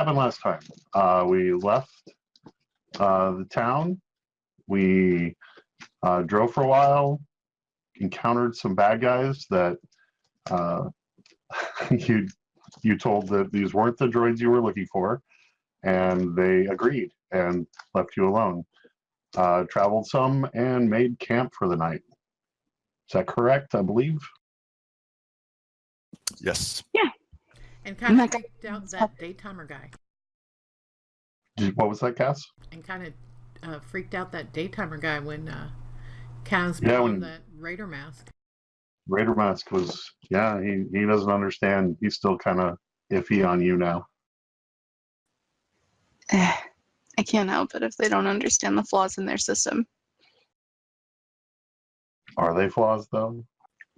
happened last time? We left the town. We drove for a while, encountered some bad guys that you told that these weren't the droids you were looking for, and they agreed and left you alone. Traveled some and made camp for the night. Is that correct, I believe? Yes. Yeah. And kind of freaked out that daytimer guy. What was that, Cass? And kind of freaked out that daytimer guy when Cass put on that Raider mask. Raider mask was, he doesn't understand. He's still kind of iffy on you now. I can't help it if they don't understand the flaws in their system. Are they flaws, though?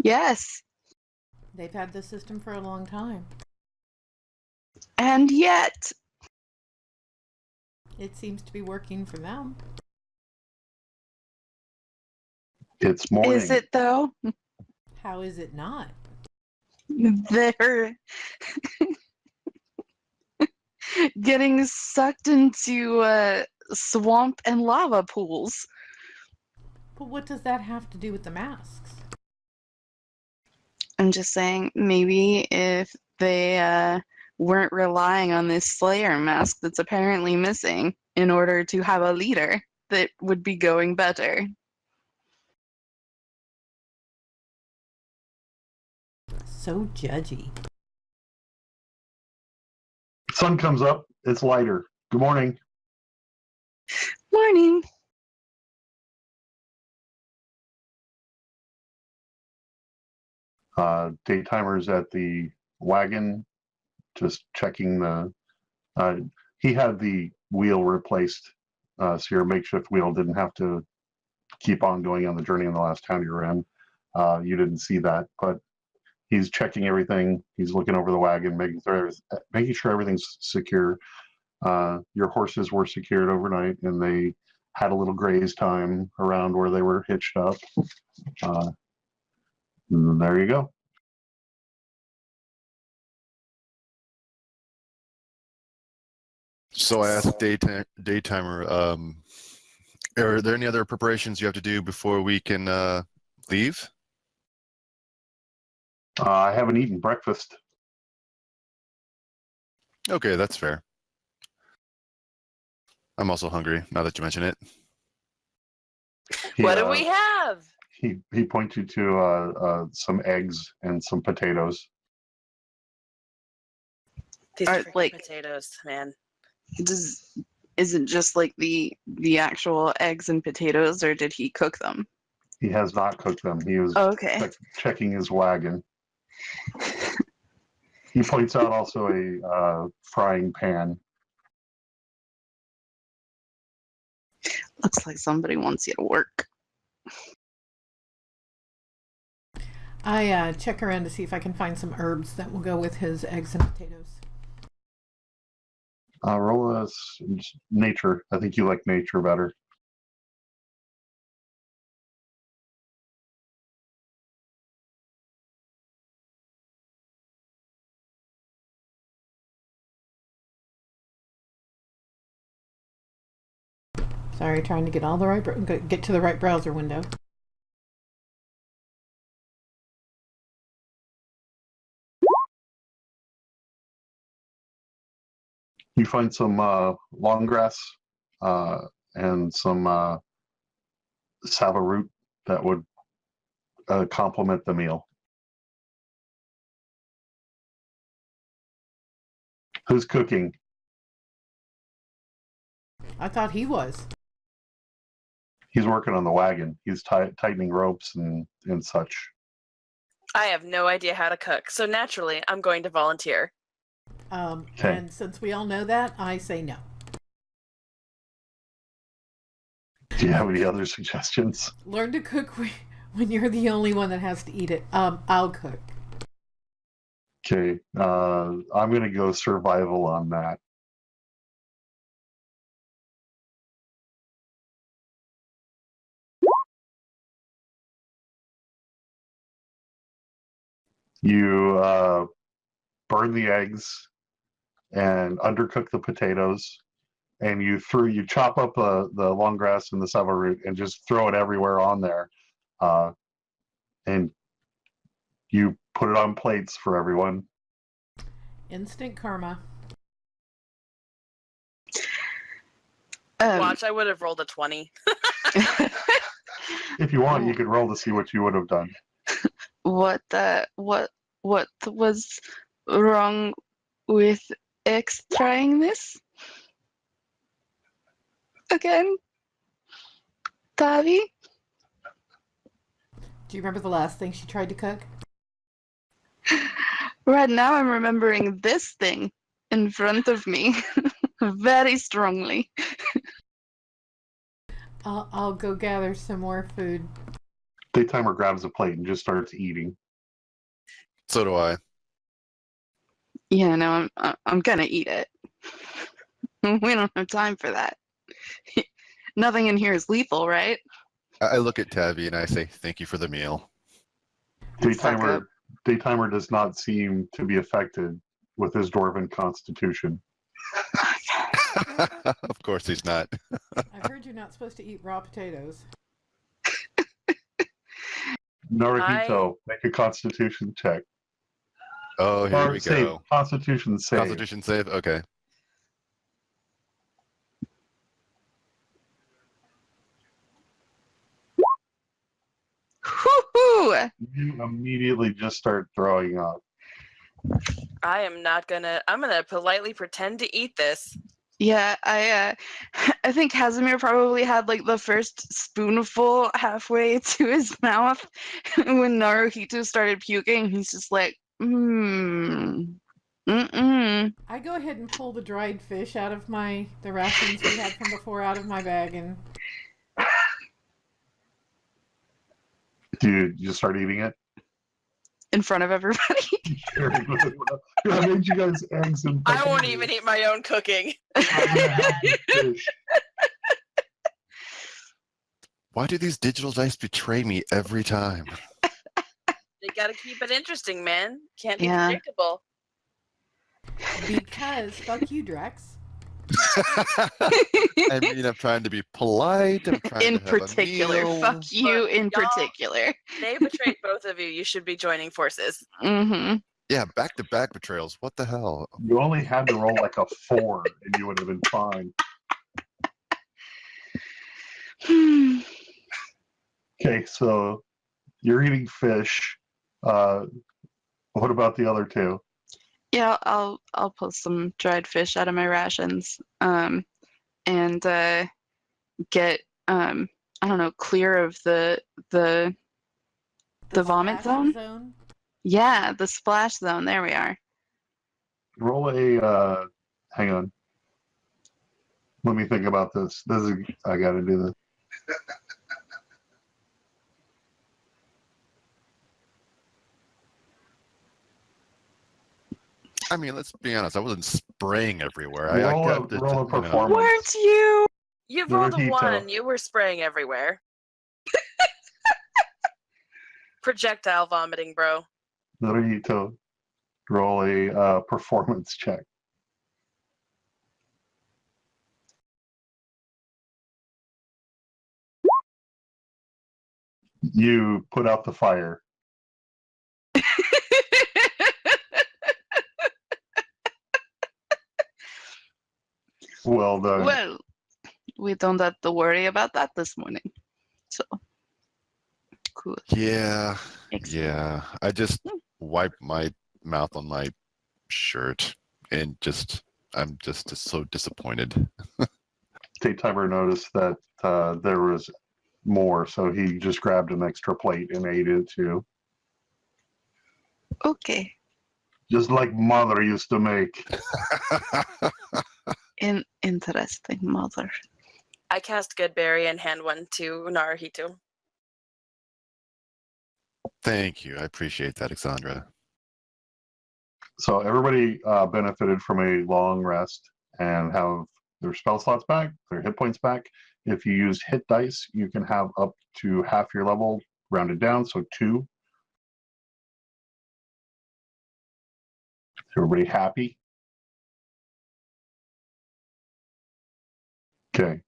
Yes. They've had this system for a long time. And yet, it seems to be working for them. It's morning. Is it, though? How is it not? They're getting sucked into swamp and lava pools. But what does that have to do with the masks? I'm just saying, maybe if they weren't relying on this Slayer mask that's apparently missing in order to have a leader, that would be going better. So judgy. Sun comes up. It's lighter. Good morning. Morning. Daytimer's at the wagon, just checking the. He had the wheel replaced, so your makeshift wheel didn't have to keep on going on the journey in the last town you were in. You didn't see that, but he's checking everything. He's looking over the wagon, making sure everything's secure. Your horses were secured overnight, and they had a little graze time around where they were hitched up. There you go. So I asked Daytimer, are there any other preparations you have to do before we can leave? I haven't eaten breakfast. Okay, that's fair. I'm also hungry, now that you mention it. What do we have? He points you to some eggs and some potatoes. These Are, like, potatoes, man. Is it just like the actual eggs and potatoes, or did he cook them? He has not cooked them. He was checking his wagon. He points out also a frying pan. Looks like somebody wants you to work. I check around to see if I can find some herbs that will go with his eggs and potatoes. Roll us nature. I think you like nature better. Sorry, trying to get all the right get to the right browser window. You find some long grass and some sava root that would complement the meal. Who's cooking? I thought he was. He's working on the wagon. He's tightening ropes and such. I have no idea how to cook, so naturally, I'm going to volunteer. And since we all know that, I say no. Do you have any other suggestions? Learn to cook when you're the only one that has to eat it. I'll cook. Okay, I'm going to go survival on that. You burn the eggs and undercook the potatoes, and you chop up the long grass and the savile root and just throw it everywhere on there, and you put it on plates for everyone. Instant karma. Watch, I would have rolled a 20. If you want, you could roll to see what you would have done. What was wrong with X trying this again? Tavi? Do you remember the last thing she tried to cook? Right now I'm remembering this thing in front of me very strongly. I'll go gather some more food. Daytimer grabs a plate and just starts eating. So do I. Yeah, no, I'm gonna eat it. We don't have time for that. Nothing in here is lethal, right? I look at Tavi and I say, "Thank you for the meal." Suck up. Daytimer does not seem to be affected with his dwarven constitution. Of course he's not. I've heard you're not supposed to eat raw potatoes. Naruhito, make a constitution check. Oh, here we Save. go. Constitution save. Constitution save? Okay. Woohoo! You immediately just start throwing up. I'm gonna politely pretend to eat this. Yeah, I think Casimir probably had like the first spoonful halfway to his mouth when Naruhito started puking. He's just like, mm-mm. I go ahead and pull the dried fish out of the rations we had from before out of my bag, and Do you just start eating it? In front of everybody. I made you guys eggs and I won't even eat my own cooking. fish. Why do these digital dice betray me every time? You gotta keep it interesting, man. Can't be Yeah. predictable. because fuck you, Drex. I mean, I'm trying to be polite. I'm trying In to have particular, a meal. fuck you Look, in y'all- particular. They betrayed both of you. You should be joining forces. Mm-hmm. Yeah, back-to-back betrayals. What the hell? You only had to roll like a 4 and you would have been fine. Okay, so you're eating fish. What about the other two? Yeah, I'll pull some dried fish out of my rations, and get I don't know, clear of the vomit splash zone? Yeah, the splash zone. There we are. Roll a hang on. Let me think about this. I gotta do this. I mean, let's be honest. I wasn't spraying everywhere. Roll I a- kept it, roll a you know. performance. Weren't you? You rolled a Naruhito. 1. You were spraying everywhere. Projectile vomiting, bro. Naruhito, roll a performance check. You put out the fire. Well done. Well, we don't have to worry about that this morning. So, cool. Yeah, Excellent. yeah. I just wiped my mouth on my shirt and I'm just so disappointed. Daytimer noticed that there was more, so he just grabbed an extra plate and ate it too. Okay. Just like mother used to make. Interesting, mother. I cast Goodberry and hand one to Naruhito. Thank you. I appreciate that, Alexandra. So everybody benefited from a long rest and have their spell slots back, their hit points back. If you used hit dice, you can have up to half your level rounded down, so 2. Everybody happy? Okay.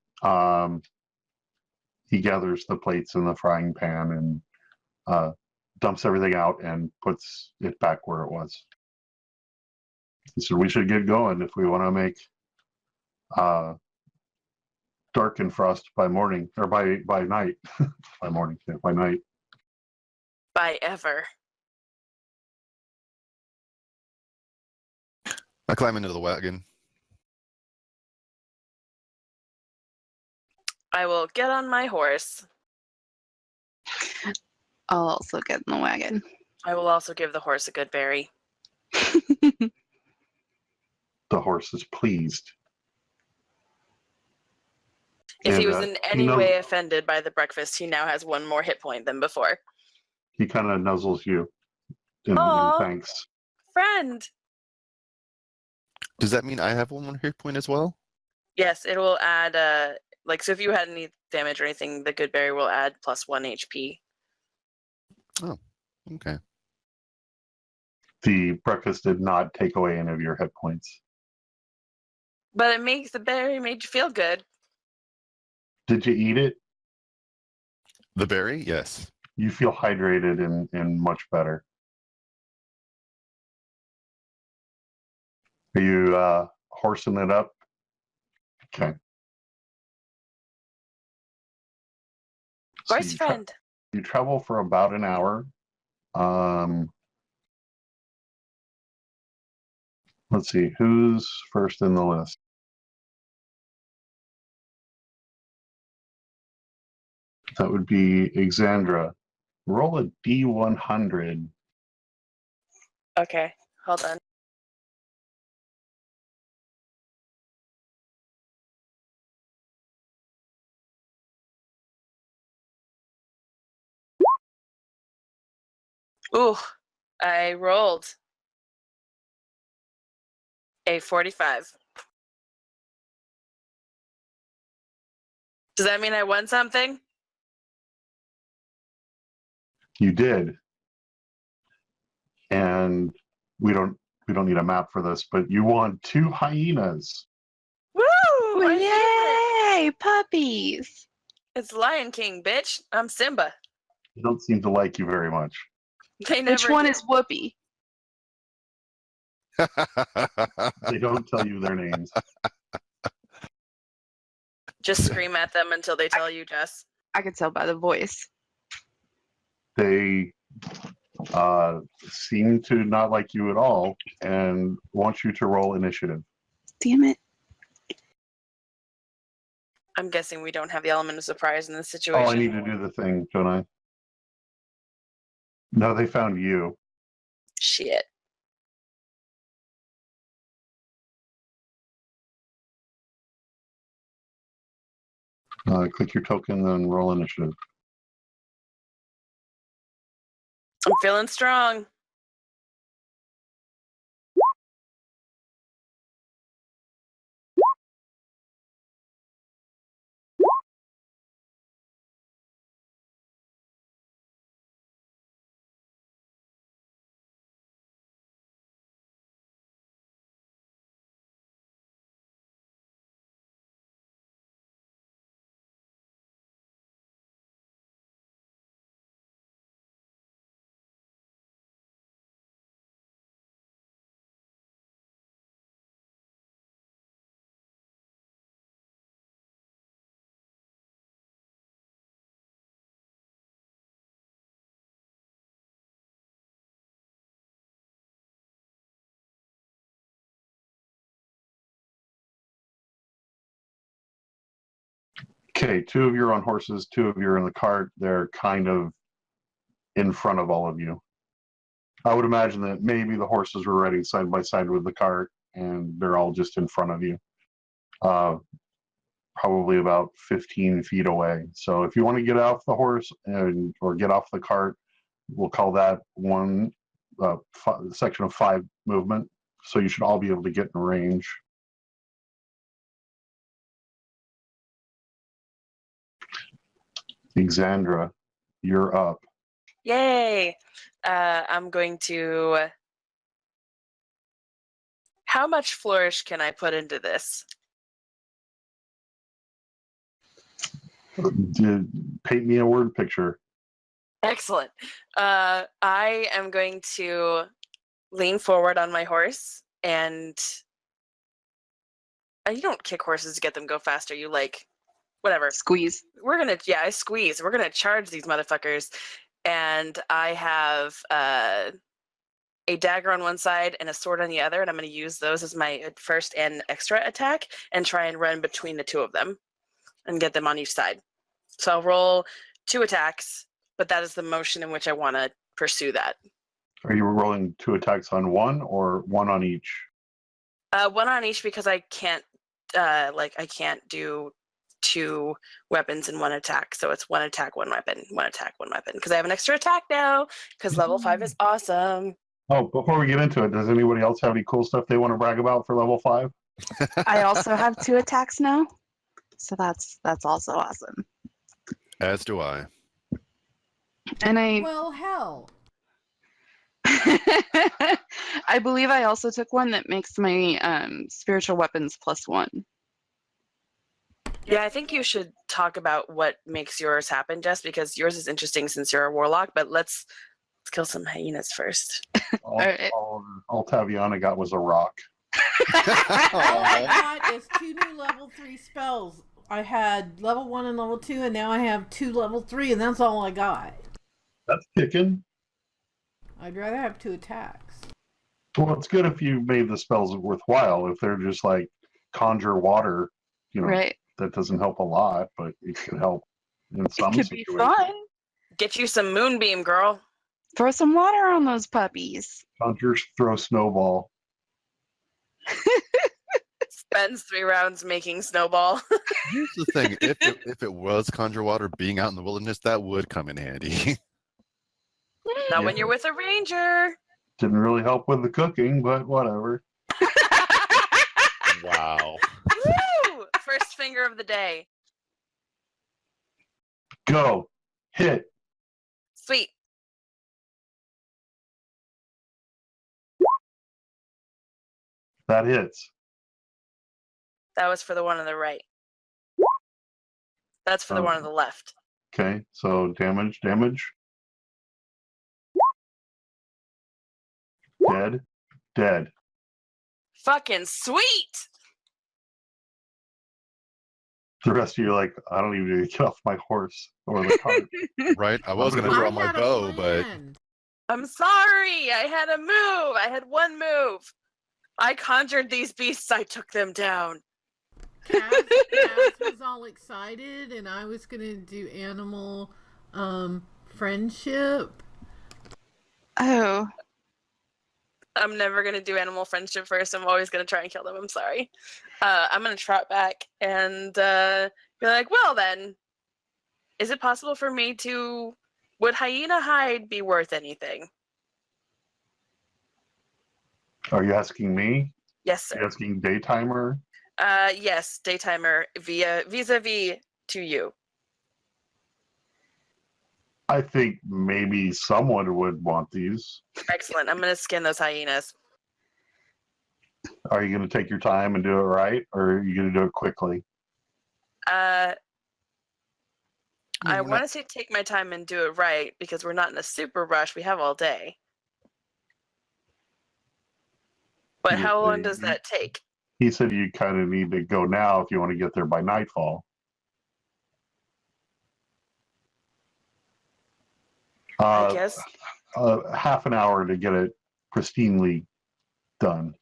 He gathers the plates in the frying pan and dumps everything out and puts it back where it was. He said, we should get going if we want to make dark and frost by morning, or by night. By morning, yeah, by night. By ever. I climb into the wagon. I will get on my horse. I'll also get in the wagon. I will also give the horse a good berry. The horse is pleased. If he And, was in any knows- way offended by the breakfast, he now has one more hit point than before. He kind of nuzzles you in Aw. thanks. Friend! Does that mean I have one more hit point as well? Yes, it will add, so if you had any damage or anything, the good berry will add +1 HP. Okay. The breakfast did not take away any of your hit points. But it makes the berry made you feel good. Did you eat it? The berry? Yes. You feel hydrated and much better. Are you horsing it up? Okay. So Horse friend. you travel for about an hour. Let's see, who's first in the list? That would be Exandra. Roll a D100. Okay, hold on. Ooh, I rolled a 45. Does that mean I won something? You did. And we don't need a map for this, but you won 2 hyenas. Woo! My favorite. Yay! Puppies! It's Lion King, bitch. I'm Simba. They don't seem to like you very much. They never Which one do. is Whoopi? They don't tell you their names. Just scream at them until they tell you, Jess. I could tell by the voice. They seem to not like you at all and want you to roll initiative. Damn it. I'm guessing we don't have the element of surprise in this Oh, situation. I need to do the thing, don't I? No, they found you. Shit. Click your token, then roll initiative. I'm feeling strong. Okay, 2 of you are on horses, 2 of you are in the cart. They're kind of in front of all of you. I would imagine that maybe the horses were riding side by side with the cart and they're all just in front of you. Probably about 15 feet away. So if you want to get off the horse or get off the cart, we'll call that one section of 5 movement. So you should all be able to get in range. Exandra, you're up. Yay! I'm going to... How much flourish can I put into this? Paint me a word picture. Excellent. I am going to lean forward on my horse and you don't kick horses to get them go faster. You like, whatever. Squeeze. I squeeze. We're gonna charge these motherfuckers. And I have a dagger on one side and a sword on the other, and I'm going to use those as my first and extra attack and try and run between the two of them and get them on each side. So I'll roll 2 attacks, but that is the motion in which I want to pursue that. Are you rolling 2 attacks on one or one on each? 1 on each because I can't I can't do 2 weapons in 1 attack. So it's 1 attack, 1 weapon, 1 attack, 1 weapon. Because I have an extra attack now because level 5 is awesome. Oh, before we get into it, does anybody else have any cool stuff they want to brag about for level 5? I also have 2 attacks now, so that's also awesome. As do I. And Well, hell. I believe I also took one that makes my spiritual weapons +1. Yeah, I think you should talk about what makes yours happen, Jess, because yours is interesting since you're a warlock, but let's kill some hyenas first. All Taviana got was a rock. All I got is 2 new level 3 spells. I had level 1 and level 2, and now I have 2 level 3, and that's all I got. That's kicking. I'd rather have 2 attacks. Well, it's good if you made the spells worthwhile. If they're just like conjure water, Right. that doesn't help a lot, but it could help in some It could be situations. fun. Get you some moonbeam, girl. Throw some water on those puppies. Conjure, throw snowball. Spends 3 rounds making snowball. Here's the thing: if it was conjure water, being out in the wilderness, that would come in handy. Not when you're with a ranger. Didn't really help with the cooking, but whatever. Wow. Woo! First finger of the day. Go. Hit. Sweet. That hits. That was for the one on the right. That's for the one on the left. Okay, so damage. Dead. Fucking sweet! The rest of you are like, I don't even need to get off my horse or the cart. Right? I was gonna draw I my had a bow, but plan. I'm sorry. I had a move. I had 1 move. I conjured these beasts. I took them down. Cass was all excited, and I was gonna do animal friendship. Oh. I'm never going to do animal friendship first. I'm always going to try and kill them. I'm sorry. I'm going to trot back and be like, well then, is it possible for me to... Would hyena hide be worth anything? Are you asking me? Yes, Are you sir. asking Daytimer? Yes, Daytimer vis-a-vis to you. I think maybe someone would want these. Excellent. I'm going to skin those hyenas. Are you going to take your time and do it right, or are you going to do it quickly? I want to say take my time and do it right because we're not in a super rush. We have all day. But how long does that take? He said you kind of need to go now if you want to get there by nightfall. I guess. Half an hour to get it pristinely done.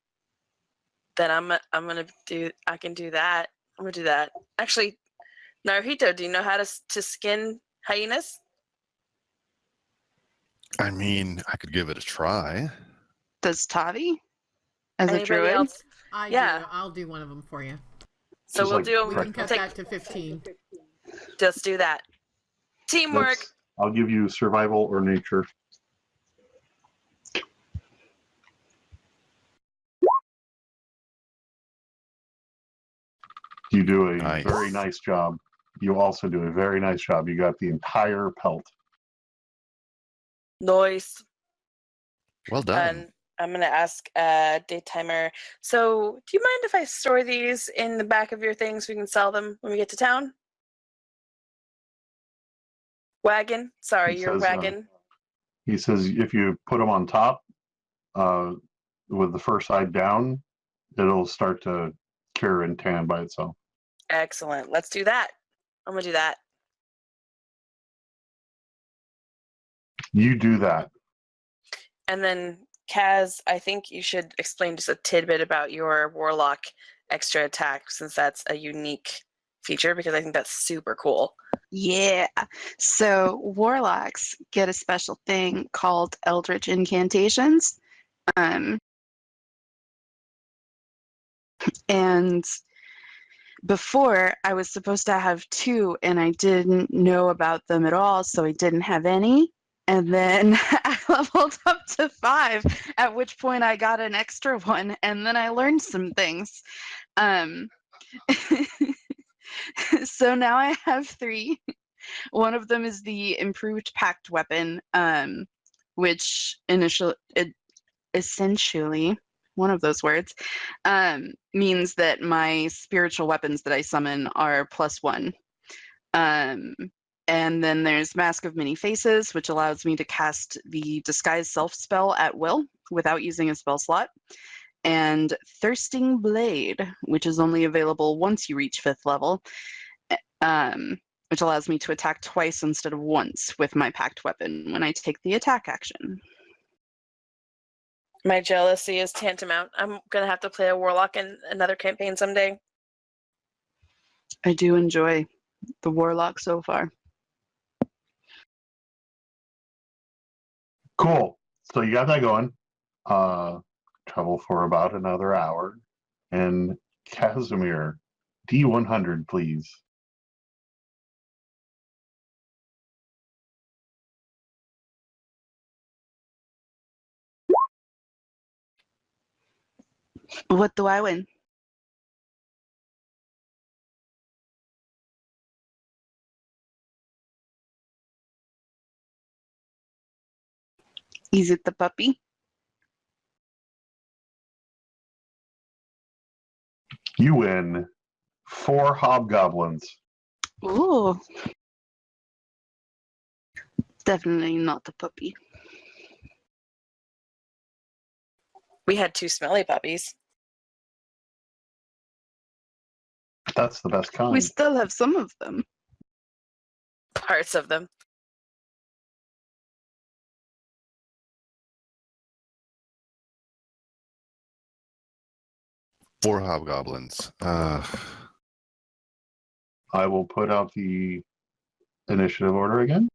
Then I can do that. I'm gonna do that. Actually, Naruhito, do you know how to skin hyenas? I mean, I could give it a try. Does Tavi? As a Anybody druid? else? Yeah. I'll do one of them for you. So Just we'll like do. We Right. can cut Take, that to 15. just do that. Teamwork. I'll give you survival or nature. You do a Nice. very nice job. You also do a very nice job. You got the entire pelt. Noise. Well done. And I'm gonna ask Daytimer. So, do you mind if I store these in the back of your thing so we can sell them when we get to town? Wagon. Sorry, He your says, wagon. He says if you put them on top, with the first side down, it'll start to cure and tan by itself. Excellent. Let's do that. I'm gonna do that. You do that. And then, Kaz, I think you should explain just a tidbit about your Warlock extra attack, since that's a unique feature, because I think that's super cool. Yeah. So warlocks get a special thing called Eldritch Incantations. And before I was supposed to have 2 and I didn't know about them at all, so I didn't have any. And then I leveled up to 5, at which point I got an extra one, and then I learned some things. So now I have 3. One of them is the improved pact weapon, which essentially, one of those words, means that my spiritual weapons that I summon are +1. And then there's Mask of Many Faces, which allows me to cast the Disguise Self spell at will without using a spell slot. And Thirsting Blade, which is only available once you reach 5th level, which allows me to attack twice instead of once with my pact weapon when I take the attack action. My jealousy is tantamount. I'm gonna have to play a Warlock in another campaign someday. I do enjoy the Warlock so far. Cool. So you got that going. Travel for about another hour. And Casimir, D100, please. What do I win? Is it the puppy? You win 4 hobgoblins. Ooh. Definitely not the puppy. We had 2 smelly puppies. That's the best kind. We still have some of them. Parts of them. Four hobgoblins. I will put out the initiative order again.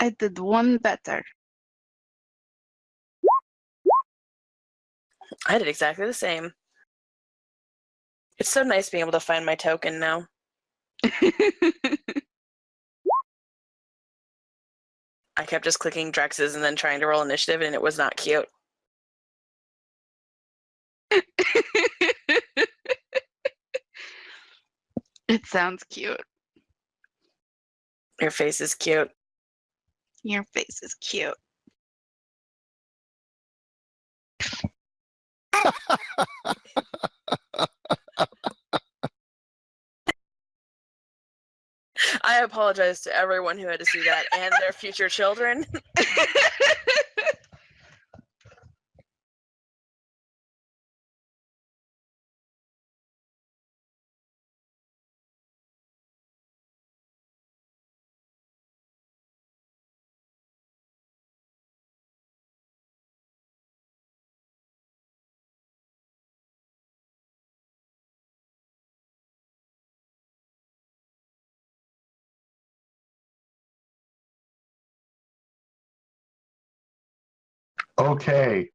I did one better. I did exactly the same. It's so nice being able to find my token now. I kept just clicking Drex's and then trying to roll initiative, and it was not cute. It sounds cute. Your face is cute. Your face is cute. I apologize to everyone who had to see that and their future children. Okay,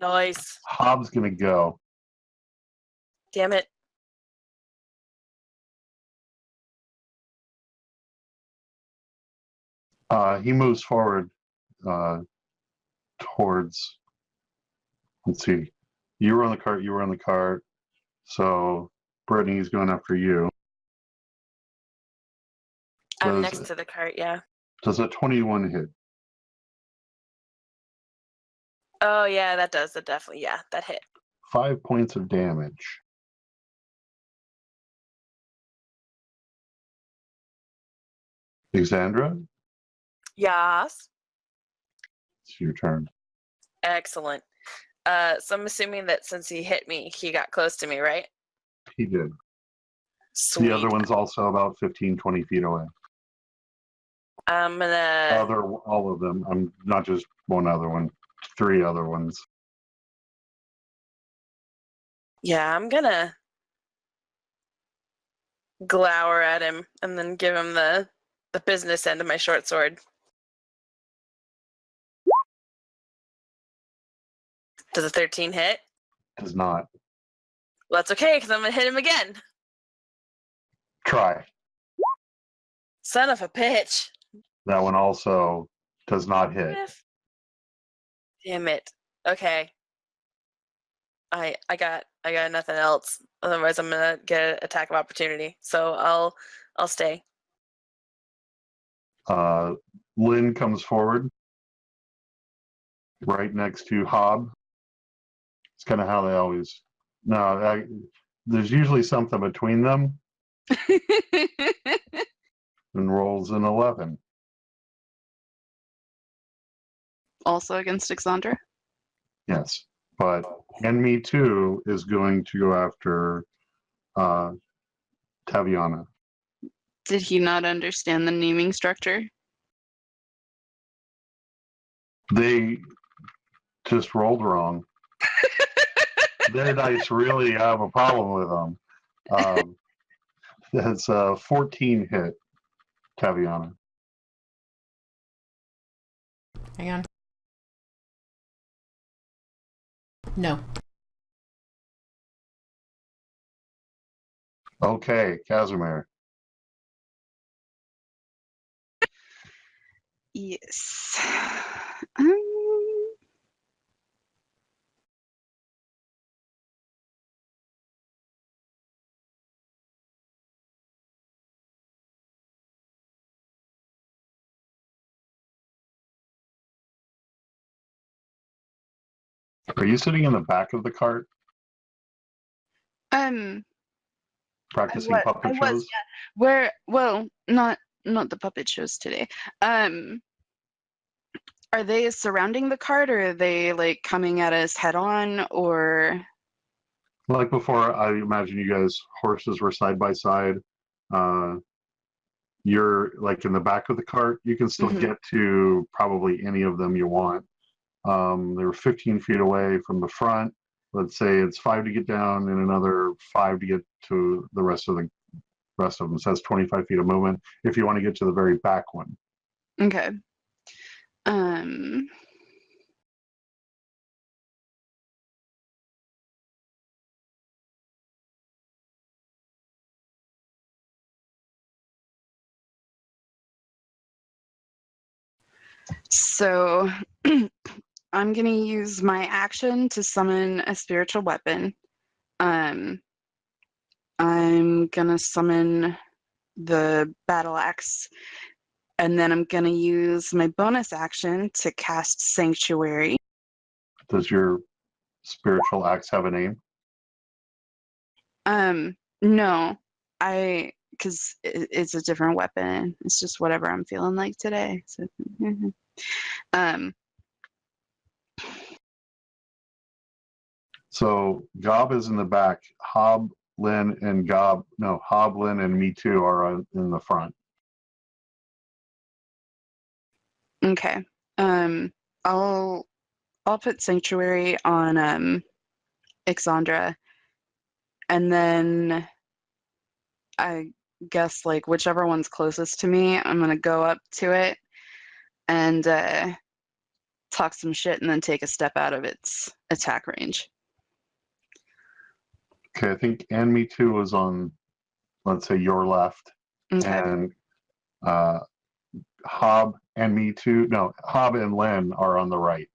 Nice. Hobbs gonna go. Damn it. He moves forward towards. Let's see. You were on the cart. You were on the cart. So Brittany's going after you. I'm Does- next to the cart, yeah. Does a 21 hit? Oh, yeah, that does. That definitely, yeah, that hit. 5 points of damage. Alexandra, Yes. it's your turn. Excellent. So I'm assuming that since he hit me, he got close to me, right? He did. Sweet. The other one's also about 15, 20 feet away. I'm gonna. All of them. I'm not just one other one. 3 other ones. Yeah, I'm gonna glower at him and then give him the business end of my short sword. Does a 13 hit? Does not. Well, that's okay, because I'm gonna hit him again. Try. Son of a bitch. That one also does not hit. Damn it. Okay. I got nothing else. Otherwise, I'm gonna get an attack of opportunity. So I'll stay. Lynn comes forward, right next to Hob. It's kind of how they always. No, there's usually something between them, and rolls an 11. Also against Exandra? Yes, but and me too is going to go after Taviana. Did he not understand the naming structure? They just rolled wrong. Their dice really have a problem with them. It's a 14 hit, Taviana. Hang on. No. Okay, Casimir. Yes. Are you sitting in the back of the cart Um, practicing puppet I was, shows? yeah. Where? Well, not the puppet shows today. Are they surrounding the cart, or are they like coming at us head on, or? Like before, I imagine you guys horses were side by side. You're like in the back of the cart. You can still Mhm. get to probably any of them you want. They were 15 feet away from the front. Let's say it's 5 to get down and another 5 to get to the rest of them. So that's 25 feet of movement if you want to get to the very back one. Okay. So I'm gonna use my action to summon a spiritual weapon. I'm gonna summon the battle axe, and then I'm gonna use my bonus action to cast Sanctuary. Does your spiritual axe have a name? No, because it's a different weapon. It's just whatever I'm feeling like today. So, um, So Gob is in the back. Hob, Lynn, and Gob. No, Hob, Lynn, and me too are in the front. okay. I'll put Sanctuary on Exandra, and then I guess like whichever one's closest to me, I'm gonna go up to it and talk some shit, and then take a step out of its attack range. Okay, I think and me too was on, let's say, your left, Okay. and Hob and me too. No, Hob and Lynn are on the right.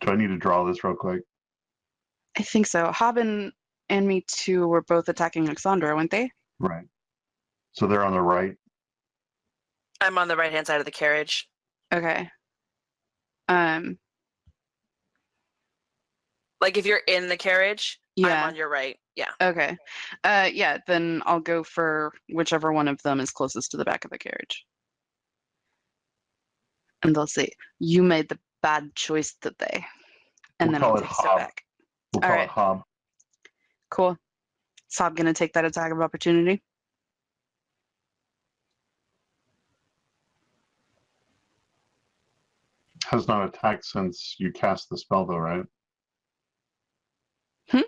Do I need to draw this real quick? I think so. Hobbin and me too were both attacking Alexandra, weren't they? Right. So they're on the right. I'm on the right hand side of the carriage. Okay. Like if you're in the carriage, I'm Yeah. on your right. Yeah. Okay. Yeah, then I'll go for whichever one of them is closest to the back of the carriage. And they'll say, "You made the bad choice today." And We'll then call I'll it take a step Hob. back. We'll call Alright. it Hob. Cool. So I'm gonna take that attack of opportunity. Has not attacked since you cast the spell, though, right? Hmm?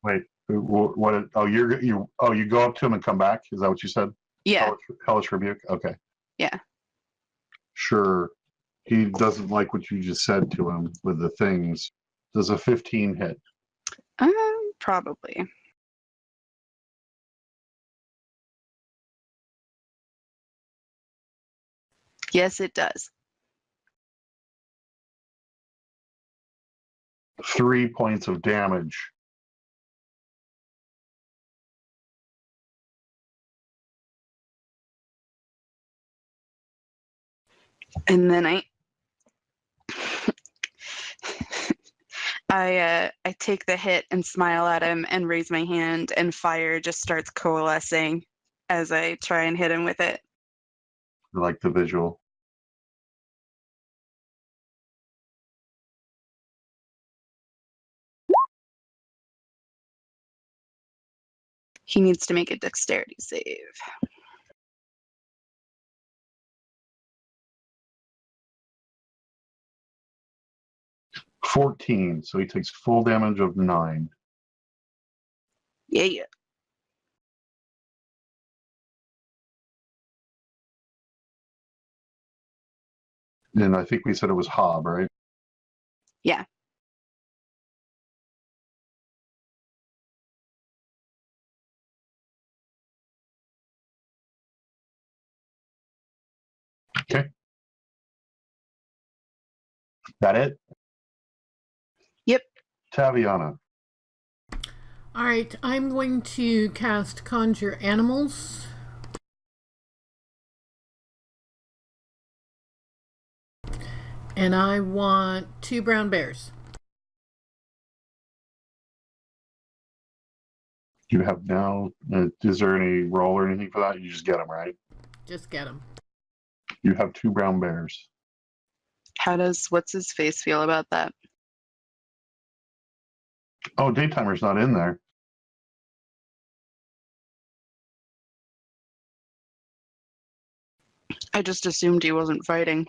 Wait, what? Oh, you go up to him and come back. Is that what you said? Yeah. Hellish rebuke. Okay. Yeah. Sure. He doesn't like what you just said to him with the things. Does a 15 hit? Probably. Yes, it does. 3 points of damage. And then I take the hit and smile at him and raise my hand, and fire just starts coalescing as I try and hit him with it. I like the visual. He needs to make a dexterity save. $14, so he takes full damage of 9. Yeah. And I think we said it was Hob, right? Yeah. Okay. That it? Yep. Taviana. All right, I'm going to cast Conjure Animals. And I want 2 brown bears. You have now, is there any roll or anything for that? You just get them, right? Just get them. You have 2 brown bears. How does what's his face feel about that? Oh, Daytimer's not in there. I just assumed he wasn't fighting.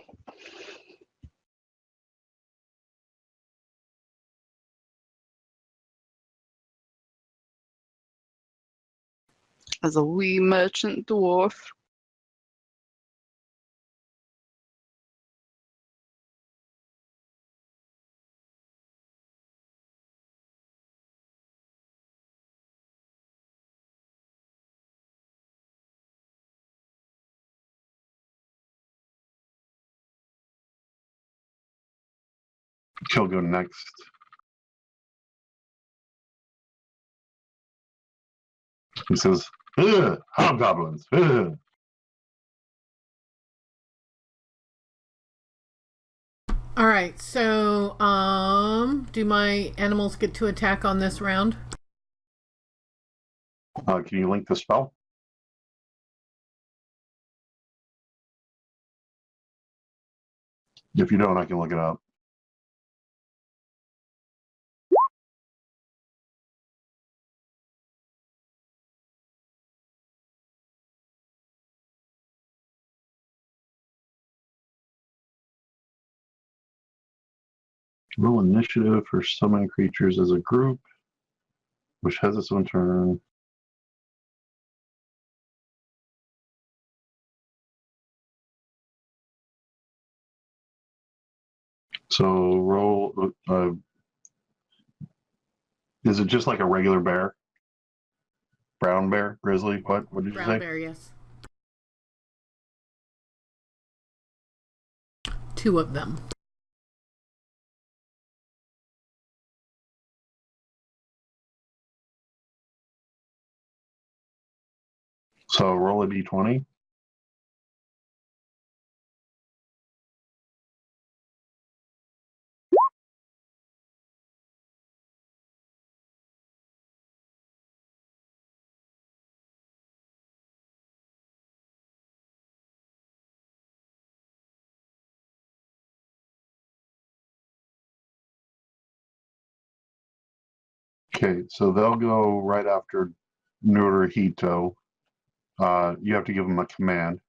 As a wee merchant dwarf. He'll go next. He says, "Ugh, hobgoblins. Ugh." All right, so do my animals get to attack on this round? Can you link the spell? If you don't, I can look it up. Roll initiative for summon creatures as a group, which has its own turn. So roll. Is it just like a regular bear? Brown bear, grizzly? What did you Brown say? bear, yes. 2 of them. So roll a d20. Okay, so they'll go right after Naruhito. You have to give them a command.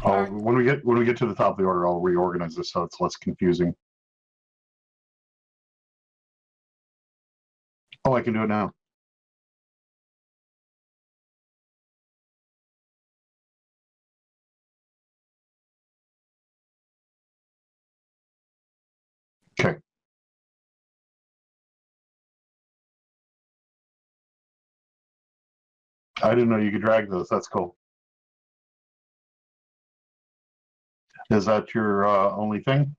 Alright. When we get to the top of the order, I'll reorganize this so it's less confusing. Oh, I can do it now. Okay. I didn't know you could drag those. That's cool. Is that your only thing?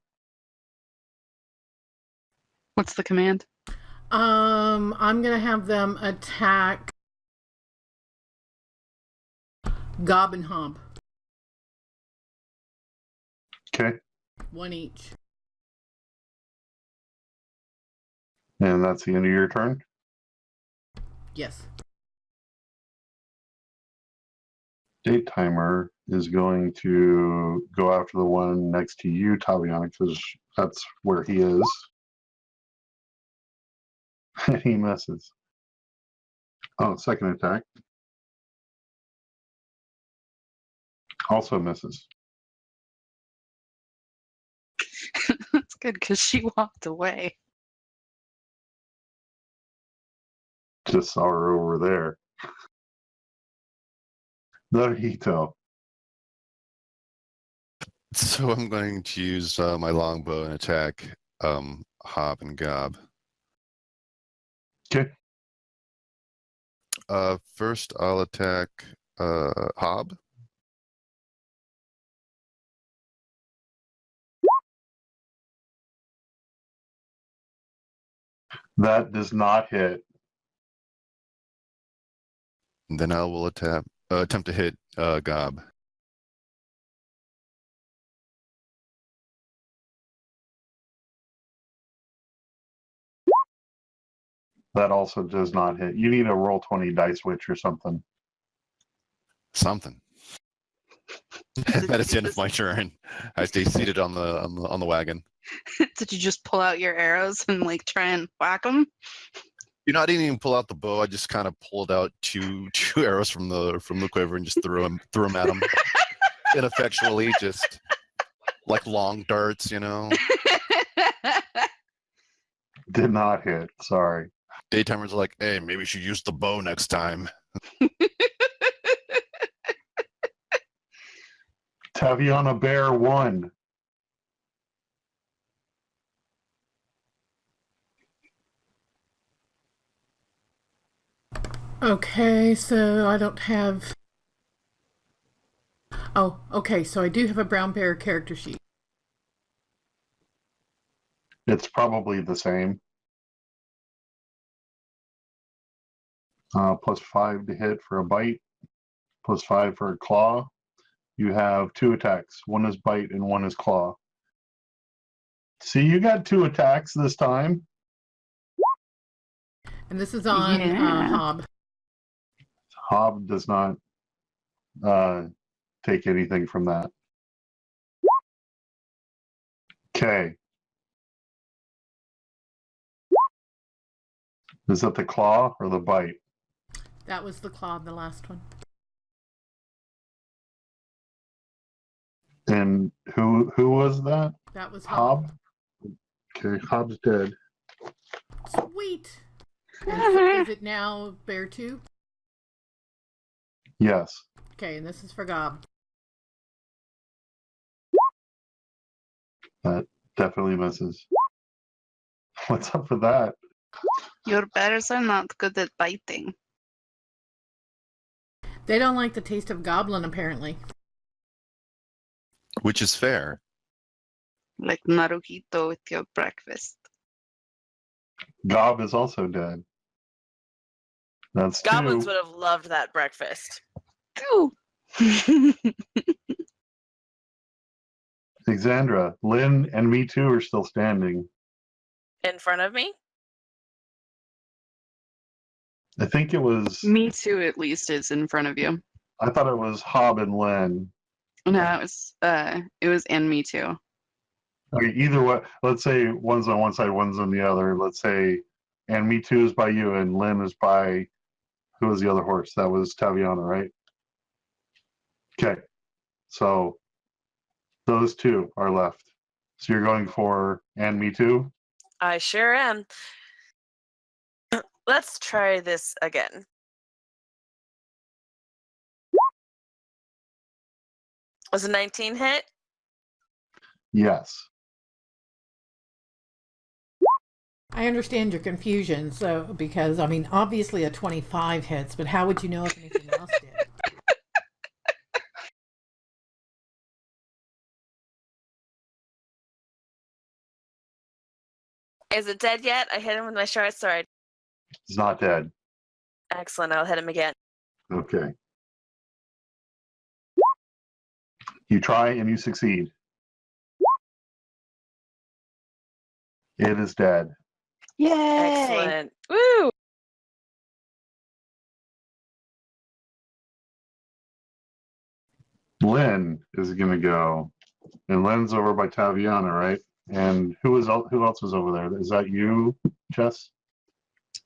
What's the command? I'm gonna have them attack Gob and Hob. Okay. One each. And that's the end of your turn? Yes. Date timer is going to go after the one next to you, Taviana, because that's where he is. And he misses. Oh, second attack. Also misses. That's good because she walked away. Just saw her over there. Naruhito. So I'm going to use my longbow and attack Hob and Gob. Okay. First, I'll attack Hob. That does not hit. And then I will attempt to hit Gob. That also does not hit. You need a roll 20 dice witch or something. Something. That is the end of my turn. I stay seated on the wagon. Did you just pull out your arrows and like try and whack them? You know, I didn't even pull out the bow. I just kind of pulled out two arrows from the quiver and just threw them at him ineffectually, just like long darts, you know. Did not hit. Sorry. Daytimers are like, hey, maybe you should use the bow next time. Taviana Bear won. Okay, so I don't have. Oh, okay, so I do have a brown bear character sheet. It's probably the same. +5 to hit for a bite, +5 for a claw. You have 2 attacks. One is bite and one is claw. See, you got 2 attacks this time. And this is on Yeah. Hob. Hob does not take anything from that. Okay. Is that the claw or the bite? That was the claw, the last one. And who was that? That was Hob. Hob? Okay, Hob's dead. Sweet. And so is it now Bear 2? Yes. Okay, and this is for Gob. That definitely misses. What's up with that? Your bears are not good at biting. They don't like the taste of goblin, apparently. Which is fair. Like Naruhito with your breakfast. Gob is also dead. That's Goblins 2. would have loved that breakfast. Ooh. Alexandra, Lynn, and me too are still standing. In front of me? I think it was. Me too, at least, is in front of you. I thought it was Hob and Lynn. No, it was and me too. Okay, either way, let's say one's on one side, one's on the other. Let's say, and Me Too is by you, and Lynn is by, who was the other horse? That was Taviana, right? Okay, so those two are left. So you're going for and Me Too? I sure am. Let's try this again. Was a 19 hit? Yes. I understand your confusion, so because I mean, obviously a 25 hits, but how would you know if anything else did? Is it dead yet? I hit him with my short sword. It's not dead. Excellent. I'll hit him again. Okay. You try and you succeed. It is dead. Yay! Excellent. Woo! Lynn is going to go. And Lynn's over by Taviana, right? And who else was over there? Is that you, Jess?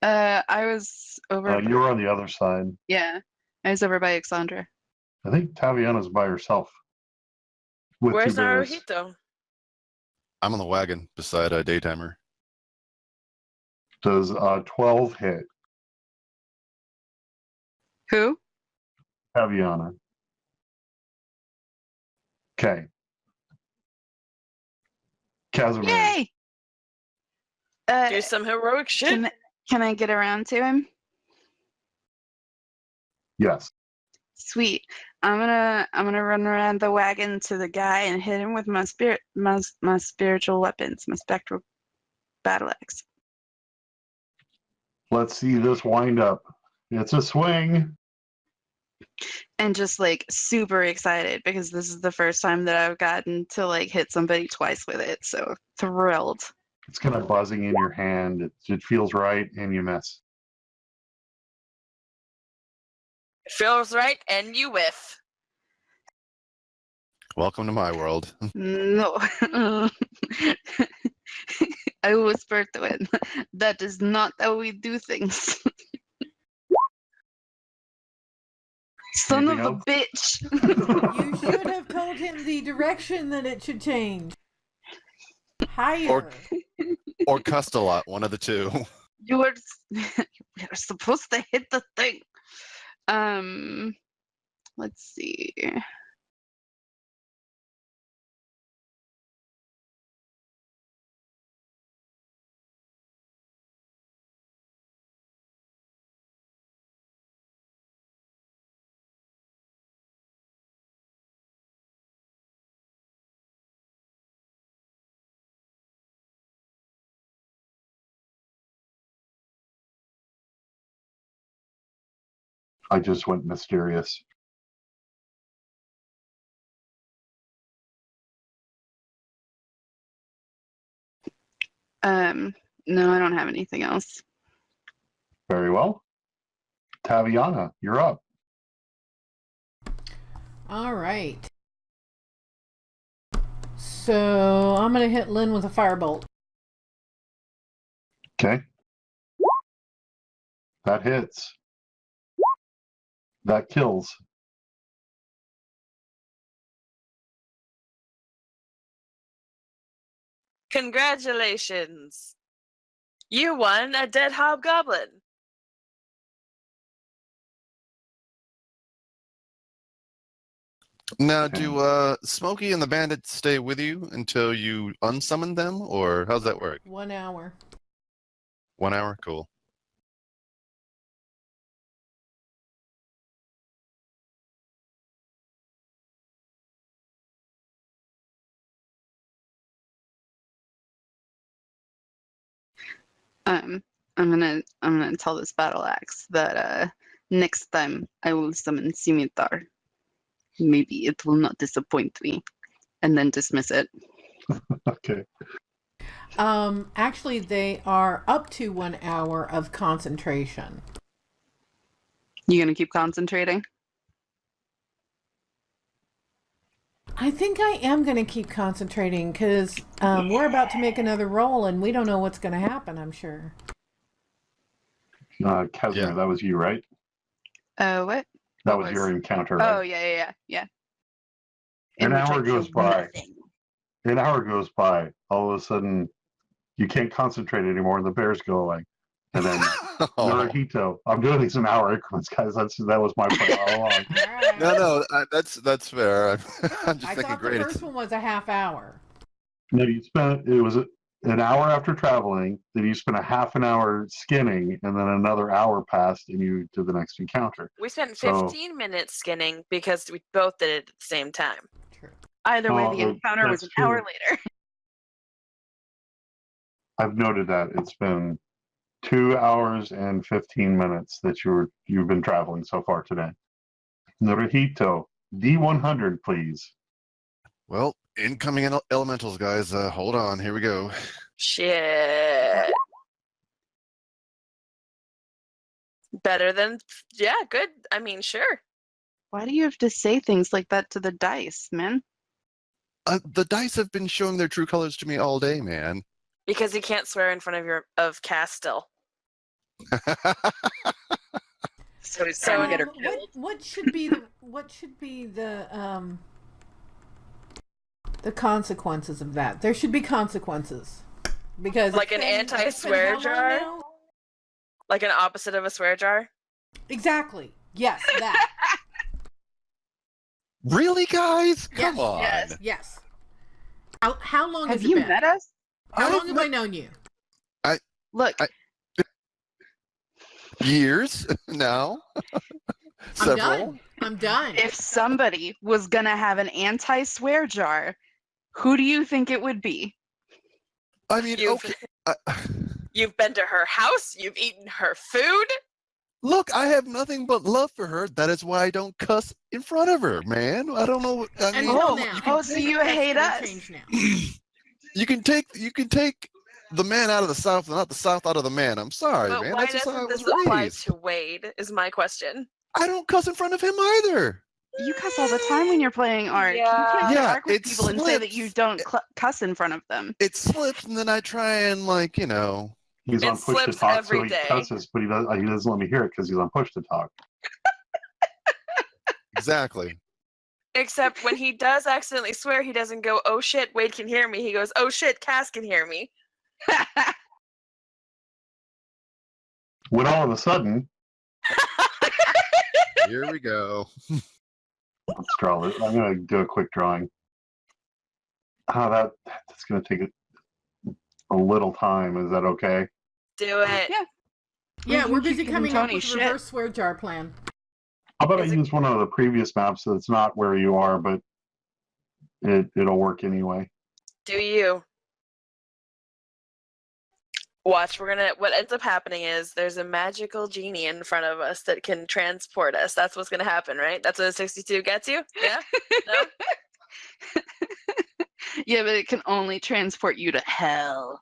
I was over. You were on the other side. Yeah, I was over by Exandra. I think Taviana's by herself. With Where's two bears. Naruhito? I'm on the wagon beside a Daytimer. Does 12 hit Who? Taviana? Okay. Casimir. Yay! Do some heroic shit. Can I get around to him? Yes. Sweet. I'm gonna run around the wagon to the guy and hit him with my spiritual weapons, my spectral battle axe. Let's see this wind up. It's a swing. And just like super excited because this is the first time that I've gotten to like hit somebody twice with it. So thrilled. It's kind of buzzing in your hand. It feels right, and you miss. It feels right, and you whiff. Welcome to my world. No. I whispered to it. That is not how we do things. Son Anything of a else? bitch. You should have told him the direction that it should change. Higher. Or cussed a lot, one of the two. You were supposed to hit the thing. Let's see. I just went mysterious. No, I don't have anything else. Very well. Taviana, you're up. All right. So I'm gonna hit Lynn with a firebolt. Okay. That hits. That kills. Congratulations. You won a dead hobgoblin. Now, Okay. do Smokey and the bandits stay with you until you unsummon them, or how's that work? 1 hour. 1 hour? Cool. I'm gonna tell this battle axe that next time I will summon scimitar. Maybe it will not disappoint me, and then dismiss it. Okay. Actually, they are up to 1 hour of concentration. You gonna keep concentrating? I think I am going to keep concentrating because we're about to make another roll and we don't know what's going to happen, I'm sure. Casimir, Yeah. that was you, right? What? That What was your encounter, Oh, right? yeah. An In which hour I goes killed by. nothing. An hour goes by. All of a sudden, you can't concentrate anymore, and the bears go away. And then Oh. Naruhito, I'm doing these in hour increments, guys. That was my plan all along. All right. No, that's fair. I'm just I thinking, thought the great. first one was a half hour. No, it was an hour after traveling, then you spent a half an hour skinning, and then another hour passed, and you did the next encounter. We spent So- 15 minutes skinning because we both did it at the same time. True. Either way, Oh, the encounter was that's an hour true. later. I've noted that it's been 2 hours and 15 minutes that you've been traveling so far today. Naruhito, D100, please. Well, incoming elementals, guys. Hold on. Here we go. Shit. Better than, yeah, good. I mean, sure. Why do you have to say things like that to the dice, man? The dice have been showing their true colors to me all day, man. Because you can't swear in front of Cass still. So he's So trying to get her What, killed. what should be the consequences of that? There should be consequences because Like an it's been anti-swear how long jar? now? Like an opposite of a swear jar. Exactly. Yes, that. Really, guys? Come Yes, on. Yes. How long Have has it you been? met us? How long I've have I known you? Look, Years now. Several. I'm done. if somebody was gonna have an anti-swear jar, who do you think it would be? I mean, You've- okay. You've been to her house. You've eaten her food. Look, I have nothing but love for her. That is why I don't cuss in front of her, man. I don't know. I mean, Until Oh, now. oh, so you That's hate gonna us? change now. you can take the man out of the South and not the South out of the man. I'm sorry, But man. why That's just how I doesn't was this apply raised. to Wade? Is my question. I don't cuss in front of him either. You cuss all the time when you're playing Ark. You Yeah. can't play Yeah, Ark with it people and say that you slips. don't cuss in front of them. It slips, and then I try and He's It on push to slips talk, every so he day. cusses, but he doesn't let me hear it because he's on push to talk. exactly. Except when he does accidentally swear, he doesn't go, "Oh shit, Wade can hear me." He goes, "Oh shit, Cass can hear me." When all of a sudden, Here we go. let's draw this. I'm going to do a quick drawing. That's going to take a little time. Is that okay? Do it. Yeah. Yeah, can we're keep busy giving coming up Tony with shit. reverse swear jar plan. How about I Is it- use one of the previous maps that's not where you are, but it'll work anyway. Do you? Watch, what ends up happening is there's a magical genie in front of us that can transport us. That's what's gonna happen, right? That's what a 62 gets you? Yeah? No? Yeah, but it can only transport you to hell.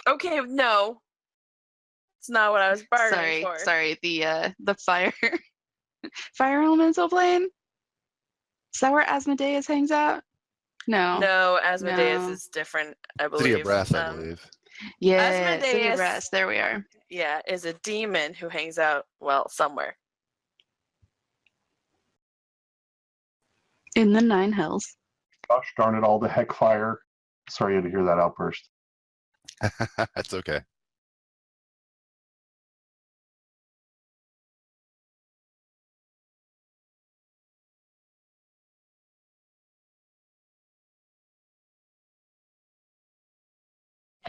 Okay, no. It's not what I was bargaining for. Sorry. The fire fire elemental plane. Is that where Asmodeus hangs out? No. No, Asmodeus No. is different, I believe. City of Brass, I believe. Yeah, City of Asmodeus- Brass. There we are. Yeah, is a demon who hangs out, well, somewhere. In the Nine Hells. Gosh darn it, all the heck fire. Sorry you had to hear that outburst. That's okay.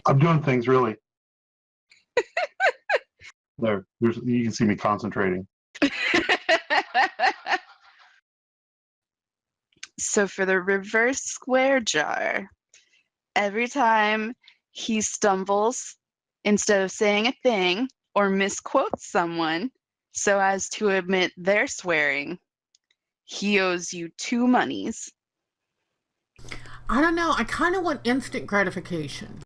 I'm doing things really. You can see me concentrating. So for the reverse square jar, every time he stumbles, instead of saying a thing or misquotes someone so as to admit they're swearing, he owes you 2 monies. I don't know. I kind of want instant gratification.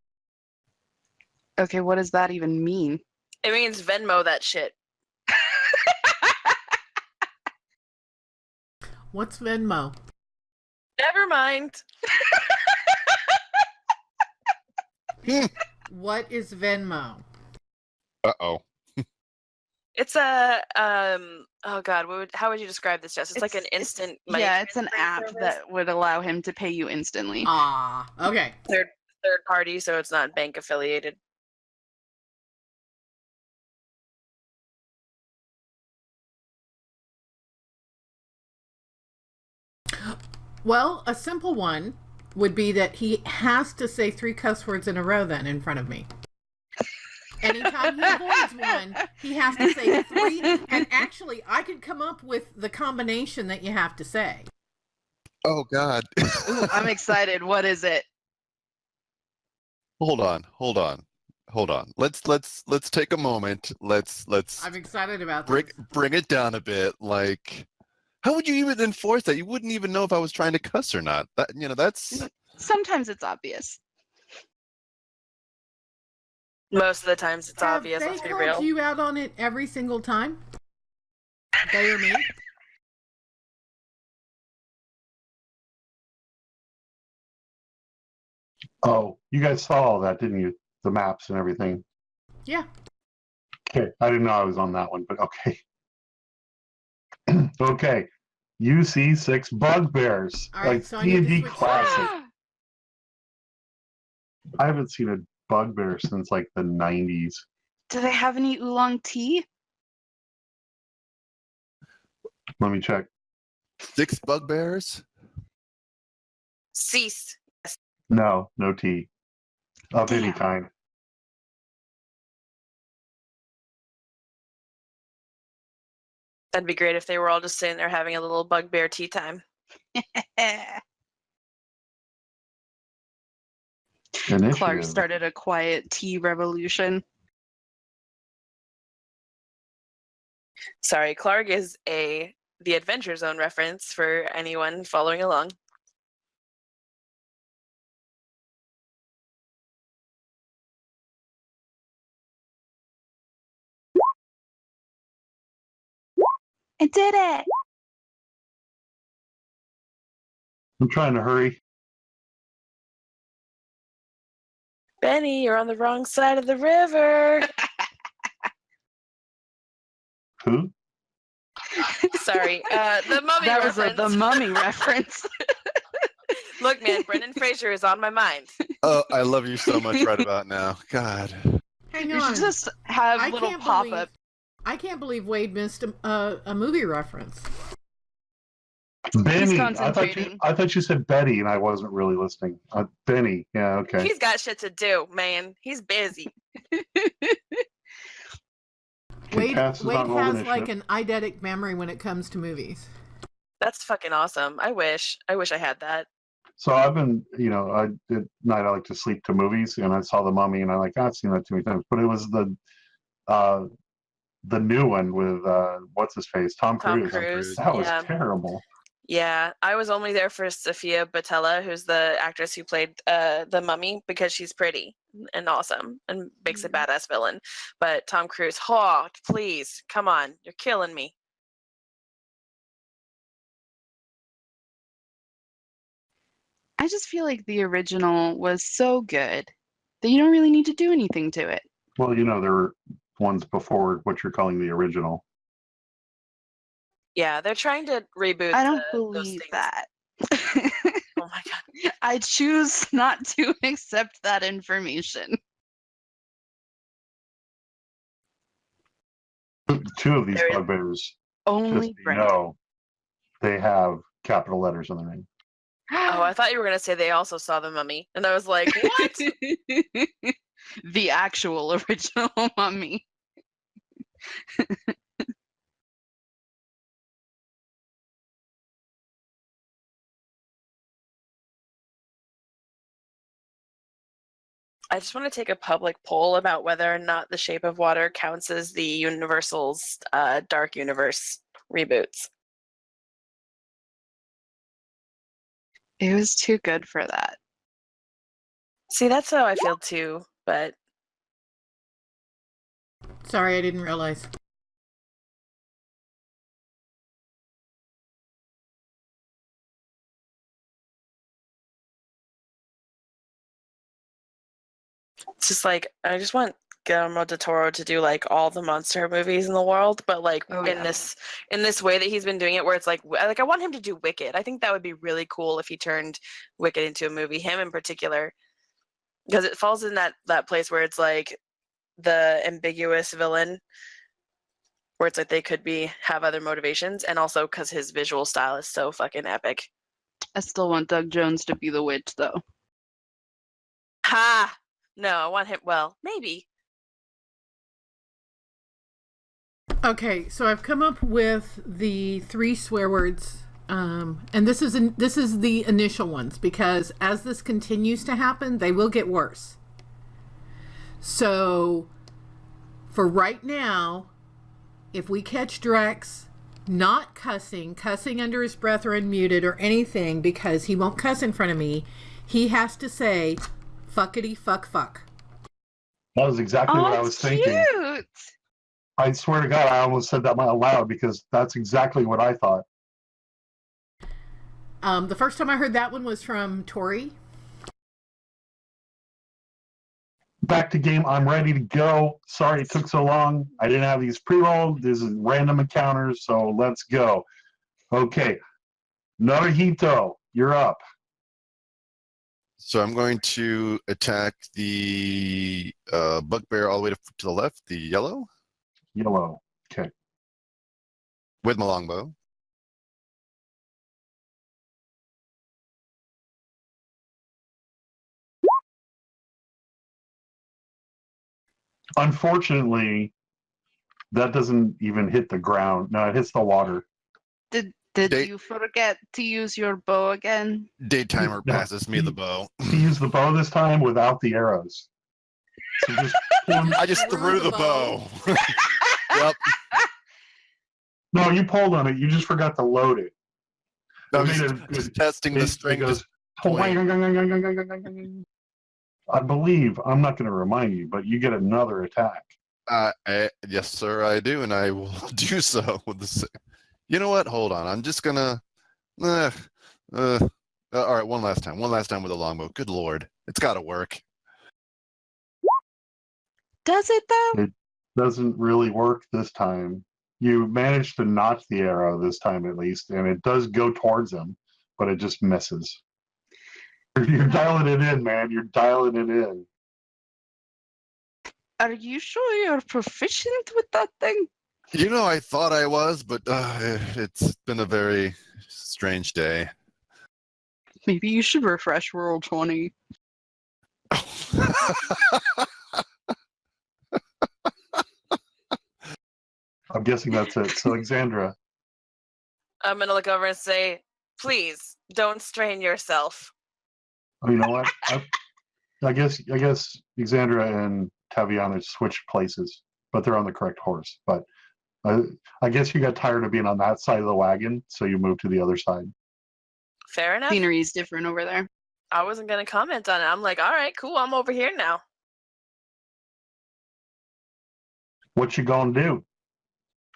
Okay, what does that even mean? It means Venmo that shit. What's Venmo? Never mind. What is Venmo? Uh-oh. It's a oh god, how would you describe this, Jess? It's like an instant money Yeah, it's an transfer app service. that would allow him to pay you instantly. Ah, okay. third party, so it's not bank affiliated. Well, a simple one would be that he has to say 3 cuss words in a row then in front of me. Anytime he avoids one, he has to say 3. And actually, I could come up with the combination that you have to say. Oh God. Ooh, I'm excited. What is it? Hold on. Let's take a moment. Let's I'm excited about this. bring it down a bit. Like, how would you even enforce that? You wouldn't even know if I was trying to cuss or not. That's Sometimes it's obvious. Most of the times it's Have obvious, they let's be called real. you out on it every single time? They or me? Oh, you guys saw all that, didn't you? The maps and everything. Yeah. Okay, I didn't know I was on that one, but okay. Okay, you see 6 bugbears, All right, like so I need to D&D switch classic. I haven't seen a bugbear since like the 90s. Do they have any oolong tea? Let me check. 6 bugbears. Cease. No tea of any Damn. kind. That'd be great if they were all just sitting there having a little bugbear tea time. Clark Initiative. started a quiet tea revolution. Sorry, Clark is the Adventure Zone reference for anyone following along. I did it! I'm trying to hurry. Benny, you're on the wrong side of the river. Who? Sorry, the mummy That was reference. the mummy reference. Look, man, Brendan Fraser is on my mind. Oh, I love you so much right about now. God. Hang You on. should just have I little can't pop believe- up. I can't believe Wade missed a movie reference. Benny. concentrating. I thought you said Betty, and I wasn't really listening. Benny. Yeah. Okay. He's got shit to do, man. He's busy. Wade Cass is on roll has initiative. like an eidetic memory when it comes to movies. That's fucking awesome. I wish I had that. So I've been, at night I like to sleep to movies, and I saw The Mummy, and I've seen that too many times. But it was the new one with what's his face, Tom Tom Cruise. Cruise. That was Yeah. terrible. Yeah, I was only there for Sofia Boutella, who's the actress who played the mummy, because she's pretty and awesome and makes a badass villain. But Tom Cruise, oh, please, come on, you're killing me. I just feel like the original was so good that you don't really need to do anything to it. Well, there were ones before what you're calling the original. Yeah, they're trying to reboot. I don't those believe things. that. Oh my god. I choose not to accept that information. 2 of these There is- bugbears, Only just so you Brandon. know, they have capital letters on their name. Oh, I thought you were gonna say they also saw the mummy, and I was like, what? The actual original mummy. I just want to take a public poll about whether or not The Shape of Water counts as the Universal's Dark Universe reboots. It was too good for that. See, that's how I feel too, but Sorry, I didn't realize. It's just like I just want Guillermo del Toro to do like all the monster movies in the world, but like Oh, in yeah. this way that he's been doing it, where it's like I want him to do Wicked. I think that would be really cool if he turned Wicked into a movie. Him in particular, because it falls in that place where it's like the ambiguous villain, where it's like they could have other motivations, and also because his visual style is so fucking epic. I still want Doug Jones to be the witch, though. Ha! No, I want him. Well, maybe. Okay, so I've come up with the 3 swear words, and this is the initial ones, because as this continues to happen, they will get worse. So, for right now, if we catch Drex not cussing under his breath or unmuted or anything, because he won't cuss in front of me, he has to say, fuckity fuck fuck. That was exactly what I was thinking. Cute. I swear to God, I almost said that out loud because that's exactly what I thought. The first time I heard that one was from Tori. Back to game. I'm ready to go. Sorry it took so long. I didn't have these pre-rolled. This is random encounters, so let's go. Okay. Naruhito, you're up. So I'm going to attack the bugbear all the way to the left, the yellow, Yellow. Okay. with my longbow. Unfortunately, that doesn't even hit the ground. No, it hits the water. Did They- you forget to use your bow again? Daytimer No, passes me the bow. He used the bow this time without the arrows. So just I just threw the bow. Yep. no, you pulled on it. You just forgot to load it. I'm It just, made a- just testing the It string. goes. point. I believe I'm not going to remind you, but you get another attack. Yes, sir, I do, and I will do so with the. You know what? Hold on. I'm just gonna. All right, one last time. One last time with a longbow. Good lord, it's got to work. Does it though? It doesn't really work this time. You managed to notch the arrow this time at least, and it does go towards him, but it just misses. You're dialing it in, man. You're dialing it in. Are you sure you're proficient with that thing? You know, I thought I was, but it's been a very strange day. Maybe you should refresh World 20. I'm guessing that's it. So, Alexandra, I'm gonna look over and say, please don't strain yourself. oh, you know what? I guess Alexandra and Taviana switched places, but they're on the correct horse. But I guess you got tired of being on that side of the wagon, so you moved to the other side. Fair enough. Scenery's different over there. I wasn't gonna comment on it. I'm like, all right, cool. I'm over here now. What you gonna do?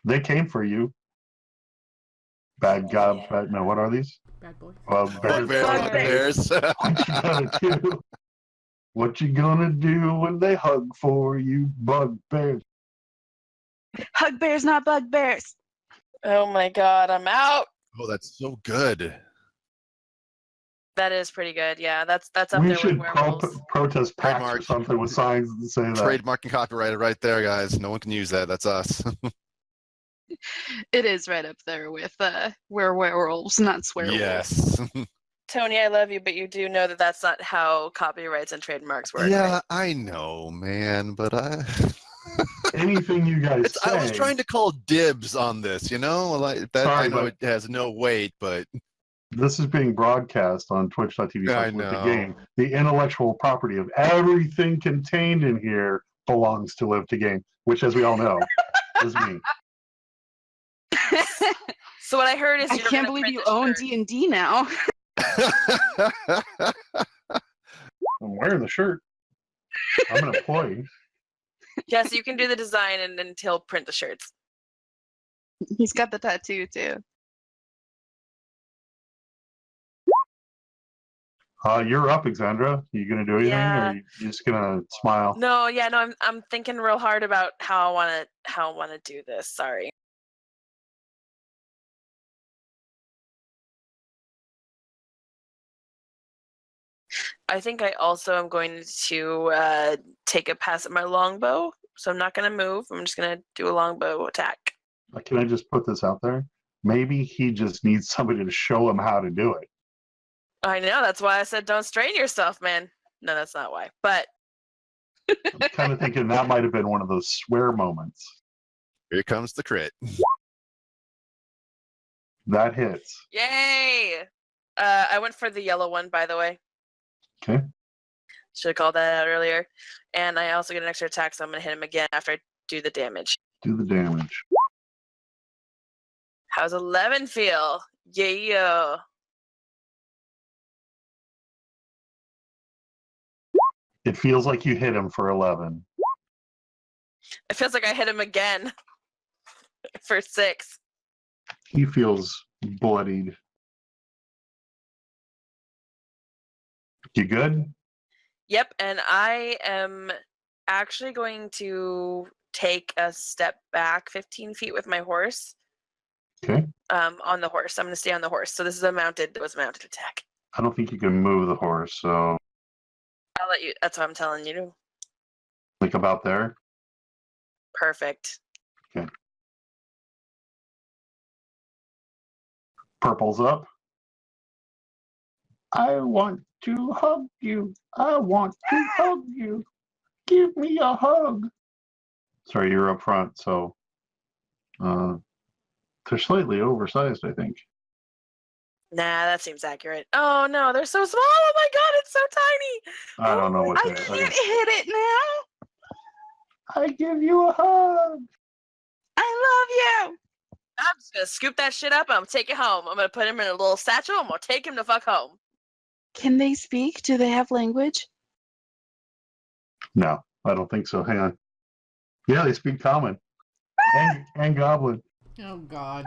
They came for you. Bad guy. Yeah. Bad, no, what are these? Bad boy. Bears. Bears. What you gonna do? What you gonna do when they hug for you, bugbears? Hug bears, not bugbears. Oh my god, I'm out. Oh, that's so good. That is pretty good. Yeah, that's up We there should with werewolves. protest PAX or Trademark. something with signs that say that. Trademark and copyrighted right there, guys. No one can use that. That's us. It is right up there with we're werewolves, not swearwolves. Yes. Tony, I love you, but you do know that that's not how copyrights and trademarks work. Yeah, right? I know, man, but Anything you guys say. I was trying to call dibs on this, you know? Like that. Sorry, I know but- it has no weight, but This is being broadcast on twitch.tv I with the know. game. The intellectual property of everything contained in here belongs to Live to Game, which, as we all know, is me. So what I heard is I you're can't gonna believe print you the own shirt. D&D now. I'm wearing the shirt. I'm an employee. Yes, you can do the design and then he'll print the shirts. He's got the tattoo too. You're up, Alexandra. You gonna do anything, Yeah. or you just gonna smile? No, yeah, no, I'm thinking real hard about how I wanna do this. Sorry. I think I also am going to take a pass at my longbow. So I'm not gonna move. I'm just gonna do a longbow attack. Can I just put this out there? Maybe he just needs somebody to show him how to do it. I know, that's why I said don't strain yourself, man. No, that's not why. But I'm kind of thinking that might have been one of those swear moments. Here comes the crit. That hits. yay! I went for the yellow one, by the way. Okay. Should have called that out earlier. And I also get an extra attack, so I'm gonna hit him again after I do the damage. Do the damage. How's 11 feel? Yeah. It feels like you hit him for 11. It feels like I hit him again for 6. He feels bloodied. You good? Yep, and I am actually going to take a step back 15 feet with my horse. Okay. On the horse. I'm going to stay on the horse. So this is a mounted attack. I don't think you can move the horse, so I'll let you. That's what I'm telling you. like about there. Perfect. Okay. Purple's up. I want to hug you. I want to hug you. Give me a hug. Sorry, you're up front, so they're slightly oversized, I think. Nah, that seems accurate. Oh no, they're so small. Oh my god, it's so tiny. I don't know what I they can't hit it now. I give you a hug. I love you. I'm just gonna scoop that shit up and I'm gonna take it home. I'm gonna put him in a little satchel. I'm gonna take him to fuck home. Can they speak? Do they have language? No, I don't think so. Hang on. Yeah, they speak common and goblin. Oh God.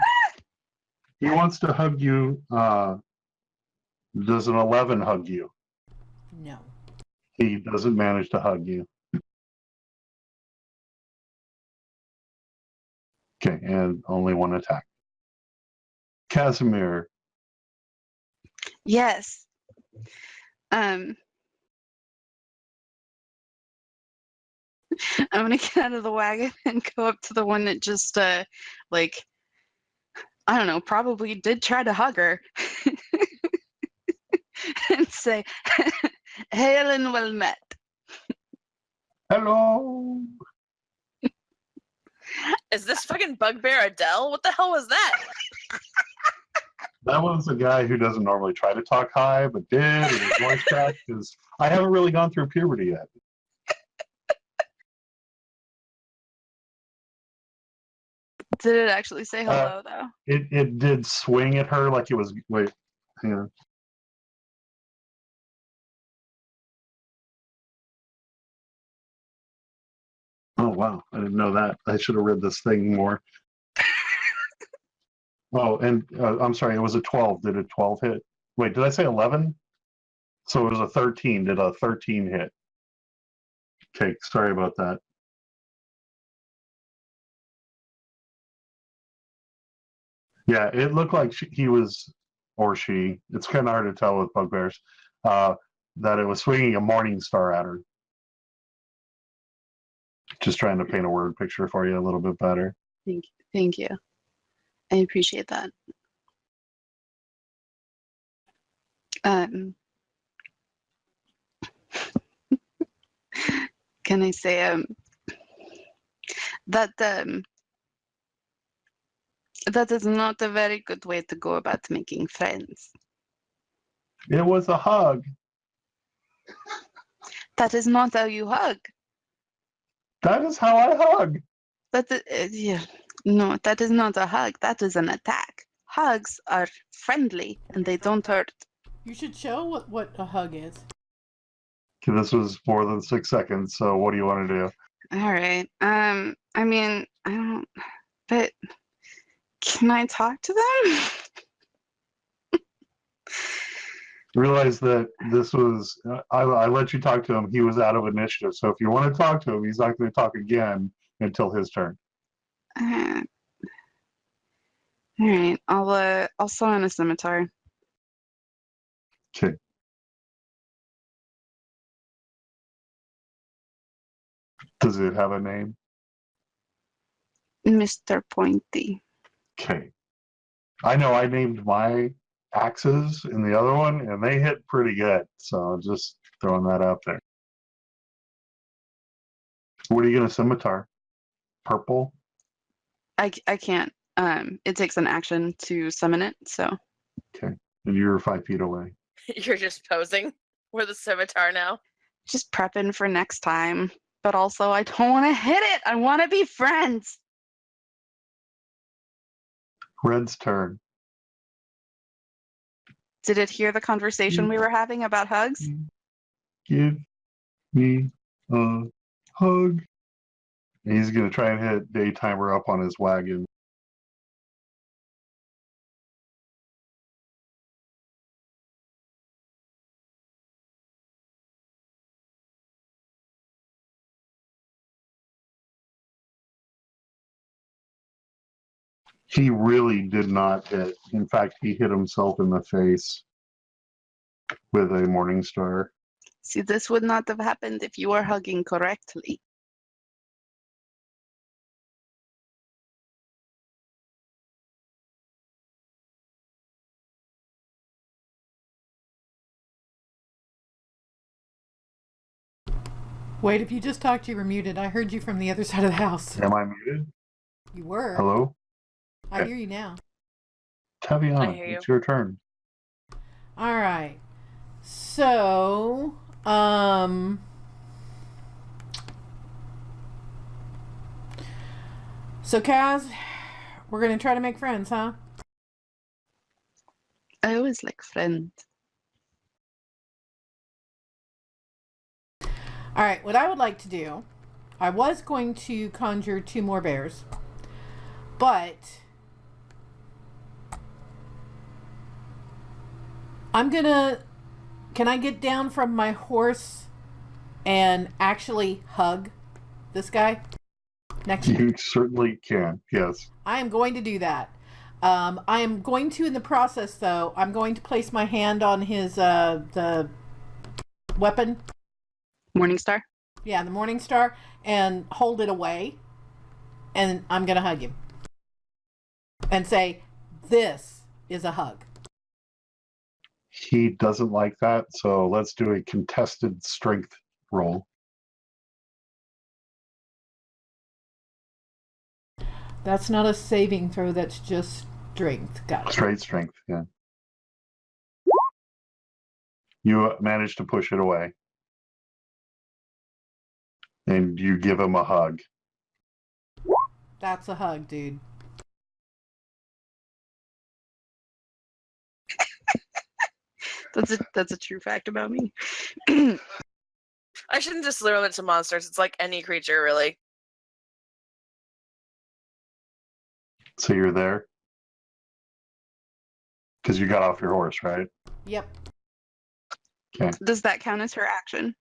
He wants to hug you. Does an 11 hug you? No. He doesn't manage to hug you. Okay, and only one attack. Casimir. Yes. I'm gonna get out of the wagon and go up to the one that just like I don't know, probably did try to hug her. And say, hail and well met. Hello. Is this fucking bugbear Adele? What the hell was that? That was a guy who doesn't normally try to talk high, but did, and his voice cracked because I haven't really gone through puberty yet. Did it actually say hello though? It did swing at her like it was. Wait, hang on. Oh wow, I didn't know that. I should have read this thing more. Oh, and I'm sorry, it was a 12. Did a 12 hit? Wait, did I say 11? So it was a 13. Did a 13 hit? Okay, sorry about that. Yeah, it looked like he was, or she, it's kind of hard to tell with bugbears, that it was swinging a morning star at her. Just trying to paint a word picture for you a little bit better. Thank you. I appreciate that. Can I say that that is not a very good way to go about making friends. It was a hug. That is not how you hug. That is how I hug. Yeah. No, that is not a hug. That is an attack. Hugs are friendly and they don't hurt. You should show what a hug is. Okay, this was more than 6 seconds, so what do you want to do? All right. I mean, I don't. But can I talk to them? Realize that this was, I let you talk to him. He was out of initiative. So if you want to talk to him, he's not going to talk again until his turn. Uh, all right, I'll summon a scimitar. Okay. Does it have a name? Mr. Pointy. Okay. I know I named my axes in the other one, and they hit pretty good. So just throwing that out there. What are you going to scimitar? Purple? I can't. It takes an action to summon it, so Okay. And you're 5 feet away. You're just posing for the scimitar now. just prepping for next time. But also, I don't want to hit it. I want to be friends. Red's turn. Did it hear the conversation we were having about hugs? Give me a hug. He's going to try and hit Daytimer up on his wagon. He really did not hit. In fact, he hit himself in the face with a Morning Star. See, this would not have happened if you were hugging correctly. Wait, if you just talked, you were muted. I heard you from the other side of the house. Am I muted? You were. Hello? I hear you now. Taviana, I hear you. it's your turn. All right. So, so Kaz, we're gonna try to make friends, huh? I always like friends. All right. What I would like to do, I was going to conjure 2 more bears, but I'm gonna. Can I get down from my horse and actually hug this guy next to me? You certainly can, yes. I am going to do that. I am going to, in the process, though, I'm going to place my hand on his the weapon. Morningstar? Yeah, the Morning Star, and hold it away. And I'm going to hug him. And say, this is a hug. He doesn't like that, so let's do a contested strength roll. That's not a saving throw, that's just strength. Got it. Straight strength, yeah. You manage to push it away. And you give him a hug. That's a hug, dude. That's a true fact about me. I shouldn't just limit it to monsters. It's like any creature, really. So you're there? Because you got off your horse, right? Yep. Does that count as her action?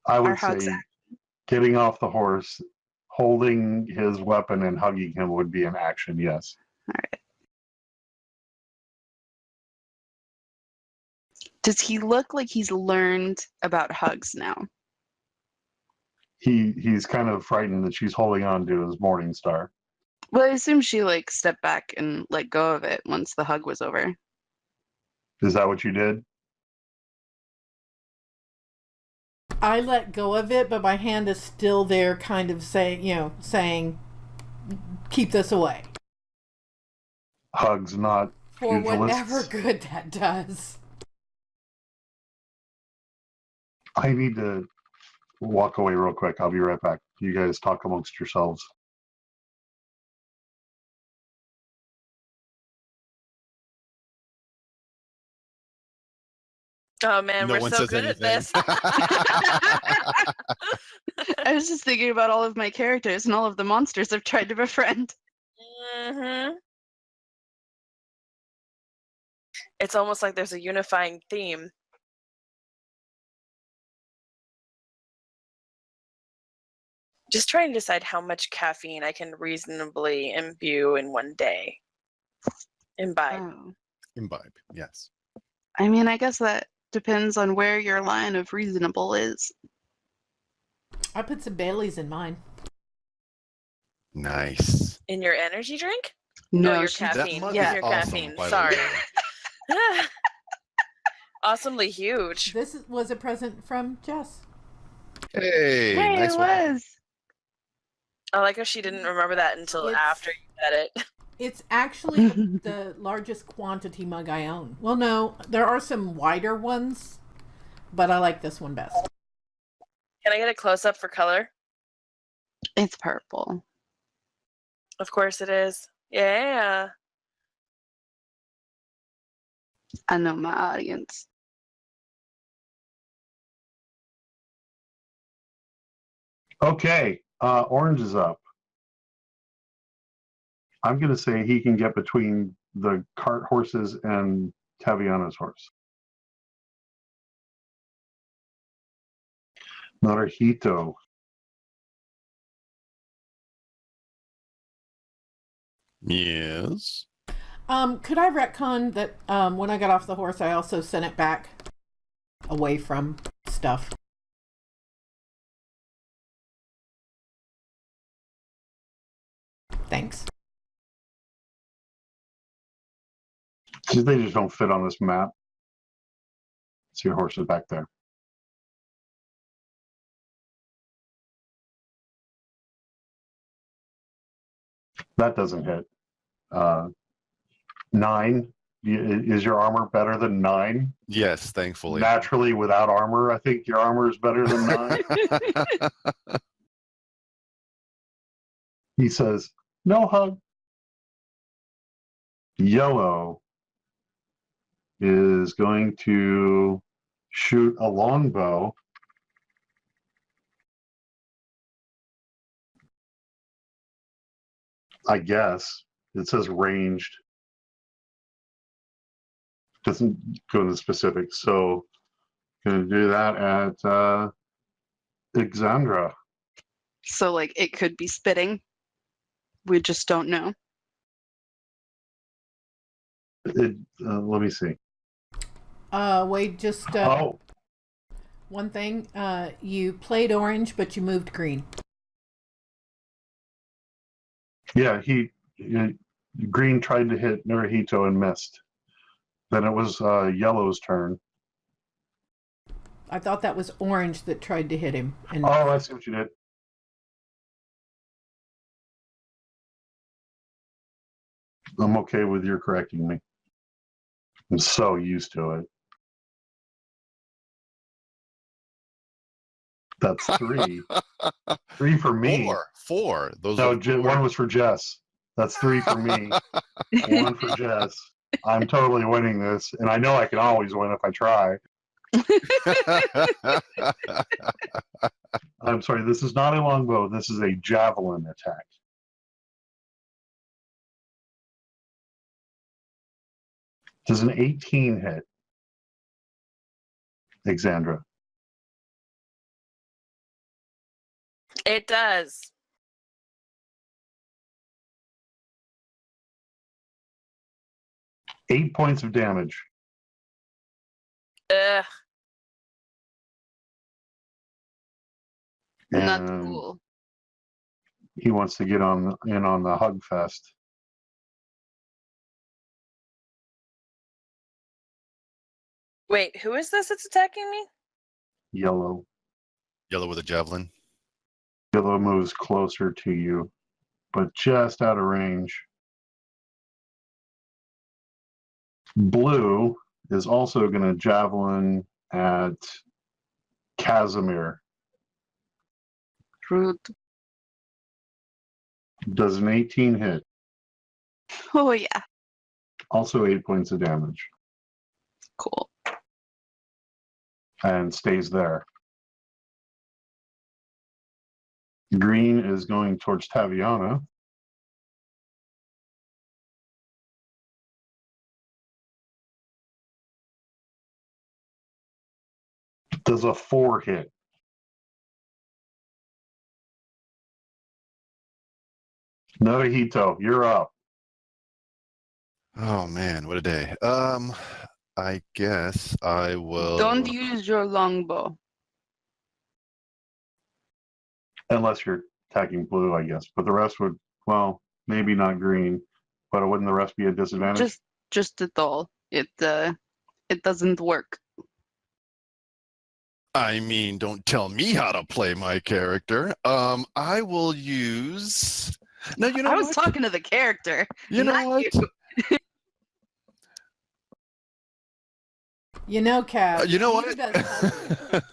I Our would hugs say action. getting off the horse, holding his weapon and hugging him would be an action, yes. All right. Does he look like he's learned about hugs now? He's kind of frightened that she's holding on to his Morning Star. Well, I assume she like stepped back and let go of it once the hug was over. Is that what you did? I let go of it, but my hand is still there, kind of saying, keep this away. Hugs, not For pugilists. whatever good that does. I need to walk away real quick. I'll be right back. You guys talk amongst yourselves. Oh man, No we're one so says good at anything. this. I was just thinking about all of my characters and all of the monsters I've tried to befriend. Mm-hmm. It's almost like there's a unifying theme. Just trying to decide how much caffeine I can reasonably imbue in one day. Imbibe. Oh. Imbibe, yes. I mean, I guess that depends on where your line of reasonable is. I put some Baileys in mine. Nice. In your energy drink? No, your she- caffeine. That mug Yeah. is Your awesome, caffeine. by the Sorry. way. Awesomely huge. This was a present from Jess. Hey, Hey, nice it one. was. I like how she didn't remember that until It's- after you said it. It's actually the largest quantity mug I own. Well, no, there are some wider ones, but I like this one best. Can I get a close up for color? It's purple. Of course it is. Yeah. I know my audience. Okay, Orange is up. I'm going to say he can get between the cart horses and Taviana's horse. Naruhito. Yes. Could I retcon that when I got off the horse, I also sent it back away from stuff? Thanks. See, they just don't fit on this map. See your horses back there. That doesn't hit. 9. Is your armor better than 9? Yes, thankfully. Naturally, without armor, I think your armor is better than 9. He says, no hug. Yellow is going to shoot a longbow. I guess. It says ranged. Doesn't go into specifics. So going to do that at Exandra. So, like, it could be spitting. We just don't know. Let me see. Wade, just Oh, one thing. You played orange, but you moved green. yeah. Green tried to hit Naruhito and missed. Then it was Yellow's turn. I thought that was orange that tried to hit him. And Oh, I see what you did. I'm okay with your correcting me. I'm so used to it. That's 3. 3 for me. Four. Those No, are four. one was for Jess. That's 3 for me. 1 for Jess. I'm totally winning this, and I know I can always win if I try. I'm sorry, this is not a longbow. This is a javelin attack. Does an 18 hit? Exandra. It does. 8 points of damage. Ugh. Not And cool. he wants to get in on the hug fest. Wait, who is this that's attacking me? Yellow. Yellow with a javelin. Yellow moves closer to you, but just out of range. Blue is also going to javelin at Casimir. Rude. Does an 18 hit? Oh, yeah. Also 8 points of damage. Cool. And stays there. Green is going towards Taviana. Does a 4 hit? Naruhito, you're up. Oh man, what a day. I guess I will. Don't use your longbow. Unless you're attacking blue, I guess. But the rest would, well, maybe not green. But wouldn't the rest be a disadvantage? Just at all. It doesn't work. I mean, don't tell me how to play my character. I will use. No, you know I was what? talking to the character. You know not what? you. You know, Kat. You know neither what? does Heather.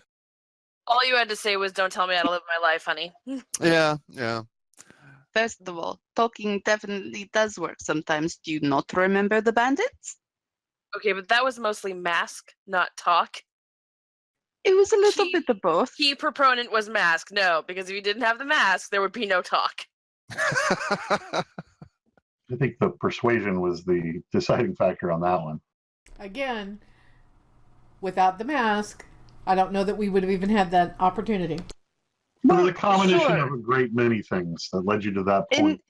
All you had to say was, "Don't tell me how to live my life, honey." Yeah, yeah. First of all, talking definitely does work sometimes. Do you not remember the bandits? Okay, but that was mostly mask, not talk. It was a little Key- bit of both. Key proponent was mask. No, because if you didn't have the mask, there would be no talk. I think the persuasion was the deciding factor on that one. Again, without the mask, I don't know that we would have even had that opportunity. It was a combination sure. of a great many things that led you to that point.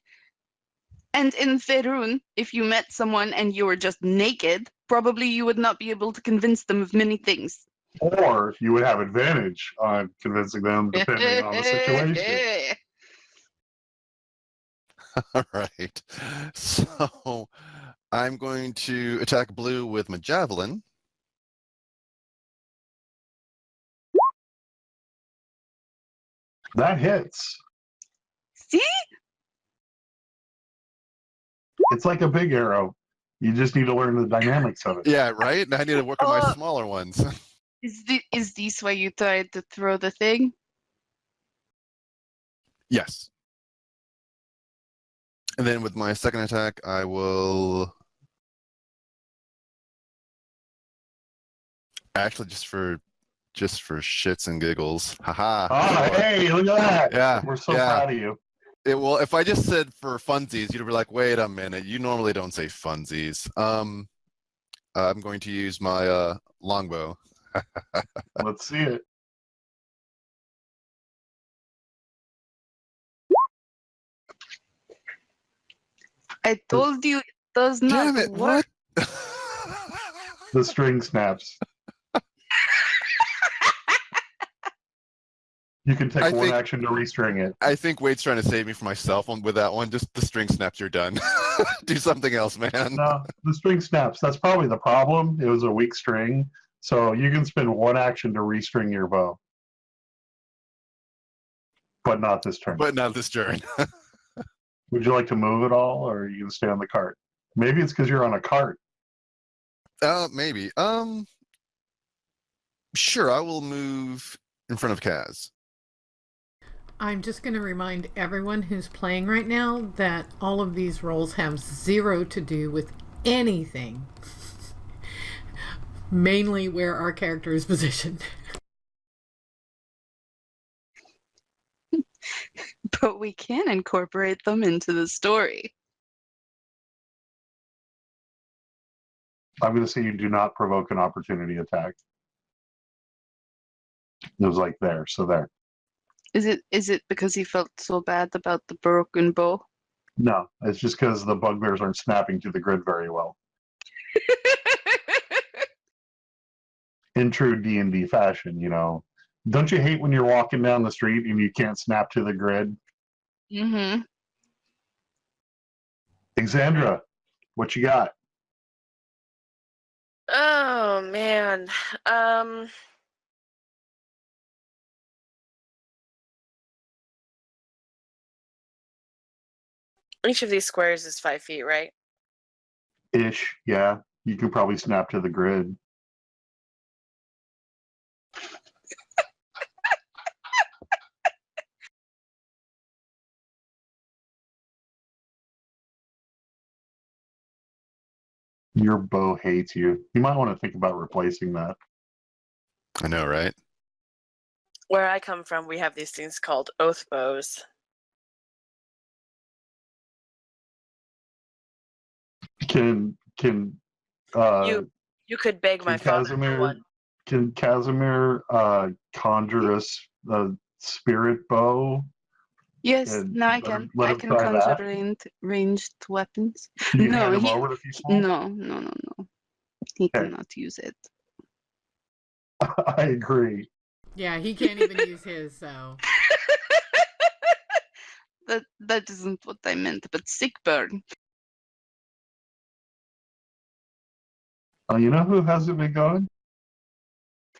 And in Faerun, if you met someone and you were just naked, probably you would not be able to convince them of many things. Or you would have advantage on convincing them depending on the situation. All right. So I'm going to attack blue with my javelin. That hits. See? It's like a big arrow. You just need to learn the dynamics of it. Yeah, right? I need to work on my Oh. smaller ones. Is this why you tried to throw the thing? Yes. And then with my second attack, I will actually just for shits and giggles. Haha. Oh, hey, look at that. Yeah. We're so yeah. proud of you. Well, if I just said for funsies, you'd be like, wait a minute, you normally don't say funsies. I'm going to use my longbow. Let's see it. I told you it does not Damn it, work. what? The string snaps. You can take I one think- action to restring it. I think Wade's trying to save me from myself with that one. Just the string snaps, you're done. Do something else, man. No, the string snaps. That's probably the problem. It was a weak string. So you can spend one action to restring your bow. But not this turn. But not this turn. Would you like to move at all, or are you going to stay on the cart? Maybe it's because you're on a cart. Maybe. Sure, I will move in front of Kaz. I'm just going to remind everyone who's playing right now that all of these rolls have zero to do with anything. Mainly where our character is positioned. But we can incorporate them into the story. I'm going to say you do not provoke an opportunity attack. It was like there, so there. Is it because he felt so bad about the broken bow? No, it's just because the bugbears aren't snapping to the grid very well. In true D&D fashion, you know. Don't you hate when you're walking down the street and you can't snap to the grid? Mm-hmm. Exandra, what you got? Oh man. Each of these squares is 5 feet, right? Ish, yeah. You could probably snap to the grid. Your bow hates you. You might want to think about replacing that. I know, right? Where I come from, we have these things called oath bows. Can You could beg my can father for Casimir one. can Casimir conjure a spirit bow? Yes, And now I let can. let I him can try that? conjure ranged weapons. Can you No, hand him he, over to people? no. He Okay. cannot use it. I agree. Yeah, he can't even use his, so. That isn't what I meant, but sick burn. You know who hasn't been going?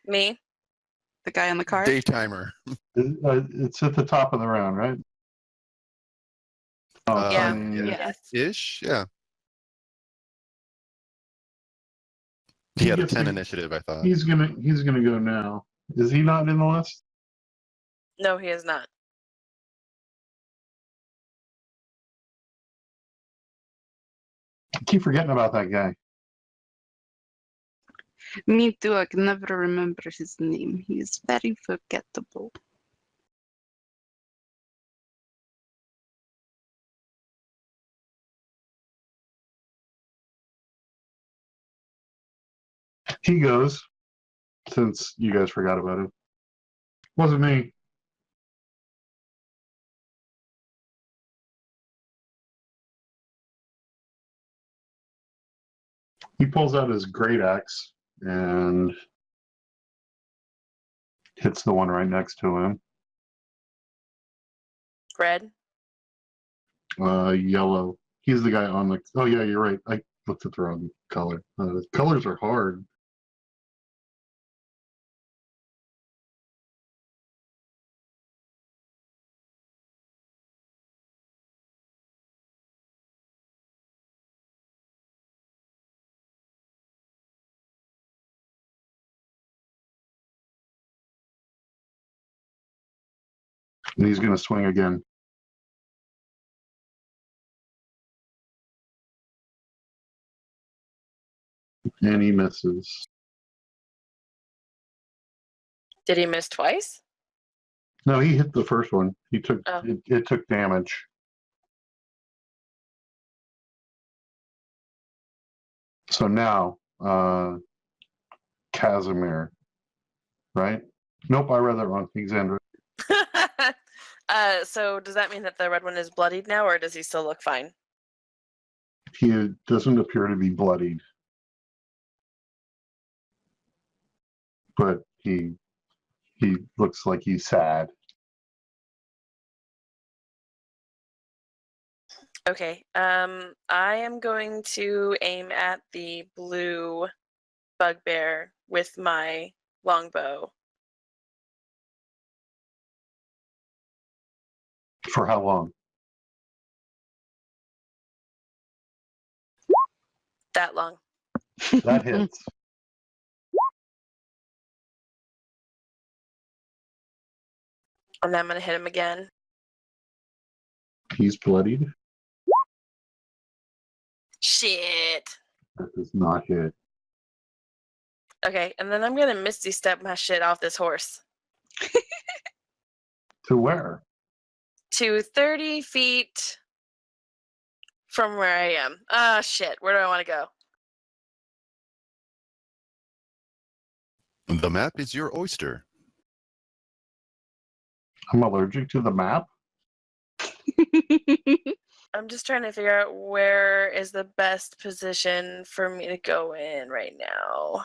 Me? The guy on the card. Daytimer. It's at the top of the round, right? Oh, Yeah. Tony. Yeah. Yes. Ish, yeah. He He had a gets 10 to- initiative, I thought. He's gonna go now. Is he not in the list? No, he is not. I keep forgetting about that guy. Me too. I can never remember his name. He is very forgettable. He goes, since you guys forgot about him. Wasn't me. He pulls out his great axe and hits the one right next to him. Red? Yellow. He's the guy on the. Oh yeah, you're right. I looked at the wrong color. Colors are hard. And he's gonna swing again. And he misses. Did he miss twice? No, he hit the first one. He took Oh. it took damage. So now, Casimir, right? Nope, I read that wrong. Alexandra. So does that mean that the red one is bloodied now, or does he still look fine? He doesn't appear to be bloodied, but he looks like he's sad. Okay. I am going to aim at the blue bugbear with my longbow. For how long? That long. That hits. And then I'm gonna hit him again. He's bloodied. Shit. That does not hit. Okay, and then I'm gonna misty step my shit off this horse To where? to 30 feet from where I am. Ah, shit. Where do I want to go? The map is your oyster. I'm allergic to the map. I'm just trying to figure out where is the best position for me to go in right now.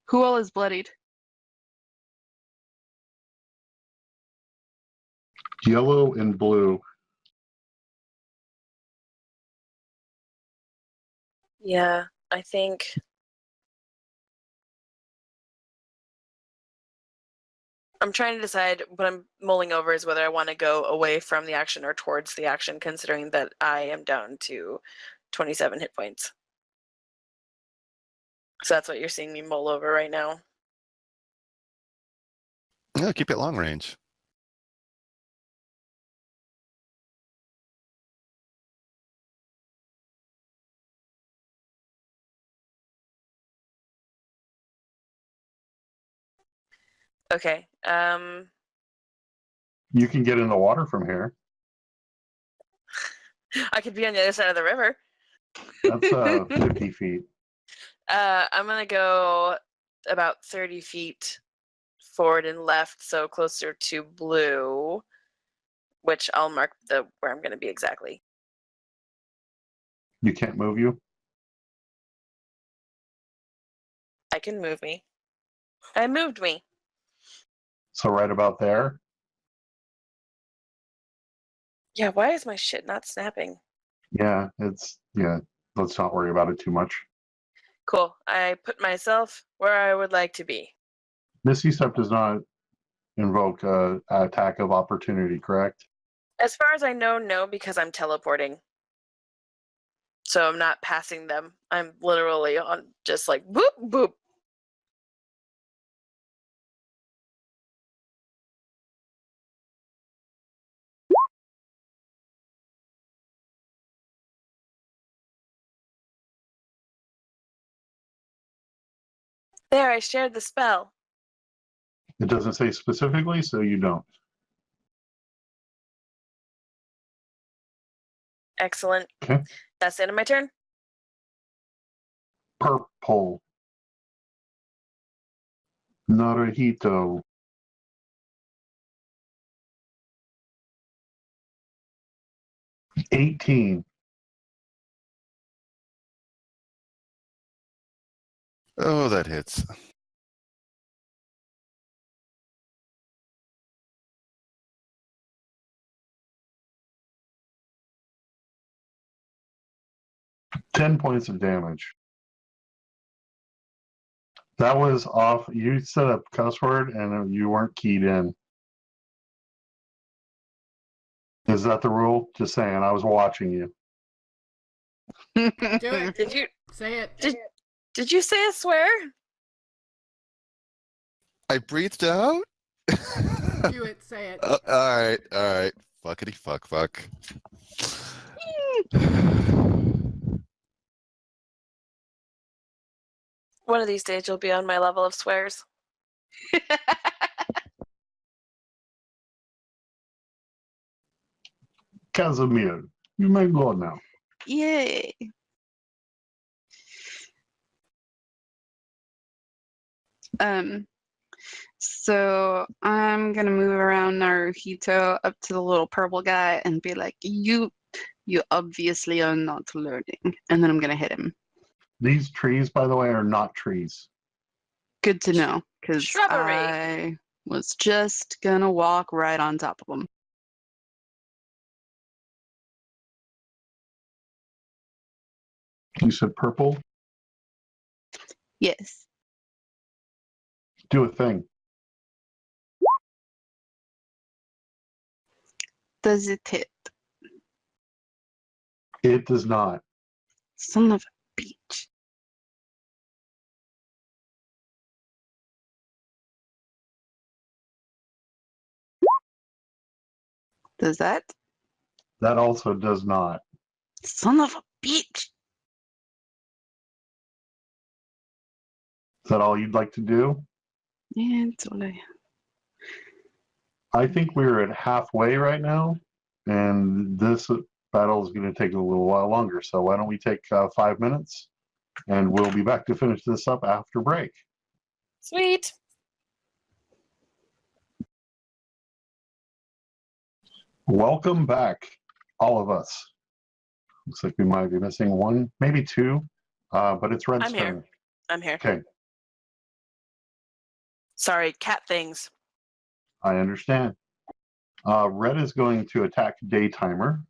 Who all is bloodied? Yellow and blue. Yeah, I think. I'm trying to decide what I'm mulling over is whether I want to go away from the action or towards the action, considering that I am down to 27 hit points. So that's what you're seeing me mull over right now. Yeah, keep it long range. Okay. You can get in the water from here. I could be on the other side of the river. That's 50 feet. I'm gonna go about 30 feet forward and left, so closer to blue, which I'll mark where I'm gonna be exactly. You can't move you. I can move me. I moved me. So right about there. Yeah, why is my shit not snapping? Yeah, let's not worry about it too much. Cool. I put myself where I would like to be. Misty Step does not invoke a attack of opportunity, correct? As far as I know, no, because I'm teleporting. So I'm not passing them. I'm literally on just like boop, boop. There, I shared the spell. It doesn't say specifically, so you don't. Excellent. Okay. That's the end of my turn. Purple. Naruhito. $18. Oh, that hits. $10 points of damage. That was off. You said a cuss word and you weren't keyed in. Is that the rule? Just saying. I was watching you. Do it. Did you Say it. did you say a swear? I breathed out. Do it. Say it. All right. Fuckity fuck. One of these days you'll be on my level of swears. Casimir, you may go now. Yay. So I'm gonna move around Naruhito up to the little purple guy and be like, you obviously are not learning. And then I'm gonna hit him. These trees, by the way, are not trees. Good to know, because Shrubbery. I was just gonna walk right on top of him. You said purple? Yes. Do a thing. Does it hit? It does not. Son of a bitch. Does that? That also does not. Son of a bitch. Is that all you'd like to do? Yeah, it's all I think we're at halfway right now, and this battle is going to take a little while longer. So why don't we take 5 minutes, and we'll be back to finish this up after break. Sweet. Welcome back, all of us. Looks like we might be missing one, maybe two, but it's Red's I'm here. turn. I'm here. Okay, Sorry, cat things. I understand. Red is going to attack Daytimer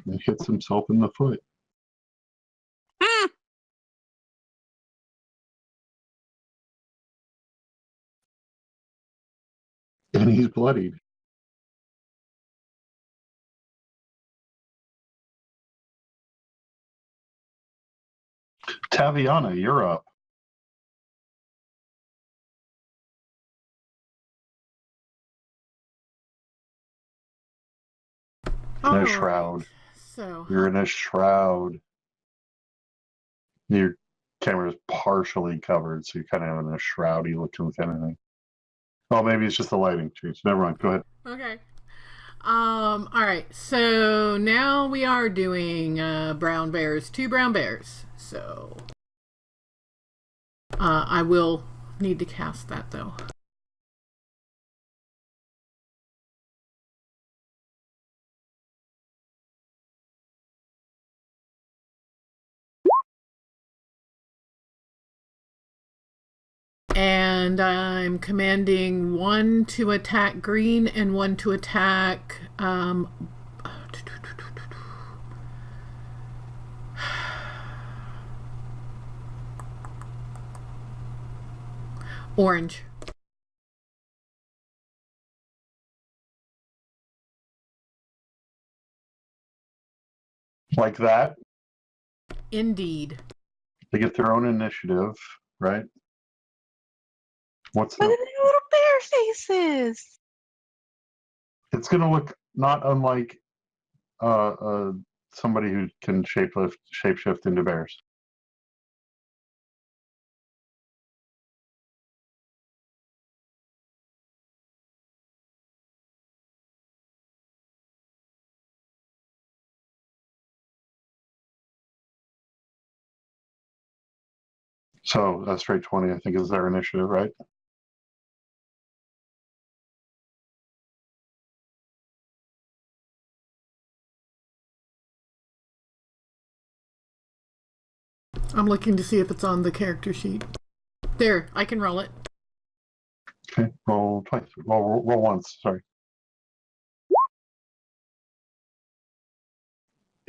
and hits himself in the foot. Hmm. And he's bloodied. Taviana, you're up. In All a right. shroud. So You're in a shroud. You're camera's partially covered, so you're kind of in a shroudy looking kind of thing. Oh, maybe it's just the lighting change. Never mind. Go ahead. Okay. All right. So now we are doing brown bears, 2 brown bears. So I will need to cast that though. And I'm commanding 1 to attack green and 1 to attack orange. Like that. Indeed. They get their own initiative, right? What's Look the? at the little bear faces. It's going to look not unlike somebody who can shapeshift into bears. So a straight 20, I think, is their initiative, right? I'm looking to see if it's on the character sheet. There, I can roll it. Okay, roll twice. Roll once. Sorry.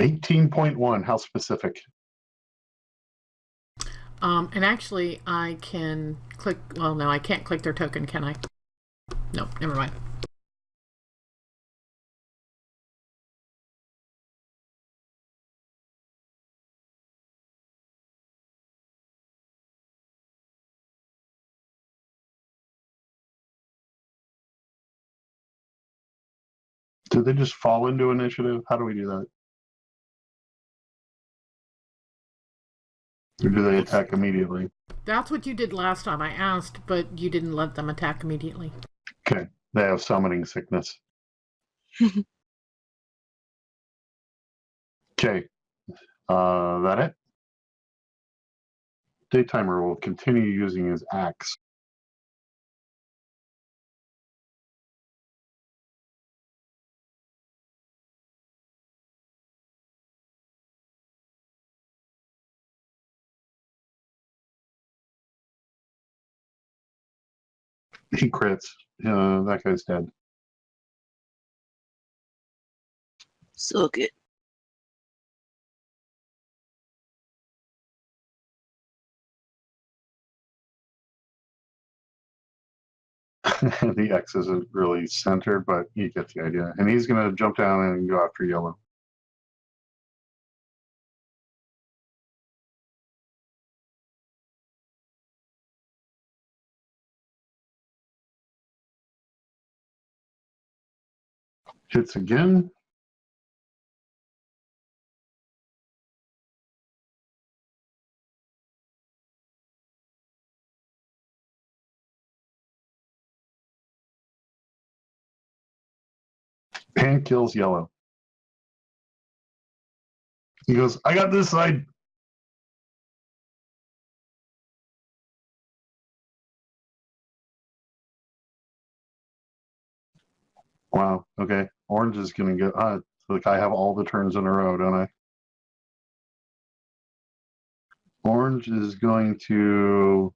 18.1. How specific? And actually, I can click. Well, no, I can't click their token, can I? No, never mind. Do they just fall into initiative? How do we do that? Or do they attack immediately? That's what you did last time. I asked, but you didn't let them attack immediately. Okay, they have summoning sickness. Okay, that it? Daytimer will continue using his axe. He crits. That guy's dead. Suck it. The X isn't really centered, but you get the idea. And he's going to jump down and go after yellow. Hits again. And kills yellow. He goes, I got this side. Wow. Okay. Orange is going to get. Like I have all the turns in a row, don't I? Orange is going to,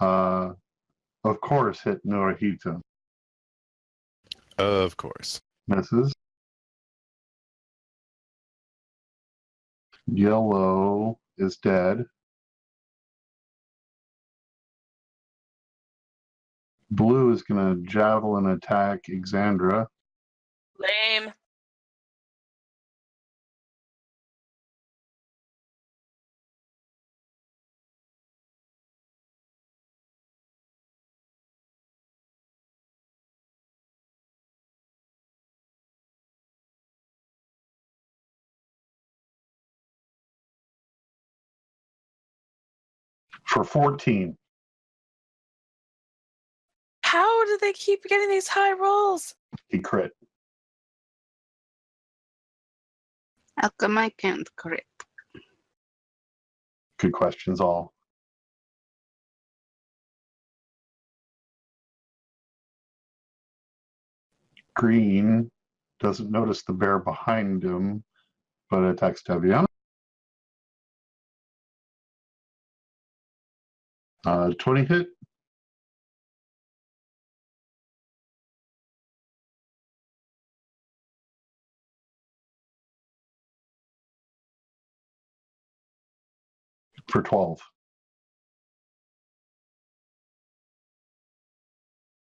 of course, hit Norahito. Of course. Misses. Yellow is dead. Blue is going to javelin attack Exandra. Lame. for 14. How do they keep getting these high rolls? He crit. How come I can't crit? Good questions, all. Green doesn't notice the bear behind him, but attacks Taviana. 20 hit. For 12.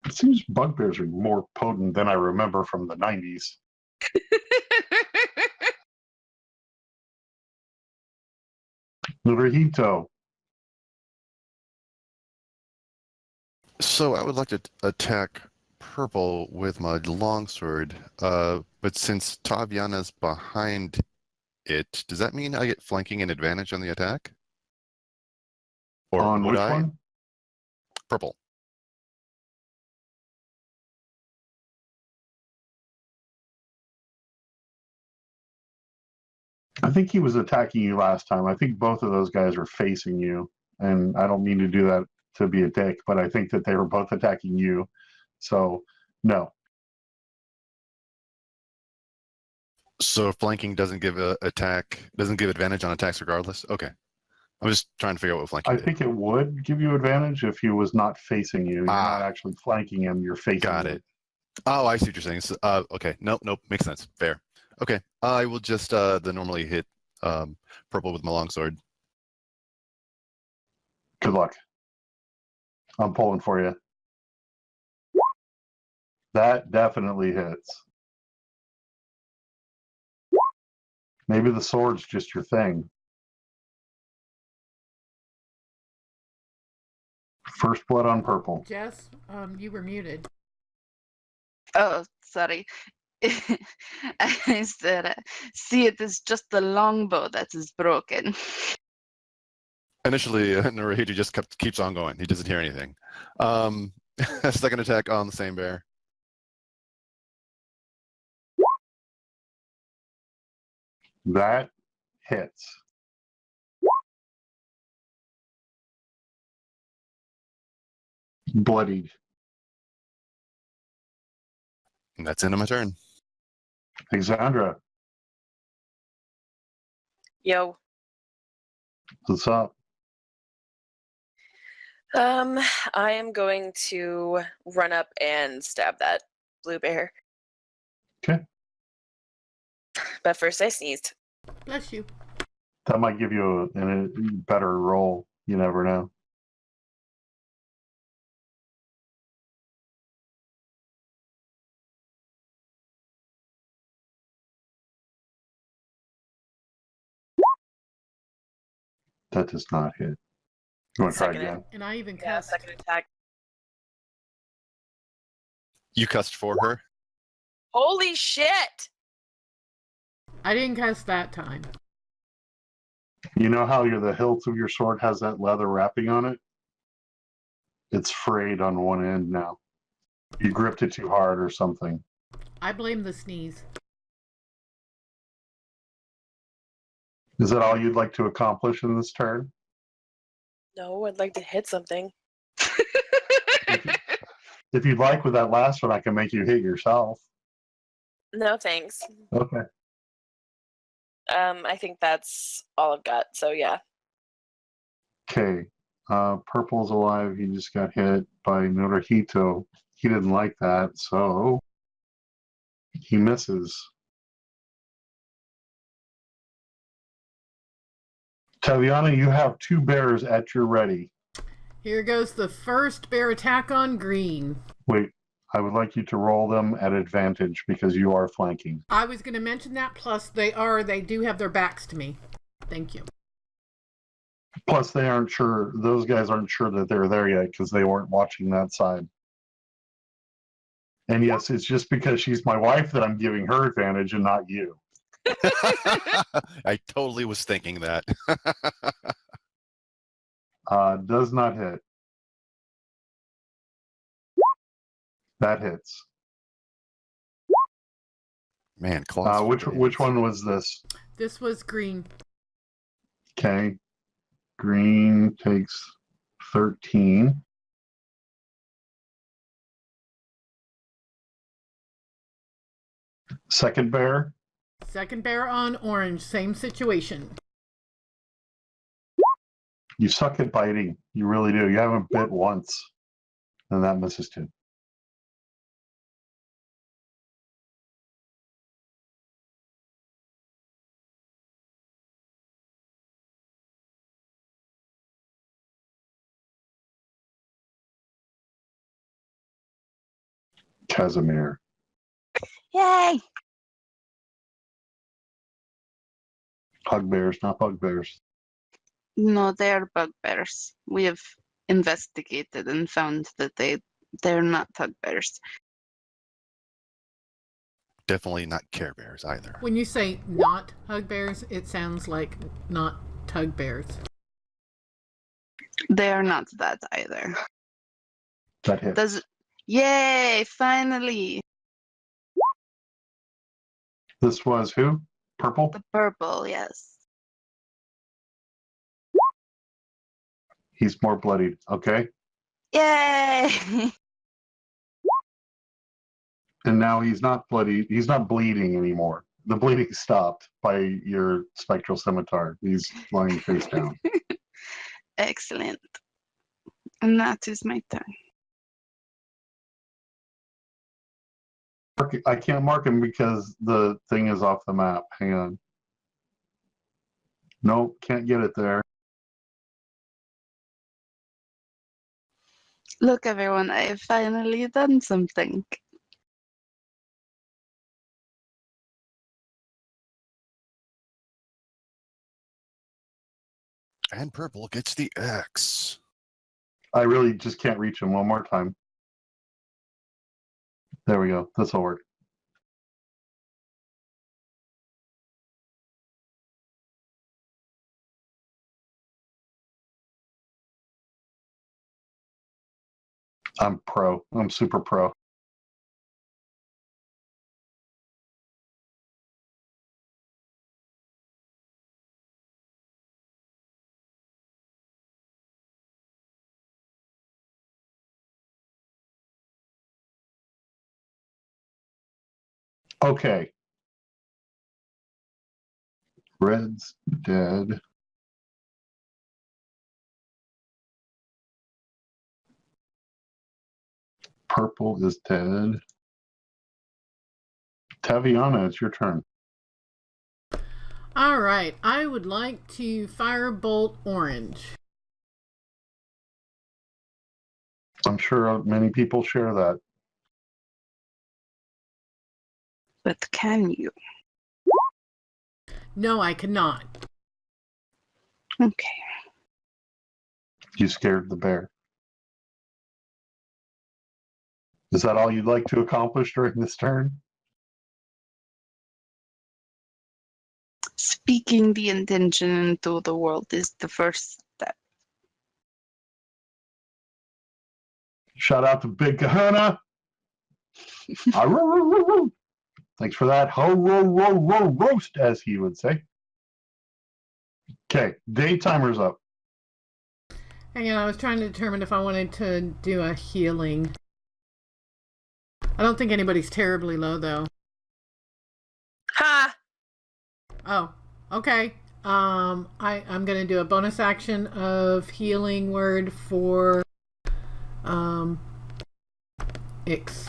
It seems bugbears are more potent than I remember from the 90s. Naruhito. So I would like to attack purple with my longsword, but since Taviana's behind it, does that mean I get flanking and advantage on the attack? Or On would which I? one? Purple. I think he was attacking you last time. I think both of those guys are facing you. And I don't mean to do that to be a dick, but I think that they were both attacking you. So, no. So flanking doesn't give advantage on attacks regardless? Okay. I'm just trying to figure out what flanking I did. think it would give you advantage if he was not facing you. You're not Ah. actually flanking him, you're facing Got him. it. Oh, I see what you're saying. So, okay. Nope. Makes sense. Fair. Okay. I will just the normally hit purple with my longsword. Good luck. I'm pulling for you. That definitely hits. Maybe the sword's just your thing. First blood on purple. Jess, you were muted. Oh, sorry. I said, see, it is just the longbow that is broken. Initially, Naruhito just keeps on going. He doesn't hear anything. Second attack on the same bear. That hits. Bloodied. And that's end of my turn. Alexandra, Yo. what's up? I am going to run up and stab that blue bear. Okay. But first I sneezed. Bless you. That might give you a better roll. You never know. That does not hit. You want to try Second again? And I even Yeah, cussed. second attack. You cussed for her? Holy shit! I didn't cuss that time. You know how the hilt of your sword has that leather wrapping on it? It's frayed on one end now. You gripped it too hard or something. I blame the sneeze. Is that all you'd like to accomplish in this turn? No, I'd like to hit something. If you'd like with that last one, I can make you hit yourself. No, thanks. Okay. I think that's all I've got. So yeah. Okay. Purple's alive. He just got hit by Naruhito. He didn't like that, so he misses. Taviana, you have two bears at your ready. Here goes the first bear attack on green. Wait, I would like you to roll them at advantage because you are flanking. I was going to mention that, plus they do have their backs to me. Thank you. Plus, those guys aren't sure that they're there yet because they weren't watching that side. And yes, it's just because she's my wife that I'm giving her advantage and not you. I totally was thinking that. Does not hit. That hits. Man, claws. for Which days. one was this? This was green. Okay. Green takes 13. Second bear. Second bear on orange. Same situation. You suck at biting. You really do. You haven't bit once. And that misses too. Casimir. Yay! Bugbears, not bugbears. No, they're bugbears. We have investigated and found that they're not bugbears. Definitely not Care Bears either. When you say not hug bears, it sounds like not tug bears. They are not that either. That hit. Yay! Finally, This was who? Purple? the purple. Yes. He's more bloodied. Okay. Yay! And now he's not bloody. He's not bleeding anymore. The bleeding stopped by your spectral scimitar. He's lying face down. Excellent. And that is my turn. I can't mark him because the thing is off the map. Hang on. Nope, can't get it there. Look, everyone, I have finally done something. And purple gets the X. I really just can't reach him one more time. There we go. This will work. I'm pro. I'm super pro. Okay. Red's dead. Purple is dead. Taviana, it's your turn. All right. I would like to firebolt orange. I'm sure many people share that. But can you? No, I cannot. Okay. You scared the bear. Is that all you'd like to accomplish during this turn? Speaking the intention into the world is the first step. Shout out to Big Kahuna. Thanks for that. Ho, roast, as he would say. Okay, day timer's up. Hang on, I was trying to determine if I wanted to do a healing. I don't think anybody's terribly low, though. Ha! Oh, okay. I'm gonna do a bonus action of healing word for Ix.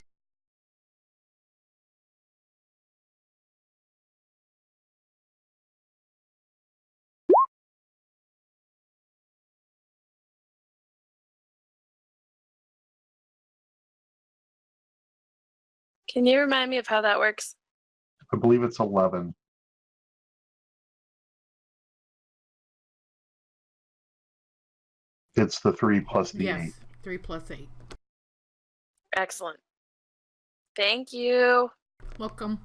Can you remind me of how that works? I believe it's 11. It's the 3 plus the 8. Yes, 3 plus 8. Excellent. Thank you. Welcome.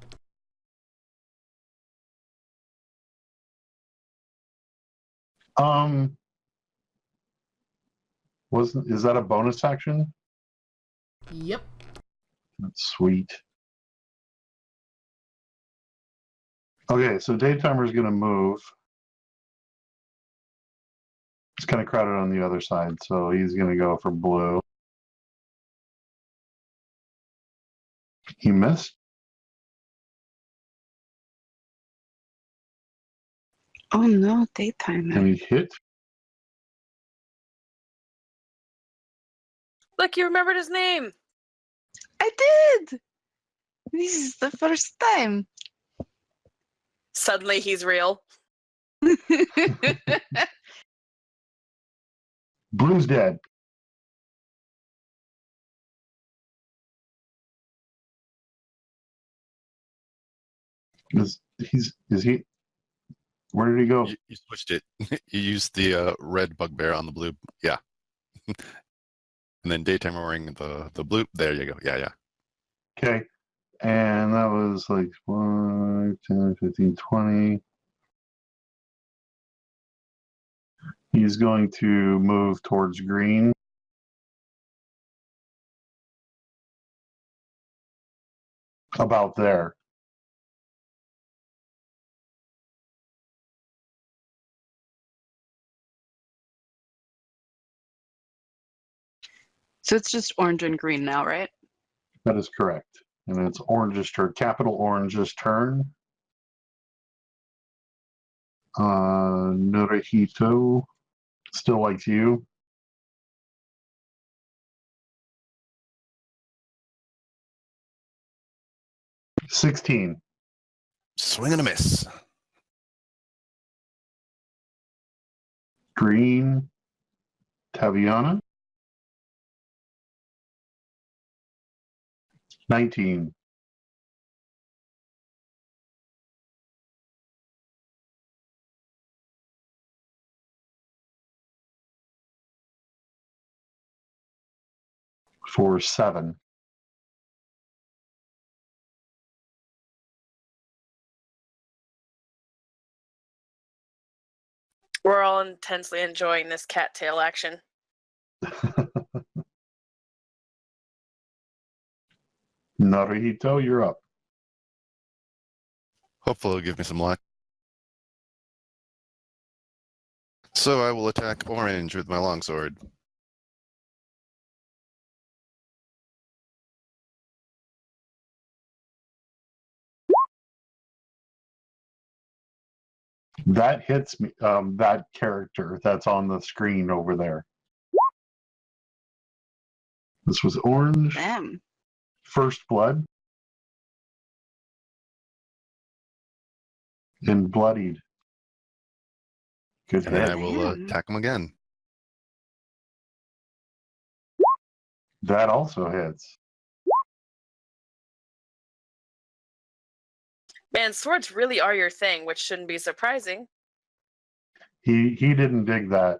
Is that a bonus action? Yep. That's sweet. Okay, so Daytimer's going to move. It's kind of crowded on the other side, so he's going to go for blue. He missed. Oh no, daytime. And he hit. Look, you remembered his name. I did! This is the first time. Suddenly he's real. Blue's dead. Is he? Where did he go? You switched it. You used the red bugbear on the blue. Yeah. And then daytime wearing the blue. There you go. Yeah, yeah. Okay. And that was like 5, 10, 15, 20. He's going to move towards green. About there. So it's just orange and green now, right? That is correct. And it's Orange's turn. Capital Orange's turn. Norihito still likes you. $16. Swing and a miss. Green. Taviana. 19. For 7. We're all intensely enjoying this cattail action. Naruhito, you're up. Hopefully it'll give me some luck. So I will attack orange with my longsword. That hits me. That character that's on the screen over there. This was orange. Damn. First blood. And bloodied. Good And then hit. I will attack him again. That also hits. Man, swords really are your thing, which shouldn't be surprising. He didn't dig that.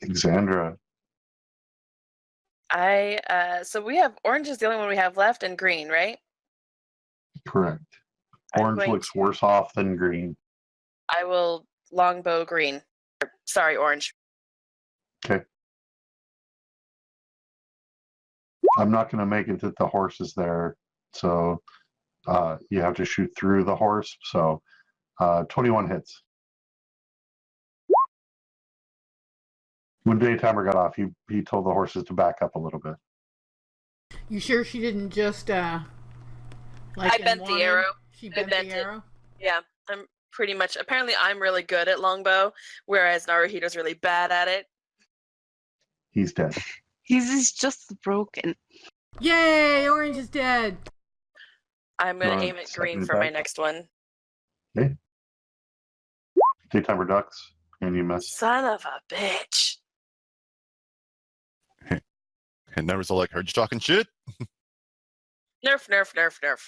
Exandra. So we have orange is the only one we have left, and green, right? Correct. I'm Orange going looks to- worse off than green. I will longbow green. Sorry, orange. Okay. I'm not going to make it that the horse is there. So you have to shoot through the horse. So 21 hits. When Daytimer got off, he told the horses to back up a little bit. You sure she didn't just like I in bent the Warren, arrow. She I bent bent the it. arrow? Yeah, I'm pretty much. Apparently, I'm really good at longbow, whereas Naruhito's really bad at it. He's dead. He's just broken. Yay! Orange is dead. I'm gonna Alright, aim at second green for my attack. next one. Daytimer ducks, and you miss. Son of a bitch. And never so like, heard you talking shit? Nerf, nerf, nerf, nerf.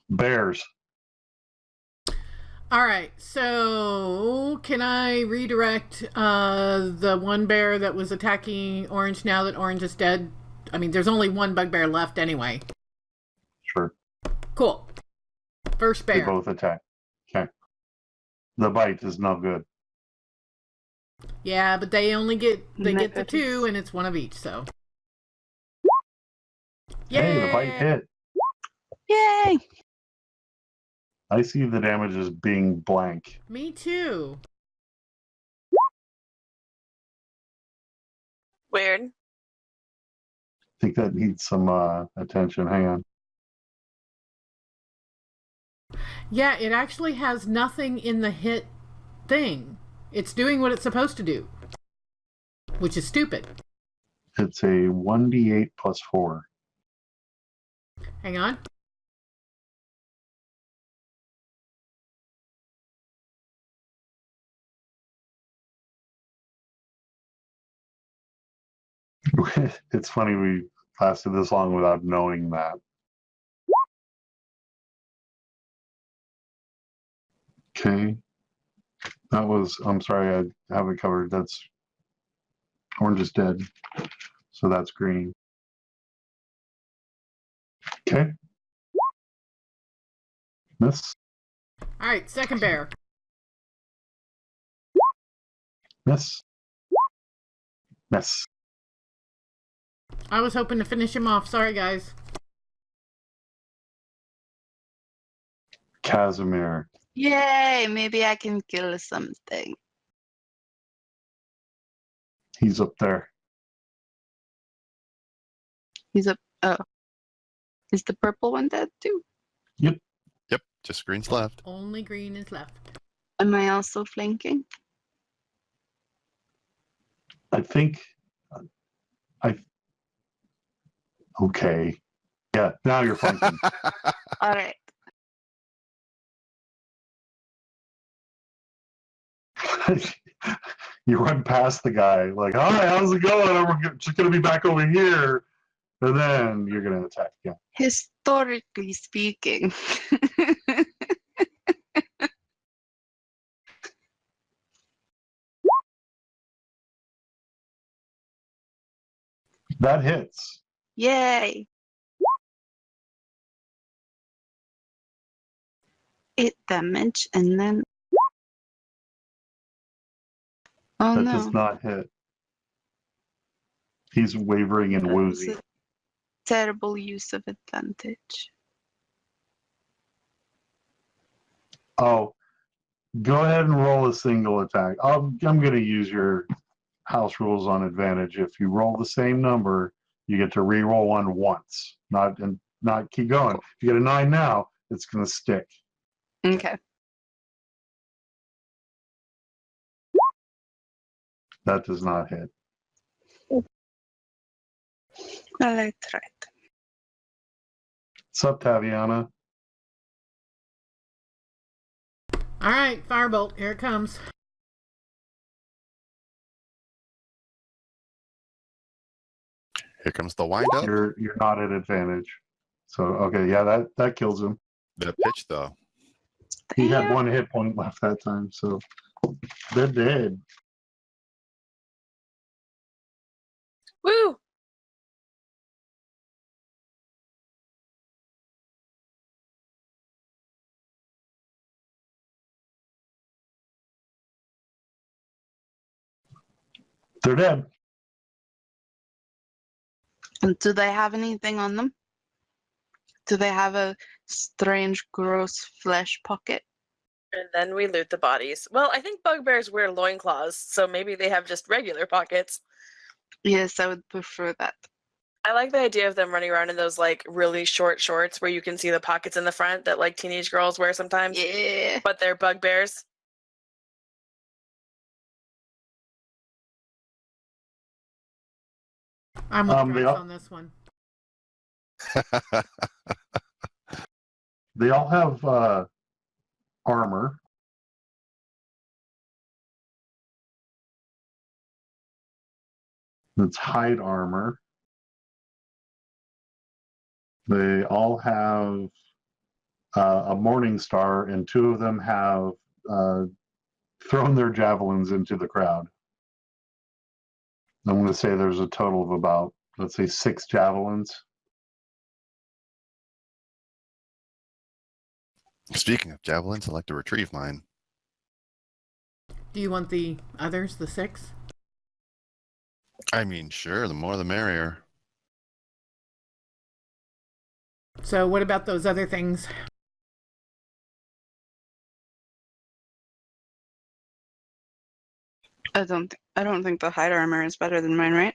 Bears. All right, so can I redirect the one bear that was attacking Orange now that Orange is dead? I mean, there's only one bugbear left anyway. Sure. Cool. First They bear. both attack. Okay. The bite is no good. Yeah, but they only get the Negatives. 2, and it's one of each. So. Hey, the bite Yay! hit. Yay! I see the damage as being blank. Me too. Weird. I think that needs some attention. Hang on. Yeah, it actually has nothing in the hit thing. It's doing what it's supposed to do, which is stupid. It's a 1d8 plus 4. Hang on. It's funny we lasted this long without knowing that. Okay. That was, I'm sorry, I have it covered. That's orange is dead. So that's green. Okay. Miss. All right, second bear. Miss. Miss. I was hoping to finish him off. Sorry, guys. Casimir. Yay! Maybe I can kill something. He's up there. He's up. Oh. Is the purple one dead too? Yep, just green's left. Only green is left. Am I also flanking? I think okay. Yeah, now you're flanking. All right. You run past the guy like, hi, how's it going? I'm just gonna be back over here. And then you're gonna attack again. Historically speaking. That hits. Yay! 8 damage and then. Oh That no. does not hit. He's wavering and That was woozy. a terrible use of advantage. Oh, go ahead and roll a single attack. I'm going to use your house rules on advantage. If you roll the same number, you get to re-roll one once, not keep going. If you get a 9 now, it's going to stick. Okay. That does not hit. Well, I tried. What's up, Taviana? All right, firebolt. Here it comes. Here comes the wind up. You're not at advantage. So okay, yeah, that kills him. The pitch though. He had Damn. 1 hit point left that time, so they're dead. Woo! They're dead. And do they have anything on them? Do they have a strange, gross flesh pocket? And then we loot the bodies. Well, I think bugbears wear loincloths, so maybe they have just regular pockets. Yes, I would prefer that. I like the idea of them running around in those like really short shorts where you can see the pockets in the front that like teenage girls wear sometimes. Yeah. But they're bugbears. I'm with They Grace all- on this one. They all have armor. It's hide armor. They all have a morning star, and 2 of them have thrown their javelins into the crowd. I'm going to say there's a total of about, let's say, 6 javelins. Speaking of javelins, I'd like to retrieve mine. Do you want the others, the 6? I mean, sure, the more the merrier. So what about those other things? I don't think the hide armor is better than mine, right?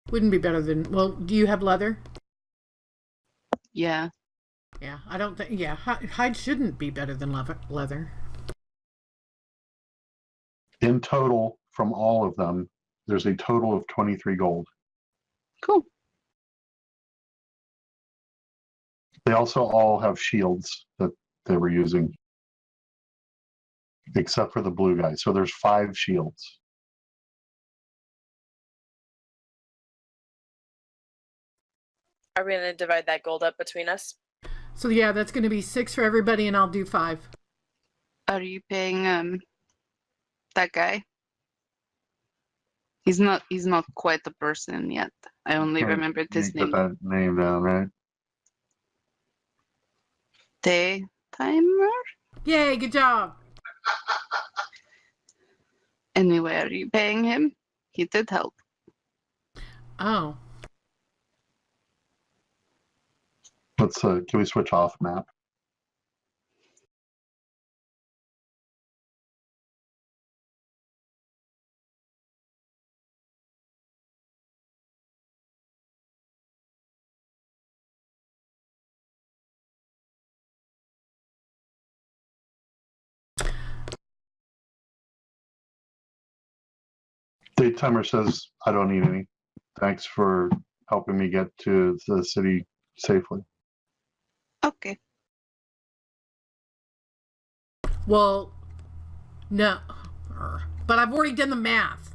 Wouldn't be better than... Well, do you have leather? Yeah. Yeah, I don't think... Yeah, hide shouldn't be better than leather. In total, from all of them, there's a total of 23 gold. Cool. They also all have shields that they were using, except for the blue guy. So there's 5 shields. Are we going to divide that gold up between us? So yeah, that's going to be 6 for everybody, and I'll do 5. Are you paying that guy? He's not quite a person yet. I only remembered You his put name. that name down, right? Daytimer? Yay, good job. Anyway, are you paying him? He did help. Oh. Let's can we switch off map? Daytimer says, I don't need any. Thanks for helping me get to the city safely. Okay. Well, no. But I've already done the math.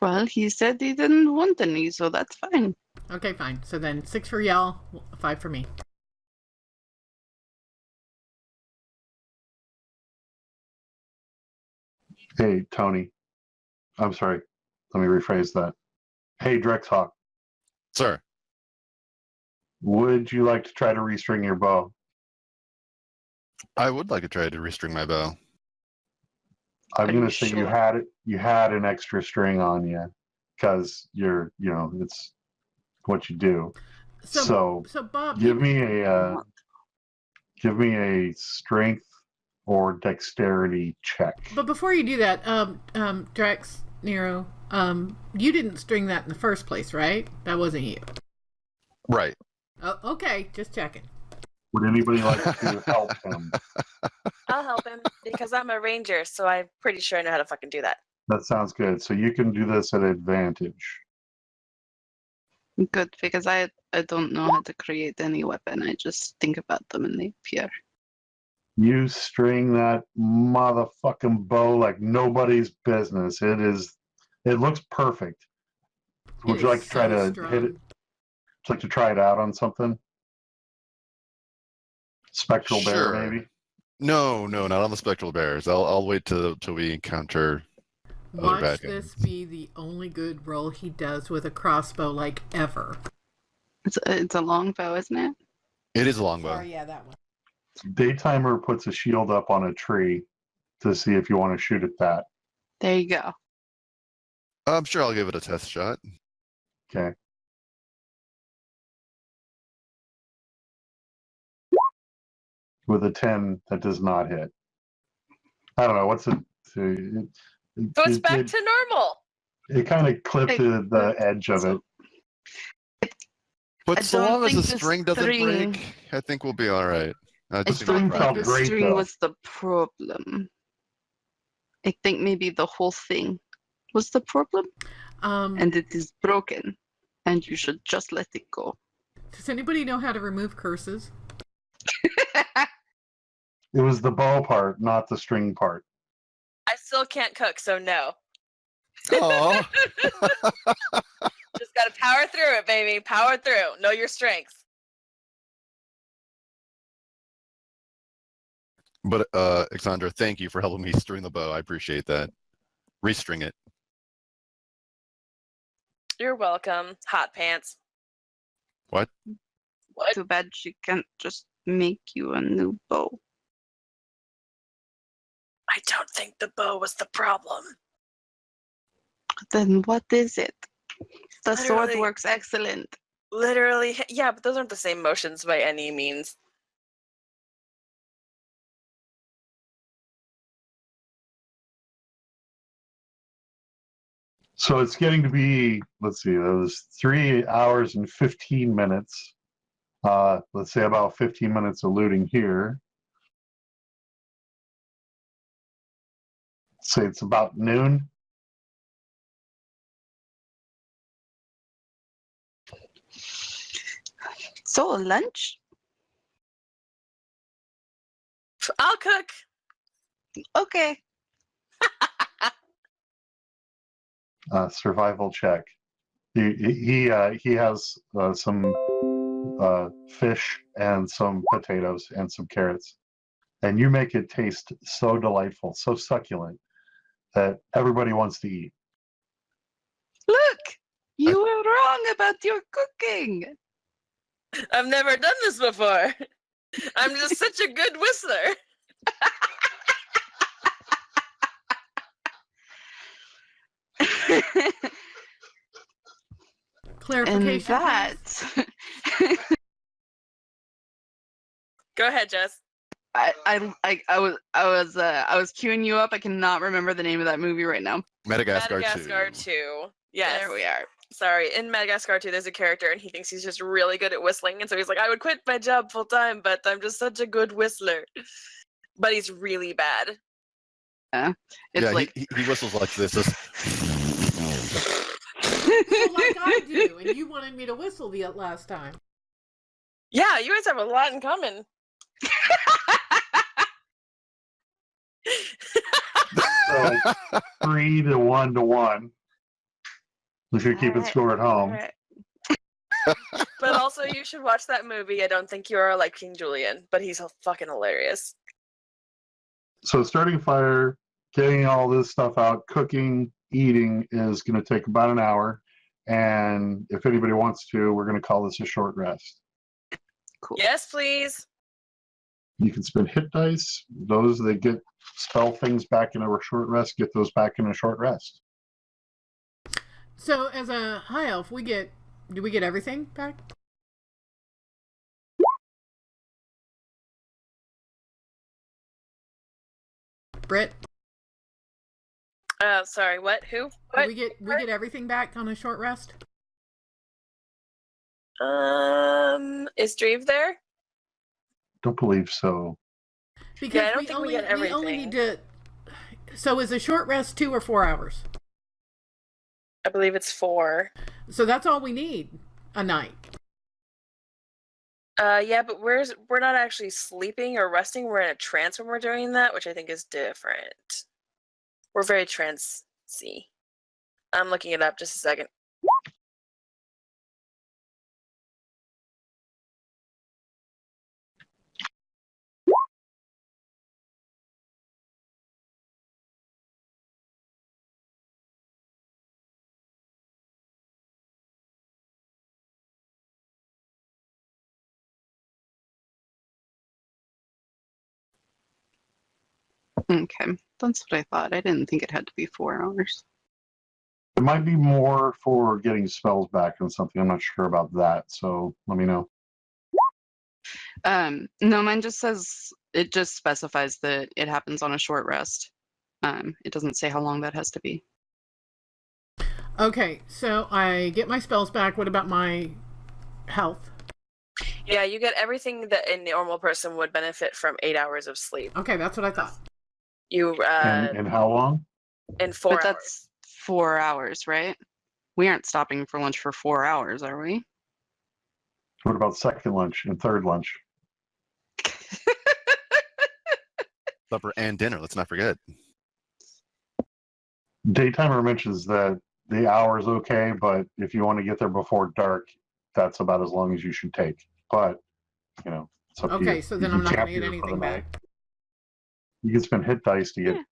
Well, he said he didn't want any, so that's fine. Okay, fine. So then 6 for y'all, 5 for me. Hey, Tony. I'm sorry. Let me rephrase that. Hey, Drexhawk. Sir, Would you like to try to restring your bow? I would like to try to restring my bow. I'm Are going you to say sure? you had an extra string on you because it's what you do. So Bob, give me a strength or dexterity check. But before you do that, Drex, Nero, you didn't string that in the first place, right? That wasn't you. Right. Oh, okay, just checking. Would anybody like to help him? I'll help him because I'm a ranger, so I'm pretty sure I know how to fucking do that. That sounds good. So you can do this at advantage. Good, because I don't know how to create any weapon. I just think about them and they appear. You string that motherfucking bow like nobody's business. It looks perfect. Would you like to try to hit it? Would you like to try it out on something? Spectral Sure. bear, maybe? No, not on the spectral bears. I'll wait till we encounter other Watch bad this guys. be the only good roll he does with a crossbow, like ever. It's a long bow, isn't it? It is a longbow. Sorry, yeah, that one. Daytimer puts a shield up on a tree to see if you want to shoot at that. There you go. I'm sure I'll give it a test shot. Okay. With a 10, that does not hit. I don't know. What's it? Goes back to normal. It kind of clipped the edge of it. But I so don't long as the think the string doesn't string- break, I think we'll be all right. I Just string don't enough felt think practice. the great, string though. was the problem. I think maybe the whole thing was the problem, and it is broken, and you should just let it go. Does anybody know how to remove curses? It was the bow part, not the string part. I still can't cook, so no. Oh, Just gotta power through it, baby. Power through. Know your strengths. but Alexandra, thank you for helping me string the bow. I appreciate that. Restring it. You're welcome. Hot pants. What? What? Too bad she can't just make you a new bow. I don't think the bow was the problem. Then what is it? The sword Literally- works excellent. Literally, yeah, but those aren't the same motions by any means. So it's getting to be, let's see, that was 3 hours and 15 minutes. Let's say about 15 minutes of looting here. Say it's about noon. So lunch? I'll cook. Okay. Survival check. He has some fish and some potatoes and some carrots, and you make it taste so delightful, so succulent that everybody wants to eat. Look, you were wrong about your cooking. I've never done this before. I'm just such a good whistler. And Clarification, that, please. Go ahead, Jess. I was queuing you up. I cannot remember the name of that movie right now. Madagascar, Madagascar 2. 2. Yes. There we are. Sorry, in Madagascar 2, there's a character and he thinks he's just really good at whistling. And so he's like, I would quit my job full time, but I'm just such a good whistler. But he's really bad. It's Yeah, like he whistles like this. This- So like I do, and you wanted me to whistle the last time. Yeah, you guys have a lot in common. So 3 to 1 to 1. If you're keeping Alright, score at home. alright. But also, you should watch that movie. I don't think you are like King Julian, but he's fucking hilarious. So starting fire, getting all this stuff out, cooking, eating is going to take about an hour. And if anybody wants to, we're going to call this a short rest. Cool. Yes, please. You can spend hit dice. Those that get spell things back in a short rest, get those back in a short rest. So as a high elf, do we get everything back? Britt, Sorry, what? Who? do What? we get everything back on a short rest? Is Dreve there? Don't believe so. Because I don't think we get we only need to. So is a short rest 2 or 4 hours? I believe it's 4. So that's all we need a night. Yeah, but we're not actually sleeping or resting. We're in a trance when we're doing that, which I think is different. We're very trance-y. I'm looking it up. Just a second. Okay, that's what I thought. I didn't think it had to be 4 hours. It might be more for getting spells back and something. I'm not sure about that. So let me know. No, mine just says it just specifies that it happens on a short rest. It doesn't say how long that has to be. Okay, so I get my spells back. What about my health? Yeah, you get everything that a normal person would benefit from 8 hours of sleep. Okay, that's what I thought. You And how long? in 4 But hours. that's 4 hours, right? We aren't stopping for lunch for 4 hours, are we? What about second lunch and third lunch? Supper and dinner. Let's not forget. Daytimer mentions that the hour is okay, but if you want to get there before dark, that's about as long as you should take. But, it's up to you. Okay, so then You I'm can not going camp to get here for anything the night. back. You can spend hit dice to get Yeah.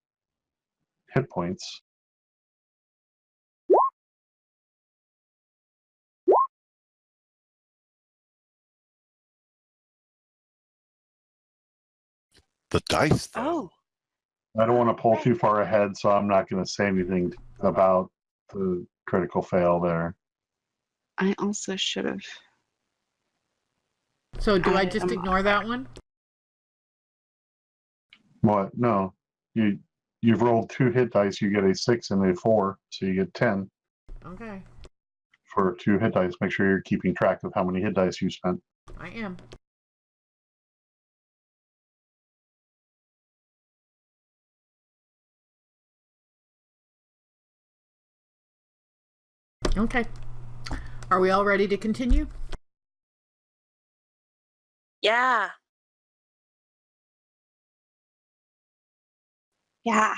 hit points. The dice, though. Oh, I don't want to pull too far ahead, so I'm not going to say anything about the critical fail there. I also should have. So do I just am- ignore that one? What? No. You've rolled 2 hit dice, you get a 6 and a 4, so you get 10 Okay, for 2 hit dice. Make sure you're keeping track of how many hit dice you spent. I am. Okay. Are we all ready to continue? Yeah. Yeah.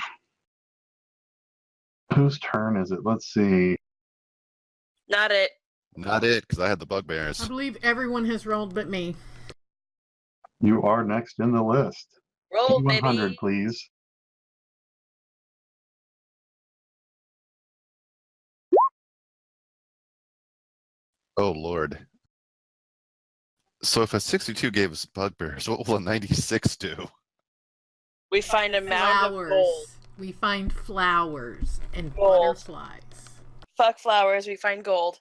Whose turn is it? Let's see. Not it. Not it, because I had the I bugbears. believe everyone has rolled but me. You are next in the list. Roll, 100, baby. please. Oh, Lord. So if a 62 gave us bugbears, what will a 96 do? We find a mound of gold. We find flowers and Gold. butterflies. Fuck flowers, we find gold.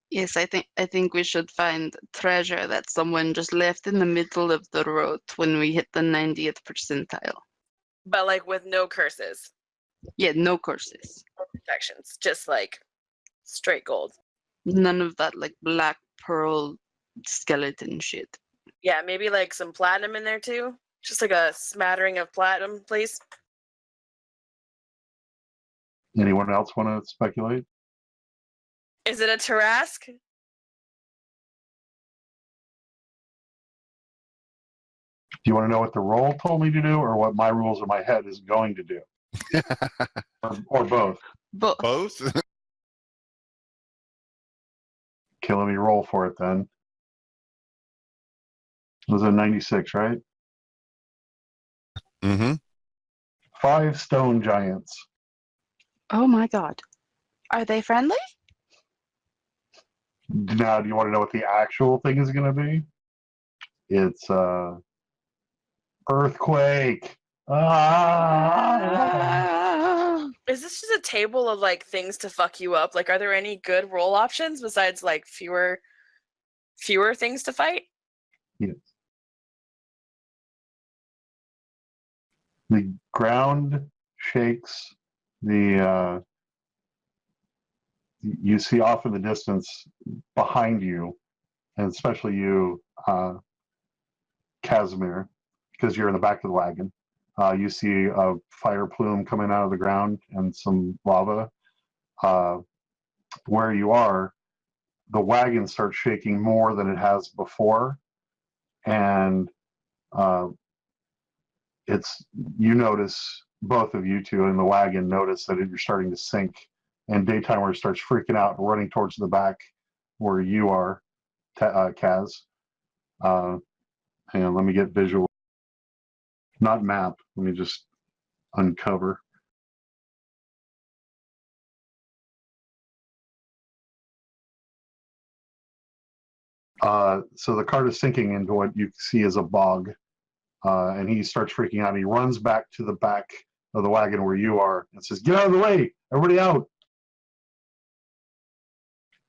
Yes, I think we should find treasure that someone just left in the middle of the road when we hit the 90th percentile. But like with no curses Yeah, no curses. or protections. Just like straight gold. None of that like black pearl skeleton shit. Yeah, maybe like some platinum in there too. Just like a smattering of platinum, please. Anyone else want to speculate? Is it a Tarask? Do you want to know what the roll told me to do or what my rules in my head is going to do? Or both? But Both? Okay, let me roll for it then. It was a 96, right? Mm-hmm. 5 stone giants. oh my god. Are they friendly? Now, do you want to know what the actual thing is going to be? It's earthquake. Ah! Is this just a table of like things to fuck you up? Like, are there any good roll options besides like fewer things to fight? Yes. The ground shakes. You see off in the distance behind you, and especially you, Casimir, because you're in the back of the wagon. You see a fire plume coming out of the ground and some lava. Where you are, the wagon starts shaking more than it has before, and you notice, both of you two in the wagon notice that you're starting to sink, and Daytimer starts freaking out and running towards the back where you are, Kaz. Hang on, let me get visual. Not map. Let me just uncover. So the cart is sinking into what you see as a bog, and he starts freaking out. He runs back to the back of the wagon where you are and says, "Get out of the way! Everybody out!"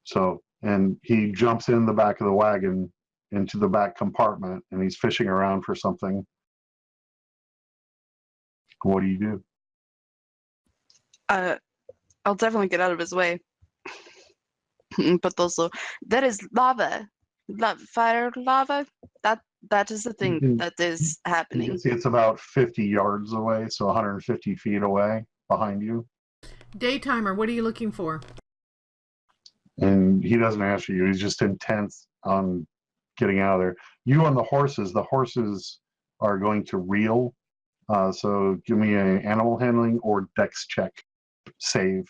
So, and he jumps in the back of the wagon into the back compartment, and he's fishing around for something. What do you do? I'll definitely get out of his way. But also, there is lava. Fire lava. That is the thing that is You happening. can see it's about 50 yards away, so 150 feet away behind you. Daytimer, what are you looking for? And he doesn't answer you. He's just intent on getting out of there. You on the horses are going to reel. So give me an animal handling or dex check. Save.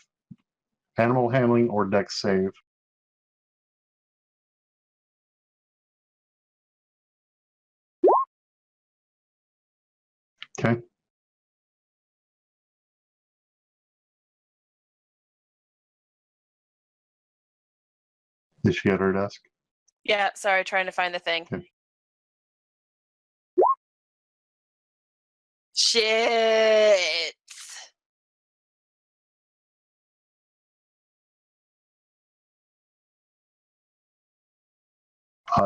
Animal handling or dex save. Okay. Is she at her desk? Yeah, sorry, trying to find the thing. Okay. Shit.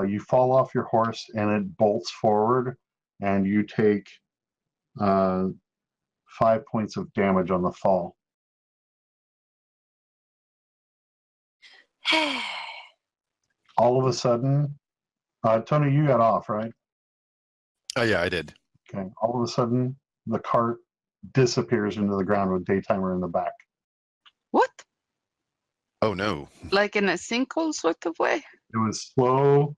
You fall off your horse and it bolts forward, and you take 5 points of damage on the fall. All of a sudden, Tony, you got off, right? Oh yeah, I did. Okay. All of a sudden, the cart disappears into the ground with Daytimer in the back. What? Oh no. Like in a sinkhole sort of way? It was slow.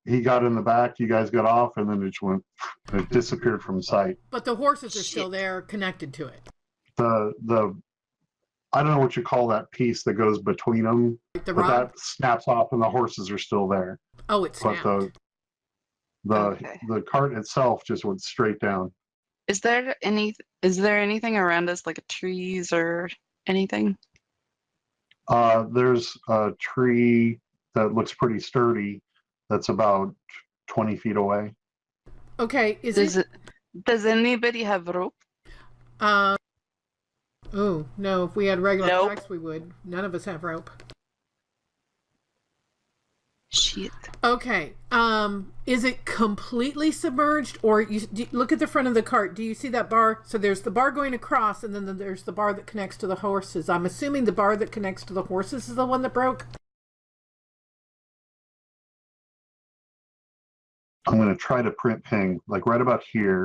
He got in the back, you guys got off, and then it just went, it disappeared from sight. But the horses are still Shit. there, connected to it. The I don't know what you call that piece that goes between them, Like the but rod. that snaps off and the horses are still there. Oh, it But snapped. Okay. the cart itself just went straight down. Is there anything around us, like trees or anything? There's a tree that looks pretty sturdy that's about 20 feet away. Okay, Does anybody have rope? Oh no! If we had regular Nope. packs, we would. None of us have rope. Shit. Okay. Is it completely submerged, or look at the front of the cart? Do you see that bar? So there's the bar going across, and then there's the bar that connects to the horses. I'm assuming the bar that connects to the horses is the one that broke. I'm going to try to print ping, like right about here.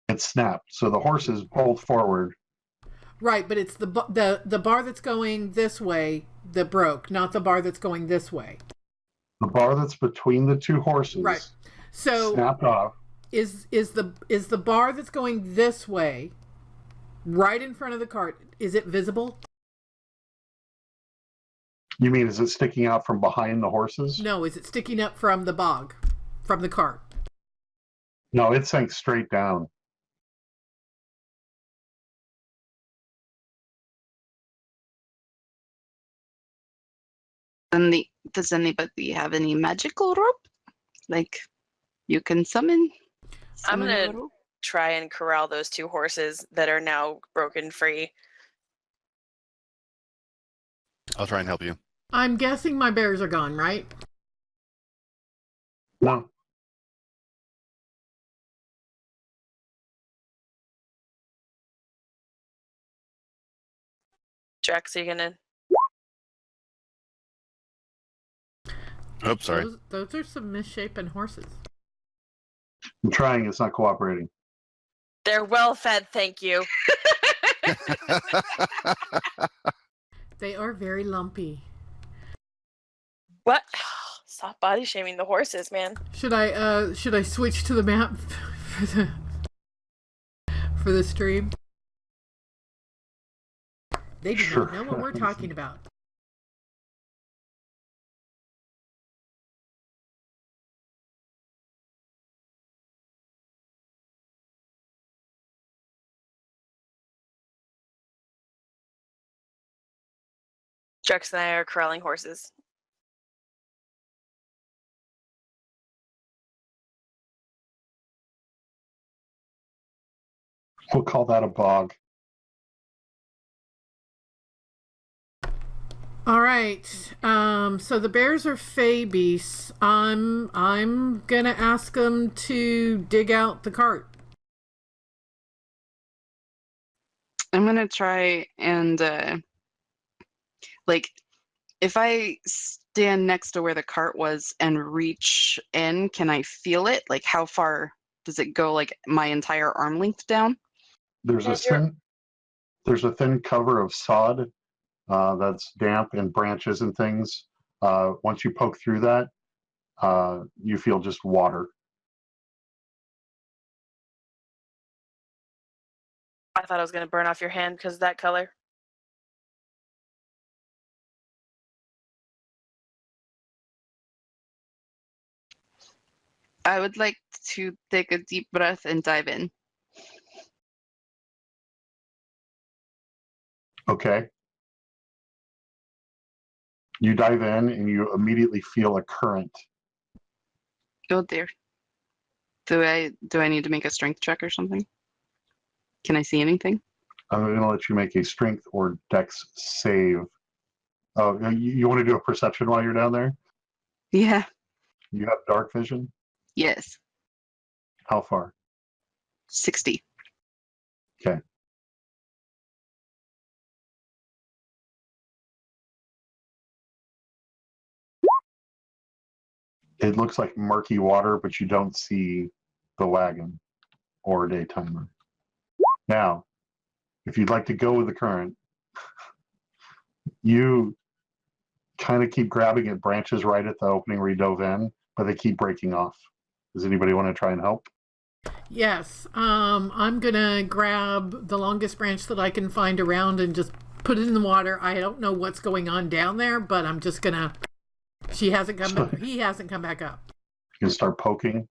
It snapped. So the horses bolt forward. Right, but it's the bar that's going this way that broke, not the bar that's going this way. The bar that's between the two horses Right. So snapped off. is the bar that's going this way, right in front of the cart? Is it visible? You mean, is it sticking out from behind the horses? No. Is it sticking up from the bog, from the cart? No, it sank straight down. Does anybody have any magical rope? Like you can summon? I'm a gonna rope? try and corral those two horses that are now broken free. I'll try and help you. I'm guessing my bears are gone, right? No. Jax, are you gonna? Oh, sorry. Those are some misshapen horses. I'm trying. It's not cooperating. They're well fed, thank you. They are very lumpy. What? Stop body shaming the horses, man. Should I switch to the map for the stream? They do Sure. not know what we're talking about. Jax and I are corralling horses. We'll call that a bog. All right. So the bears are fey beasts. I'm gonna ask them to dig out the cart. I'm gonna try and like if I stand next to where the cart was and reach in, can I feel it? Like how far does it go? Like my entire arm length down? There's a Yes, you're- thin cover of sod that's damp and branches and things. Once you poke through that, you feel just water. I thought I was gonna burn off your hand because of that color. I would like to take a deep breath and dive in. Okay. You dive in and you immediately feel a current. Oh dear. Do I need to make a strength check or something? Can I see anything? I'm going to let you make a strength or dex save. Oh, you want to do a perception while you're down there? Yeah. You have dark vision? Yes. How far? 60. Okay. It looks like murky water, but you don't see the wagon or daytimer. Now, if you'd like to go with the current, you kind of keep grabbing at branches right at the opening where you dove in, but they keep breaking off. Does anybody want to try and help? Yes. I'm gonna grab the longest branch that I can find around and just put it in the water. I don't know what's going on down there, but I'm just gonna. He hasn't come back up. You can start poking.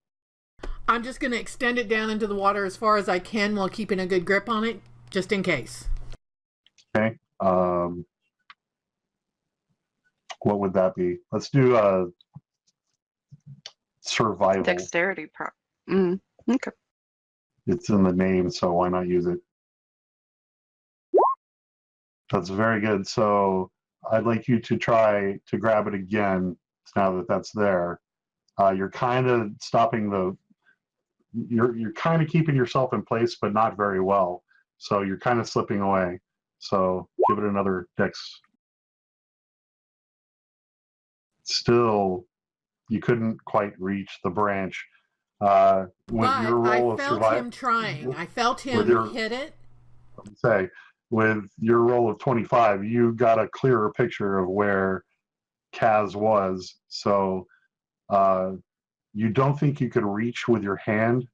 I'm just gonna extend it down into the water as far as I can while keeping a good grip on it, just in case. Okay. What would that be? Let's do survival. Dexterity okay. It's in the name, so why not use it? That's very good. So I'd like you to try to grab it again now that that's there. You're kind of stopping you're kind of keeping yourself in place, but not very well. So you're kind of slipping away. So give it another dex. Still, you couldn't quite reach the branch. With But your roll I of felt survival, him trying. I felt him hit it. say, with your roll of 25, you got a clearer picture of where Kaz was. So you don't think you could reach with your hand,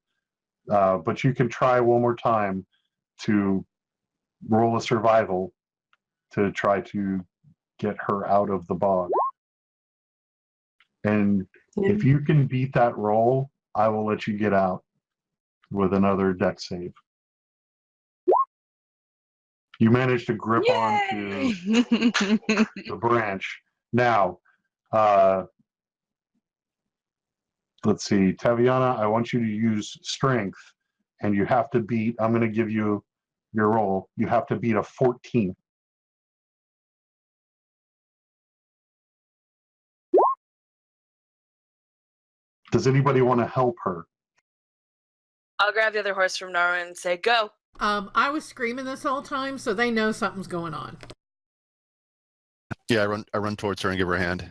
but you can try one more time to roll a survival to try to get her out of the bog. And if you can beat that roll, I will let you get out with another dex save. You managed to grip onto the branch. Now, let's see, Taviana, I want you to use strength, and you have to beat, I'm going to give you your roll, you have to beat a 14. Does anybody want to help her? I'll grab the other horse from Nara and say, go. I was screaming this whole time, so they know something's going on. Yeah, I run towards her and give her a hand.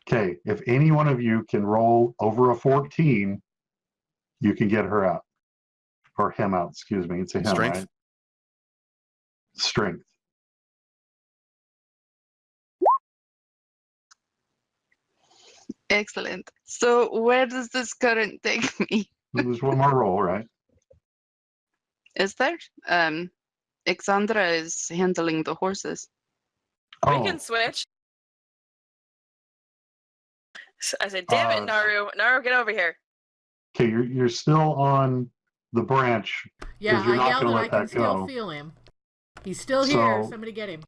Okay, if any one of you can roll over a 14, you can get her out. Or him out, excuse me. It's a him, Strength? right? Strength. Excellent. So where does this current take me? There's one more roll, right? Is there? Exandra is handling the horses. We Oh, can switch. So I said, damn it, Naru. Naru, get over here. okay, you're still on the branch. Yeah, you're I not yelled gonna and let I can that still go. feel him. He's still here. So- Somebody get him.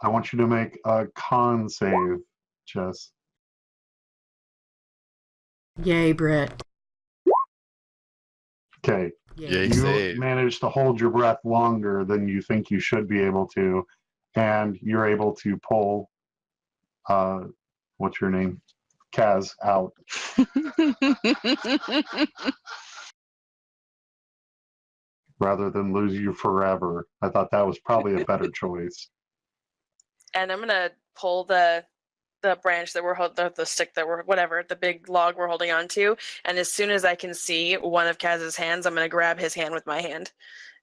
I want you to make a con save, Jess. Yay, Britt. Okay, Yay, you save. managed to hold your breath longer than you think you should be able to, and you're able to pull, what's your name? Kaz out. Rather than lose you forever. I thought that was probably a better choice. And I'm going to pull the branch that we're holding, the stick that we're, whatever, the big log we're holding on to. And as soon as I can see one of Kaz's hands, I'm going to grab his hand with my hand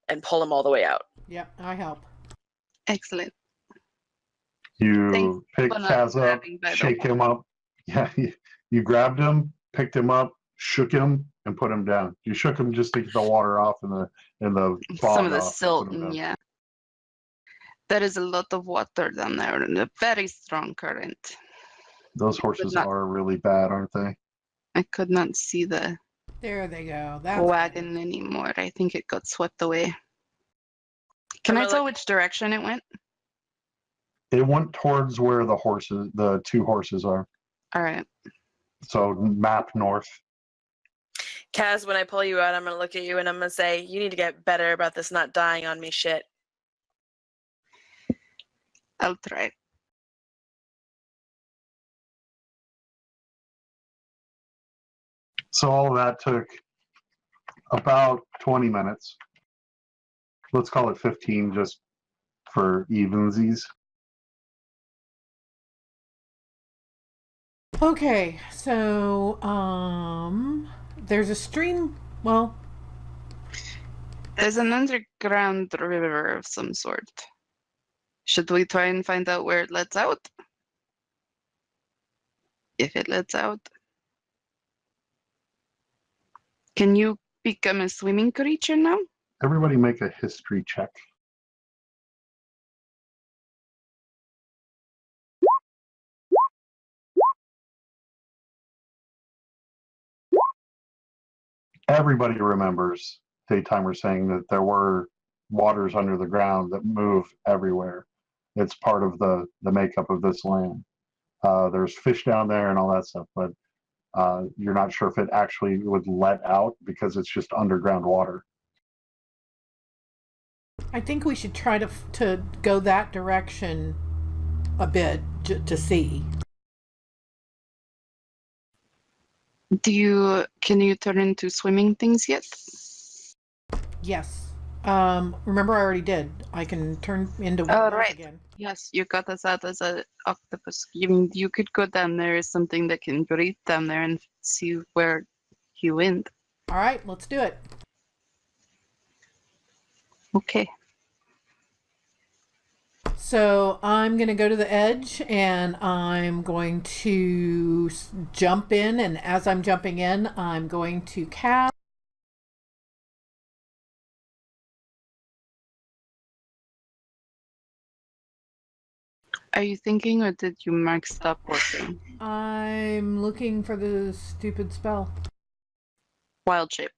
and pull him all the way out. Yep, I help. Excellent. You Thanks pick for not Kaz up, grabbing by the shake him up. Yeah, you grabbed him, picked him up, shook him, and put him down. You shook him just to get the water off and the fog Some of the off, silt, put him down. yeah. There is a lot of water down there and a very strong current. Those horses not- are really bad, aren't they? I could not see the There they go. That's wagon anymore. I think it got swept away. Can I tell which direction it went? It went towards where the two horses are. All right. So map north. Kaz, when I pull you out, I'm gonna look at you and I'm gonna say, you need to get better about this not dying on me shit. I'll try. So all of that took about 20 minutes. Let's call it 15 just for evensies. Okay, so there's a stream. Well, There's an underground river of some sort. Should we try and find out where it lets out? If it lets out. Can you become a swimming creature now? Everybody make a history check. Everybody remembers Daytimer saying that there were waters under the ground that move everywhere. It's part of the makeup of this land. There's fish down there and all that stuff, but you're not sure if it actually would let out because it's just underground water. I think we should try to go that direction a bit to see. Can you turn into swimming things yet? Yes. Remember I already did. I can turn into one Oh, of those right. again. Yes, you got us out as an octopus. You could go down there as something that can breathe down there and see where you went. All right, let's do it. Okay. So I'm going to go to the edge and I'm going to jump in. And as I'm jumping in, I'm going to cast. Are you thinking, or did you mark stop working? I'm looking for the stupid spell. Wild shape.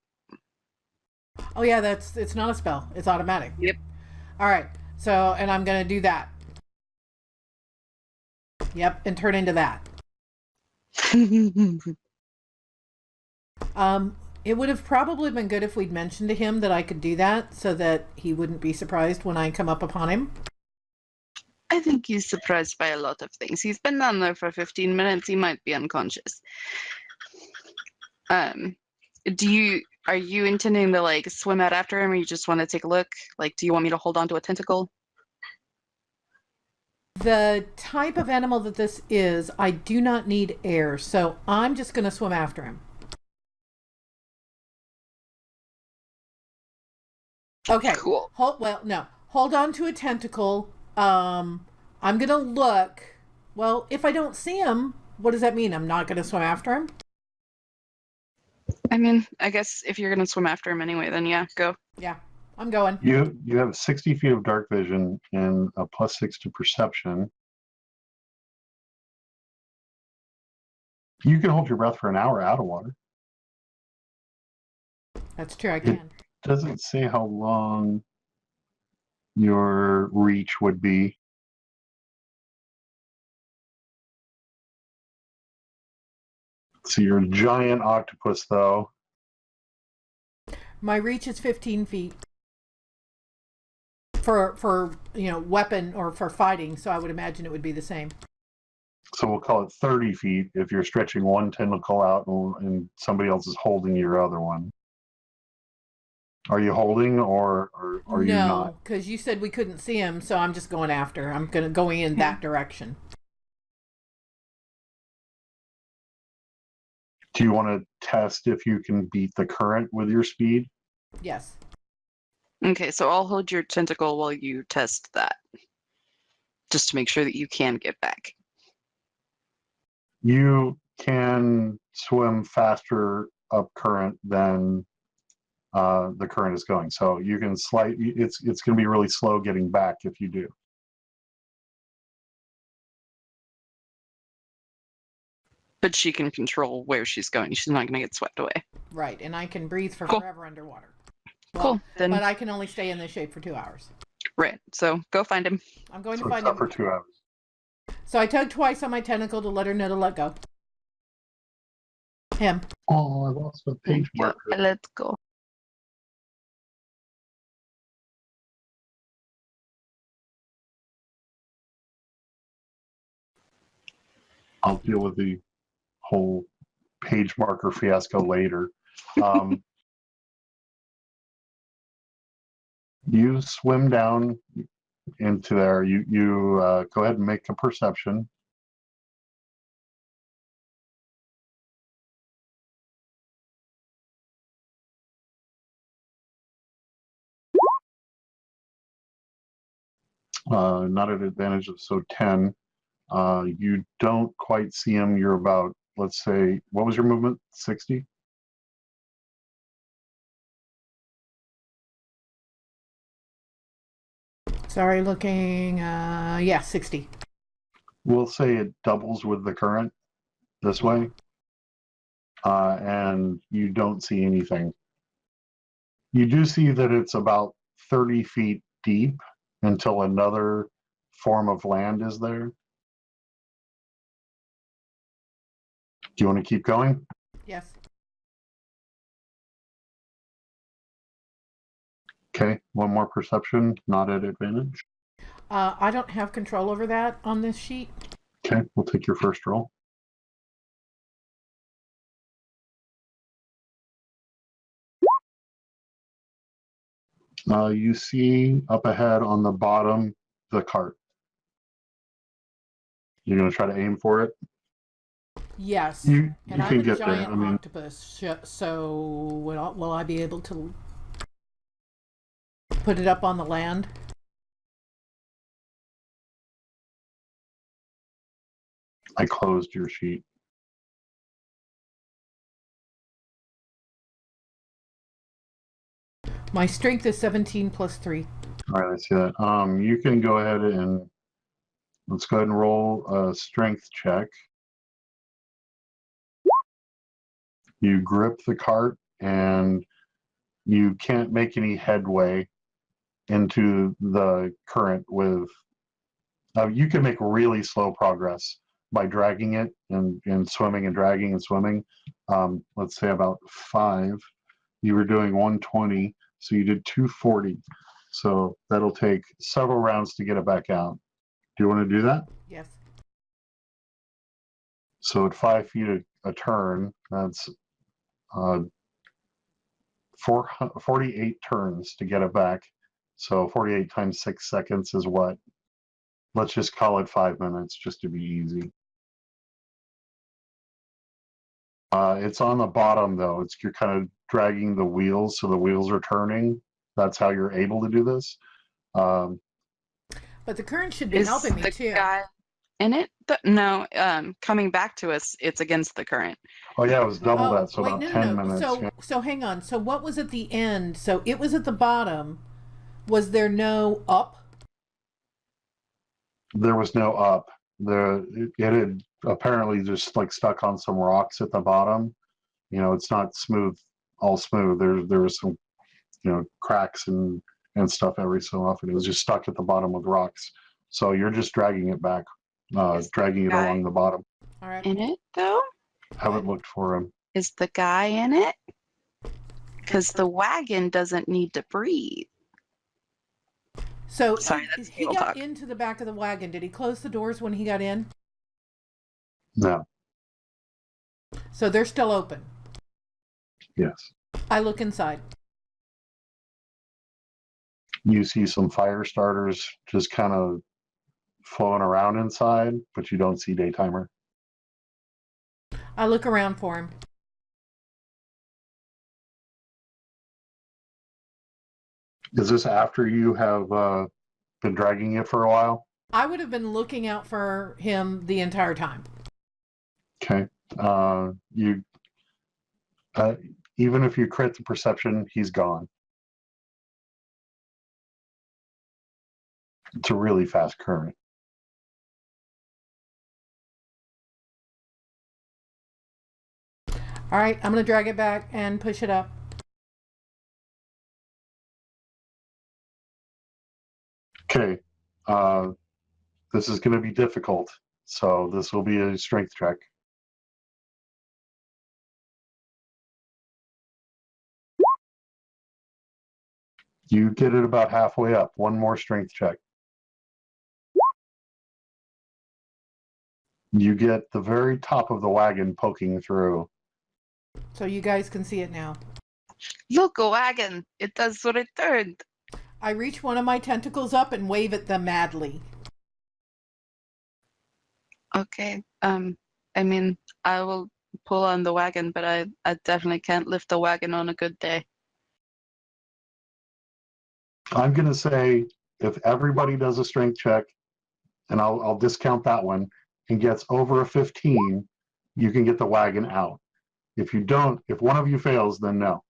Oh yeah, it's not a spell. It's automatic. Yep. All right. So, and I'm going to do that. Yep, and turn into that. It would have probably been good if we'd mentioned to him that I could do that so that he wouldn't be surprised when I come up upon him. I think he's surprised by a lot of things. He's been down there for 15 minutes. He might be unconscious. Are you intending to like swim out after him, or you just want to take a look? Like, do you want me to hold on to a tentacle? The type of animal that this is, I do not need air, so I'm just going to swim after him. Okay. Cool. Hold on to a tentacle. I'm going to look. Well, if I don't see him, what does that mean? I'm not going to swim after him? I mean, I guess if you're going to swim after him anyway, then yeah, go. Yeah, I'm going. You have 60 feet of dark vision and a +6 to perception. You can hold your breath for an hour out of water. That's true, I can. Doesn't say how long your reach would be. So you're a giant octopus, though. My reach is 15 feet. For weapon or for fighting, so I would imagine it would be the same. So we'll call it 30 feet if you're stretching one tentacle out and somebody else is holding your other one. Are you holding or are you not? No, because you said we couldn't see him, so I'm just going after. I'm going in that direction. Do you want to test if you can beat the current with your speed? Yes. Okay, so I'll hold your tentacle while you test that. Just to make sure that you can get back. You can swim faster up current than the current is going. So you can it's going to be really slow getting back if you do. But she can control where she's going. She's not going to get swept away. Right, and I can breathe for Cool. forever underwater. Cool. Then, but I can only stay in this shape for 2 hours. right, so go find him. I'm going So to it's find up him. for 2 hours. So I tug twice on my tentacle to let her know to let go. Him. Oh, I lost the page Yo, marker. let's go. I'll deal with the whole page marker fiasco later. You swim down into there. You go ahead and make a perception. Not at advantage of, so 10. You don't quite see him. You're about, let's say, what was your movement? 60? Sorry, looking. Yeah, 60. We'll say it doubles with the current this way. And you don't see anything. You do see that it's about 30 feet deep until another form of land is there. Do you want to keep going? Yes. Okay, one more perception, not at advantage. I don't have control over that on this sheet. Okay, we'll take your first roll. You see up ahead on the bottom the cart. You're going to try to aim for it? Yes. You And I'm can a get there. giant I mean, octopus, so will I be able to put it up on the land? I closed your sheet. My strength is 17 plus 3. All right, I see that. You can go ahead and let's go ahead and roll a strength check. You grip the cart and you can't make any headway into the current with. You can make really slow progress by dragging it and swimming and dragging and swimming. Let's say about 5. You were doing 120, so you did 240. So that'll take several rounds to get it back out. Do you want to do that? Yes. So at 5 feet a turn, that's 48 turns to get it back. So 48 times 6 seconds is what? Let's just call it 5 minutes just to be easy. It's on the bottom though. You're kind of dragging the wheels, so the wheels are turning. That's how you're able to do this. But the current should be Is helping me the too. guy in it? No, coming back to us, it's against the current. Oh yeah, it was double Oh, that, so wait, about no, 10 no. minutes. So, Yeah. so hang on. So what was at the end? So it was at the bottom. Was there no up? There was no up. It had apparently just like stuck on some rocks at the bottom. It's not smooth, all smooth. There was some, cracks and stuff every so often. It was just stuck at the bottom with rocks. So you're just dragging it back, dragging it along the bottom. All right. In it though? Haven't looked for him. Is the guy in it? Because the wagon doesn't need to breathe. So Sorry, that's he table got talk. into the back of the wagon. Did he close the doors when he got in? No. So they're still open. Yes. I look inside. You see some fire starters just kind of flowing around inside, but you don't see Daytimer. I look around for him. Is this after you have been dragging it for a while? I would have been looking out for him the entire time. Okay. Even if you crit the perception, he's gone. It's a really fast current. All right, I'm going to drag it back and push it up. Okay. This is going to be difficult. So this will be a strength check. You get it about halfway up. One more strength check. You get the very top of the wagon poking through. So you guys can see it now. Look, a wagon. It does what it turned. I reach one of my tentacles up and wave at them madly. Okay. I mean, I will pull on the wagon, but I definitely can't lift the wagon on a good day. I'm going to say if everybody does a strength check, and I'll discount that one, and gets over a 15, you can get the wagon out. If you don't, if one of you fails, then no.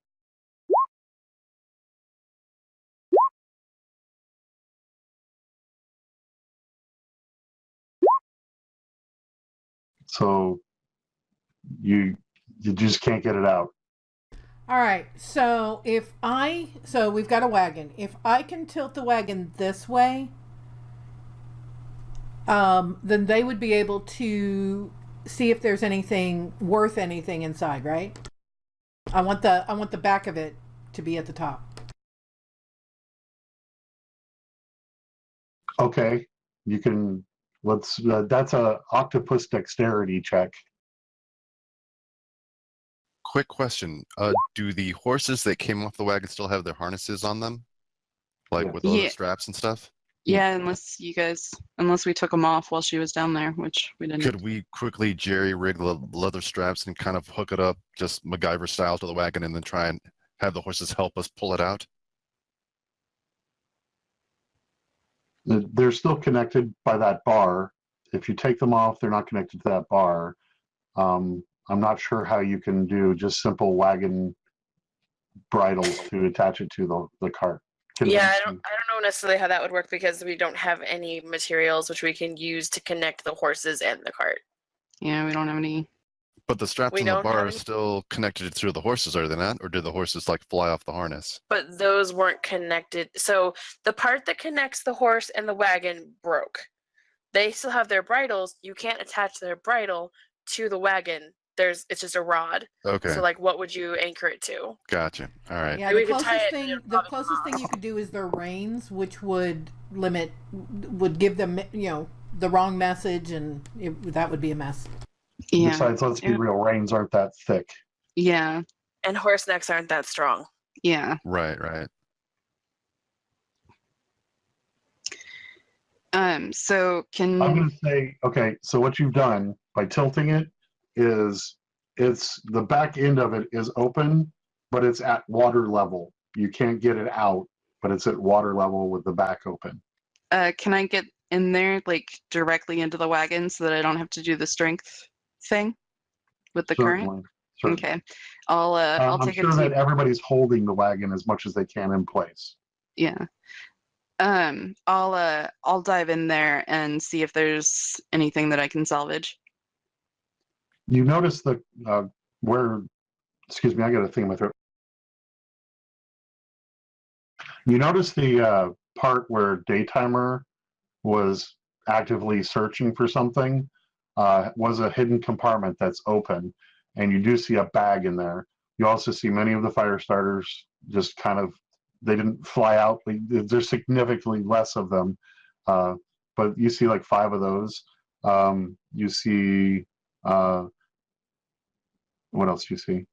So you just can't get it out. All right. So we've got a wagon. If I can tilt the wagon this way, then they would be able to see if there's anything worth anything inside, right? I want the back of it to be at the top. Okay, you can. That's a octopus dexterity check. Quick question. Do the horses that came off the wagon still have their harnesses on them? Like Yeah. with all Yeah. the straps and stuff? Yeah, unless we took them off while she was down there, which we didn't. Could we quickly jerry-rig the leather straps and kind of hook it up, just MacGyver style, to the wagon and then try and have the horses help us pull it out? They're still connected by that bar. If you take them off, they're not connected to that bar. I'm not sure how you can do just simple wagon bridles to attach it to the cart. Yeah, I don't know necessarily how that would work because we don't have any materials which we can use to connect the horses and the cart. Yeah, we don't have any. But the straps We on the don't bar have are any- still connected through the horses, are they not? Or do the horses like fly off the harness? But those weren't connected. So the part that connects the horse and the wagon broke. They still have their bridles. You can't attach their bridle to the wagon. It's just a rod. Okay, So like, what would you anchor it to? gotcha. All right. Yeah, We could tie it and the probably- closest thing you could do is their reins, which would give them, the wrong message, and that would be a mess. Yeah. Besides, let's be Yeah. real, reins aren't that thick. Yeah. And horse necks aren't that strong. Yeah. Right, right. So I'm can going to say, okay, so what you've done by tilting it is it's the back end of it is open, but it's at water level. You can't get it out, but it's at water level with the back open. can I get in there like directly into the wagon so that I don't have to do the strength thing with the current? Certainly. Certainly. Okay. I'll I'm take sure a that deep. everybody's holding the wagon as much as they can in place. Yeah. I'll dive in there and see if there's anything that I can salvage. You notice excuse me, I got a thing in my throat. You notice the part where Daytimer was actively searching for something was a hidden compartment that's open, and you do see a bag in there. You also see many of the fire starters just kind of, they didn't fly out. There's significantly less of them, but you see like 5 of those. You see, what else do you see?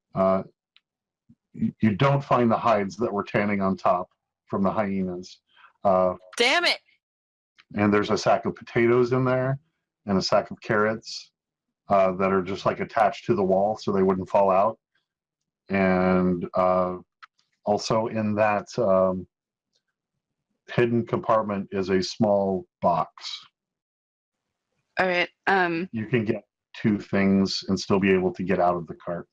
You don't find the hides that were tanning on top from the hyenas. Damn it! And there's a sack of potatoes in there and a sack of carrots that are just like attached to the wall so they wouldn't fall out. And also in that hidden compartment is a small box. All right. You can get 2 things and still be able to get out of the cart.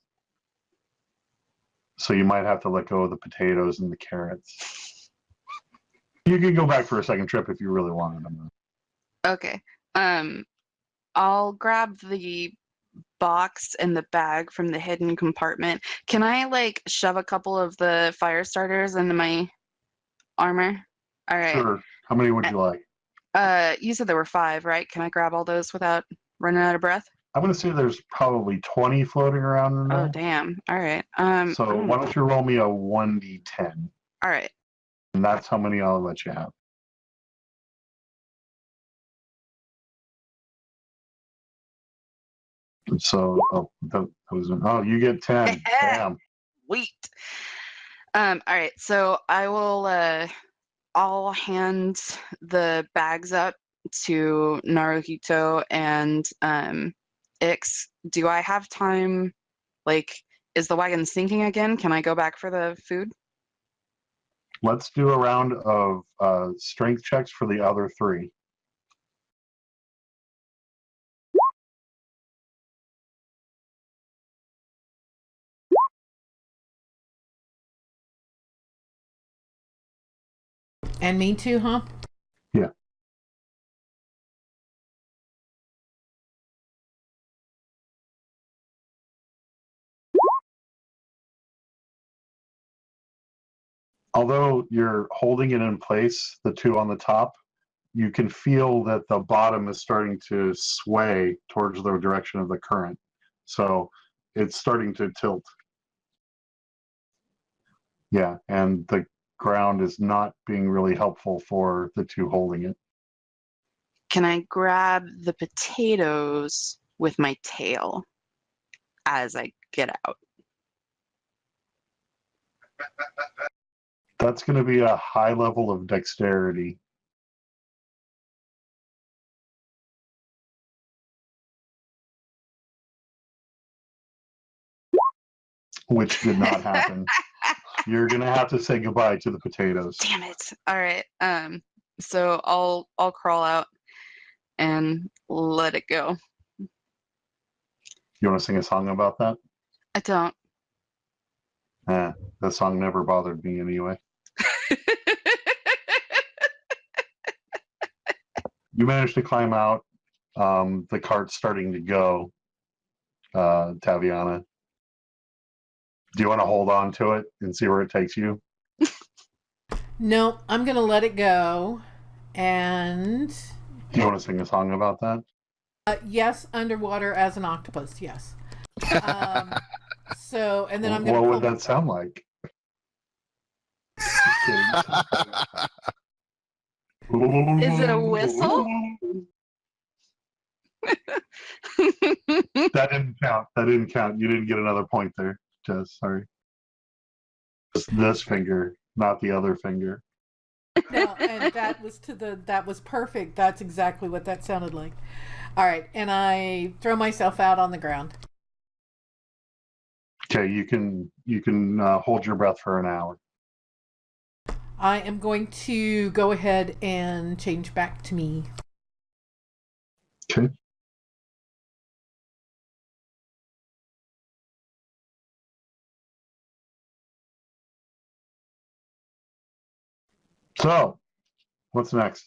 So you might have to let go of the potatoes and the carrots. You can go back for a second trip if you really wanted them. Okay. I'll grab the box and the bag from the hidden compartment. Can I like shove a couple of the fire starters into my armor? All right. Sure. How many would you like? You said there were 5, right? Can I grab all those without running out of breath? I'm going to say there's probably 20 floating around in there. Oh, damn. All right. So why don't you roll me a 1d10? All right. And that's how many I'll let you have. So, you get 10. Damn. Wait. All right. So I will. I'll hand the bags up to Naruhito and Ix. Do I have time? Like, is the wagon sinking again? Can I go back for the food? Let's do a round of strength checks for the other three. And me too, huh? Yeah. Although you're holding it in place, the two on the top, you can feel that the bottom is starting to sway towards the direction of the current. So it's starting to tilt. Yeah, and the ground is not being really helpful for the two holding it. Can I grab the potatoes with my tail as I get out? That's going to be a high level of dexterity. Which did not happen. You're going to have to say goodbye to the potatoes. Damn it. All right. So I'll crawl out and let it go. You want to sing a song about that? I don't. That song never bothered me anyway. You managed to climb out. The cart's starting to go, Taviana. Do you want to hold on to it and see where it takes you? No, I'm going to let it go. And Do you want to sing a song about that? yes, underwater as an octopus, yes. So, and then I'm going to What would that sound like? Is it a whistle? That didn't count. That didn't count. You didn't get another point there, Jess. Sorry. This finger, not the other finger. No, and that was perfect. That's exactly what that sounded like. All right, and I throw myself out on the ground. Okay, you can hold your breath for an hour. I am going to go ahead and change back to me. Okay. So, what's next?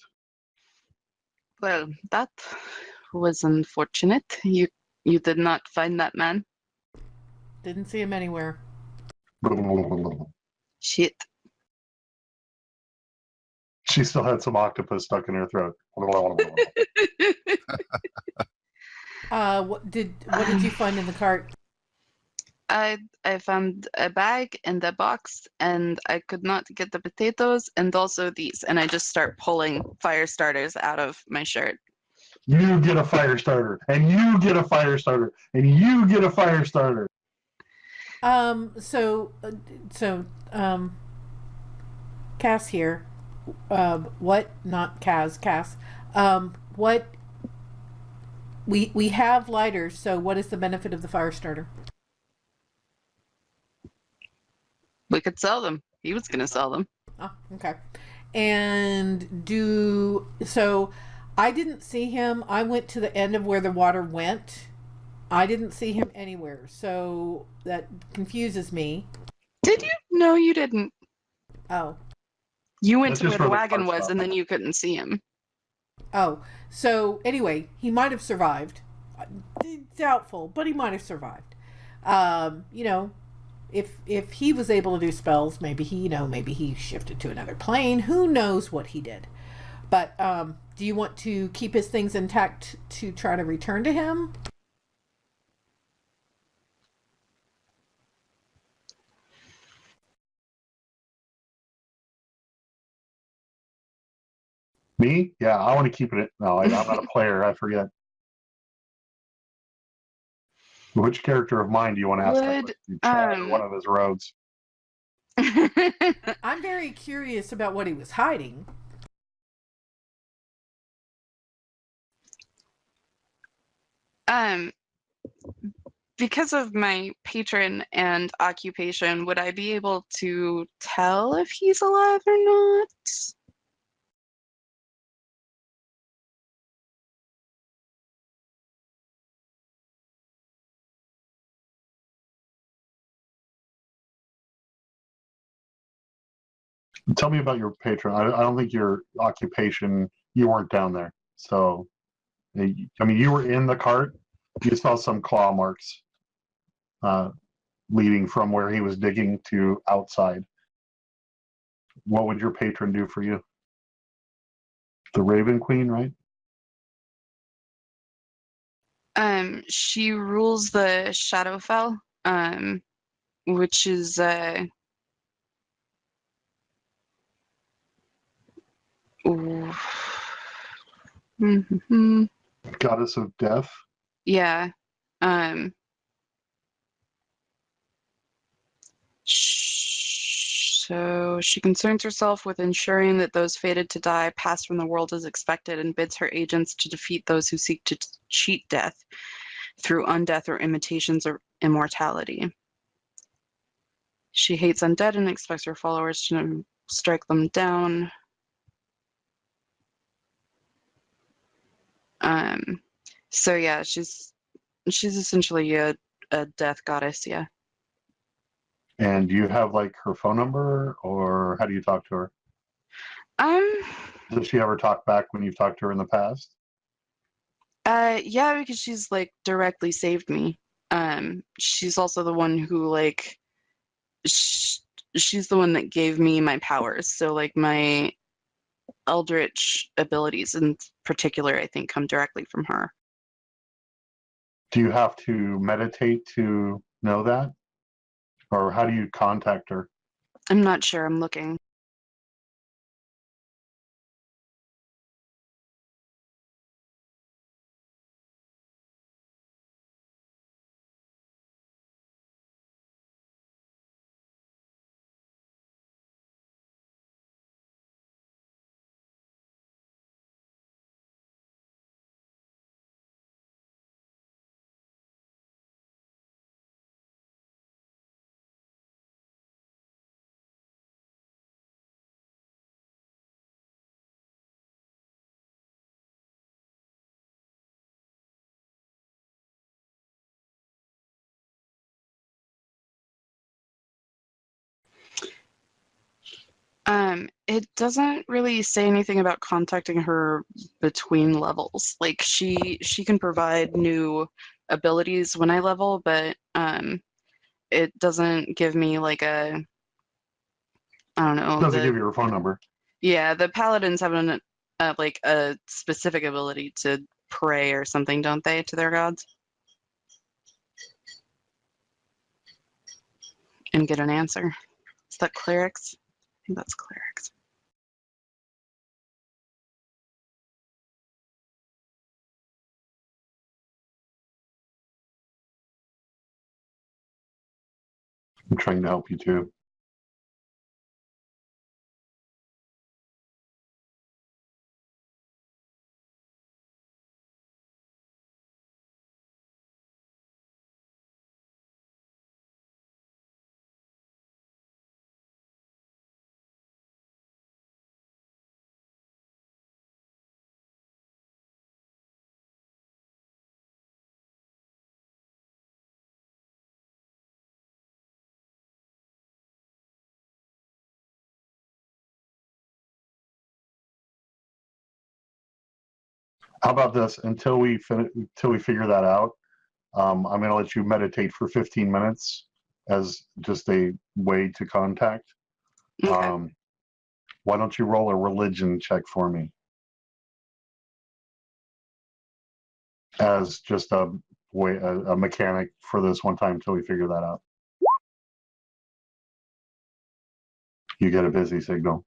Well, that was unfortunate. You did not find that man. Didn't see him anywhere. Shit. She still had some octopus stuck in her throat. What did you find in the cart? I found a bag and a box, and I could not get the potatoes, and also these. And I just start pulling fire starters out of my shirt. You get a fire starter, and you get a fire starter, and you get a fire starter. Cass here. What? Not Kaz. Cass. What? We have lighters. So what is the benefit of the fire starter? We could sell them. He was going to sell them. Oh, okay. And so I didn't see him. I went to the end of where the water went. I didn't see him anywhere. So that confuses me. Did you? No, you didn't. Oh. You went That's to just where the where the wagon cart was, stopped. and then you couldn't see him. Oh. So anyway, he might have survived. Doubtful, but he might have survived. If he was able to do spells, maybe he shifted to another plane. Who knows what he did? But do you want to keep his things intact to try to return to him? Me? Yeah, I want to keep it. No, I'm not a player. I forget. Which character of mine do you want to ask that Would question? Chad or one of his rogues? I'm very curious about what he was hiding. um because of my patron and occupation, would I be able to tell if he's alive or not? Tell me about your patron. I don't think your occupation. You weren't down there, so I mean, you were in the cart. You saw some claw marks leading from where he was digging to outside. What would your patron do for you? The Raven Queen, right? She rules the Shadowfell, which is ooh. Goddess of Death. Yeah. So she concerns herself with ensuring that those fated to die pass from the world as expected and bids her agents to defeat those who seek to cheat death through undeath or imitations of immortality. She hates undead and expects her followers to strike them down. So yeah, she's essentially a death goddess, yeah. And do you have like her phone number, or how do you talk to her? Um, Does she ever talk back when you've talked to her in the past? yeah, because she's like directly saved me. She's also the one who like she's the one that gave me my powers. So like my eldritch abilities in particular, I think, come directly from her. Do you have to meditate to know that? Or how do you contact her? I'm not sure. I'm looking. It doesn't really say anything about contacting her between levels. Like she can provide new abilities when I level, but it doesn't give me like a I don't know Doesn't give you her phone number. yeah, the paladins have like a specific ability to pray or something, don't they, to their gods? And get an answer. Is that clerics? I think that's clerics. I'm trying to help you too. How about this? Until we figure that out, I'm going to let you meditate for 15 minutes as just a way to contact. Okay. Why don't you roll a religion check for me as just a mechanic for this one time until we figure that out? You get a busy signal.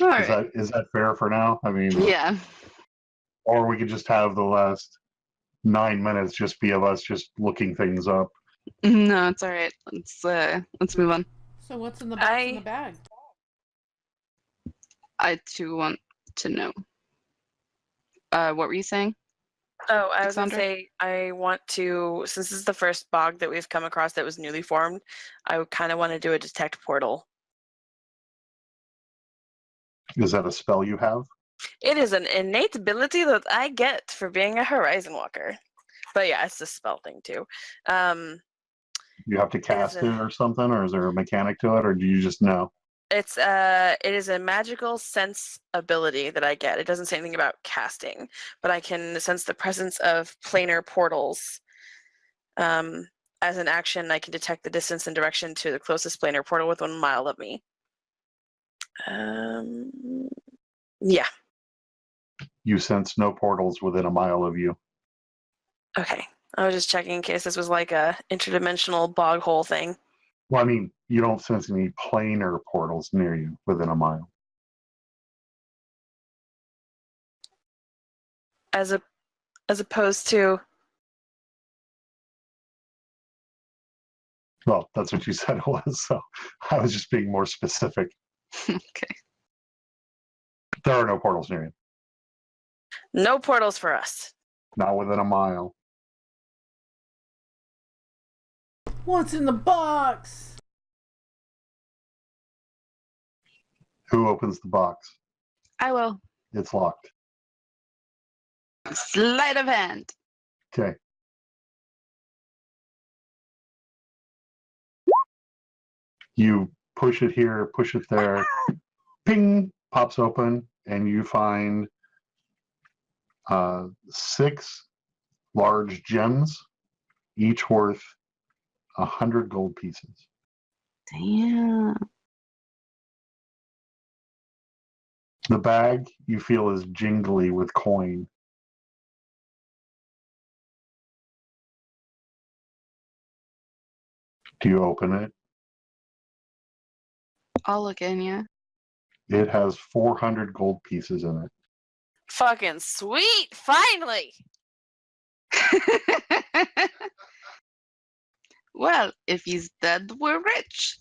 All right. Is that fair for now? I mean, Yeah. or we could just have the last 9 minutes just be of us just looking things up. No, it's all right. Let's move on. So what's in the box in the bag? I too want to know. What were you saying? Oh, I was going to Cassandra? say, I want to, since this is the first bog that we've come across that was newly formed, I kind of want to do a detect portal. Is that a spell you have? It is an innate ability that I get for being a Horizon Walker. But yeah, it's a spell thing too. You have to cast it or something, or is there a mechanic to it, or do you just know? It is a magical sense ability that I get. It doesn't say anything about casting, but I can sense the presence of planar portals. As an action, I can detect the distance and direction to the closest planar portal within 1 mile of me. Yeah. You sense no portals within 1 mile of you. Okay. I was just checking in case this was like a interdimensional bog hole thing. Well, I mean, you don't sense any planar portals near you within 1 mile. As opposed to Well, that's what you said it was, so I was just being more specific. Okay. There are no portals near you. no portals for us. Not within 1 mile. What's in the box? Who opens the box? I will. It's locked. Sleight of hand. Okay. You push it here, push it there. Ping! Pops open, and you find 6 large gems, each worth 100 gold pieces. Damn. The bag you feel is jingly with coin. Do you open it? I'll look in, yeah. It has 400 gold pieces in it. Fucking sweet! Finally! Well, if he's dead, we're rich.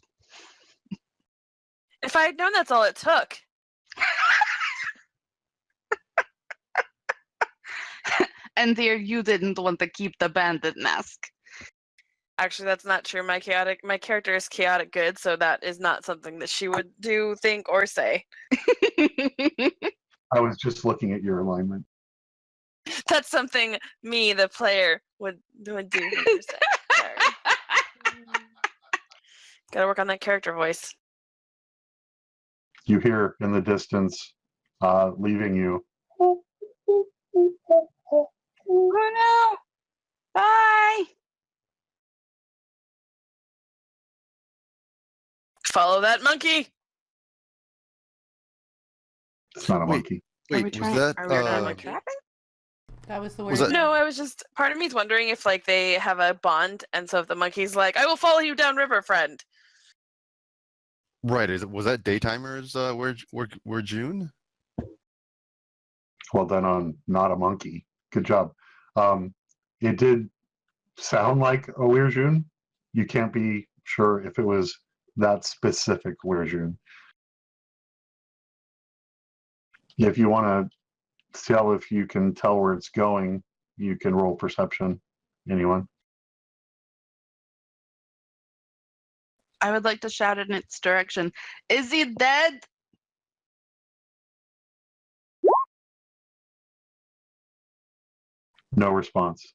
If I had known that's all it took. And dear, you didn't want to keep the bandit mask. Actually, that's not true. My character is chaotic good, so that is not something that she would do, think, or say. I was just looking at your alignment. That's something me, the player, would do 100%. Sorry. Gotta work on that character voice. You hear in the distance, leaving you. Oh no! Bye! Follow that monkey! It's not a Wait. monkey. Wait, Are we was trying- that? are we trying to uh, trap it? That was the word. Was that- No, I was just, part of me is wondering if, like, they have a bond, and so if the monkey's like, I will follow you downriver, friend. Right. Was that Daytimers? We're June. Well done on not a monkey. Good job. It did sound like a Weirjun. You can't be sure if it was that specific Weirjun. If you want to tell if you can tell where it's going, you can roll perception. Anyone? I would like to shout in its direction. Is he dead? No response.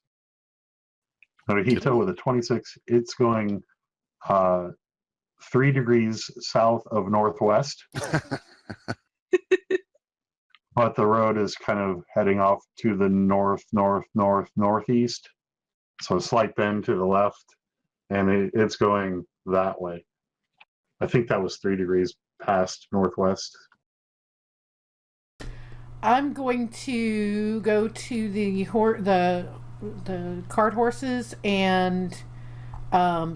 Naruhito with a 26. It's going 3 degrees south of northwest. But the road is kind of heading off to the northeast. So a slight bend to the left, and it's going that way. I think that was 3 degrees past northwest. I'm going to go to the cart horses and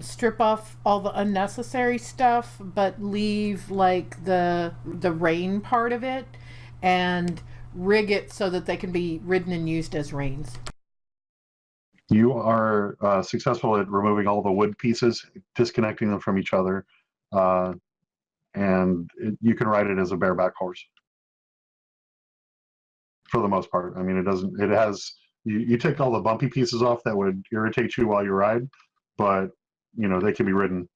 strip off all the unnecessary stuff, but leave like the rein part of it, and rig it so that they can be ridden and used as reins. You are successful at removing all the wood pieces, disconnecting them from each other, and you can ride it as a bareback horse for the most part. I mean, it doesn't. It has. You take all the bumpy pieces off that would irritate you while you ride, but they can be ridden,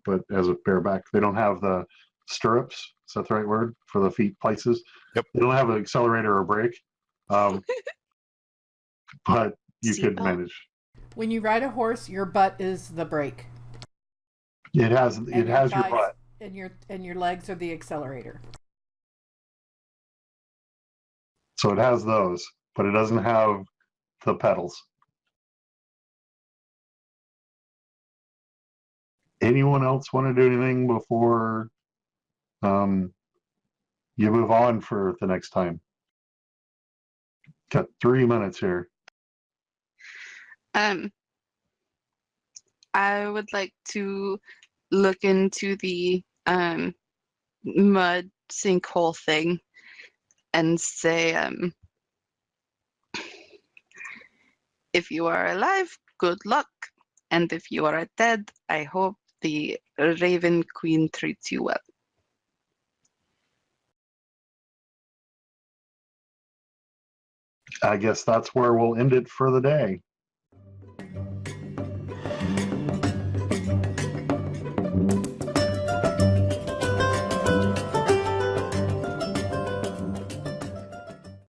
but as a bareback. They don't have the stirrups. Is that the right word for the feet places? Yep. They don't have an accelerator or brake, but you could Seatbelt. manage. When you ride a horse, your butt is the brake. It has And your thighs butt. and your legs are the accelerator. So it has those, but it doesn't have the pedals. Anyone else want to do anything before you move on for the next time? Got 3 minutes here. I would like to look into the mud sinkhole thing and say, if you are alive, good luck. And if you are dead, I hope the Raven Queen treats you well. I guess that's where we'll end it for the day.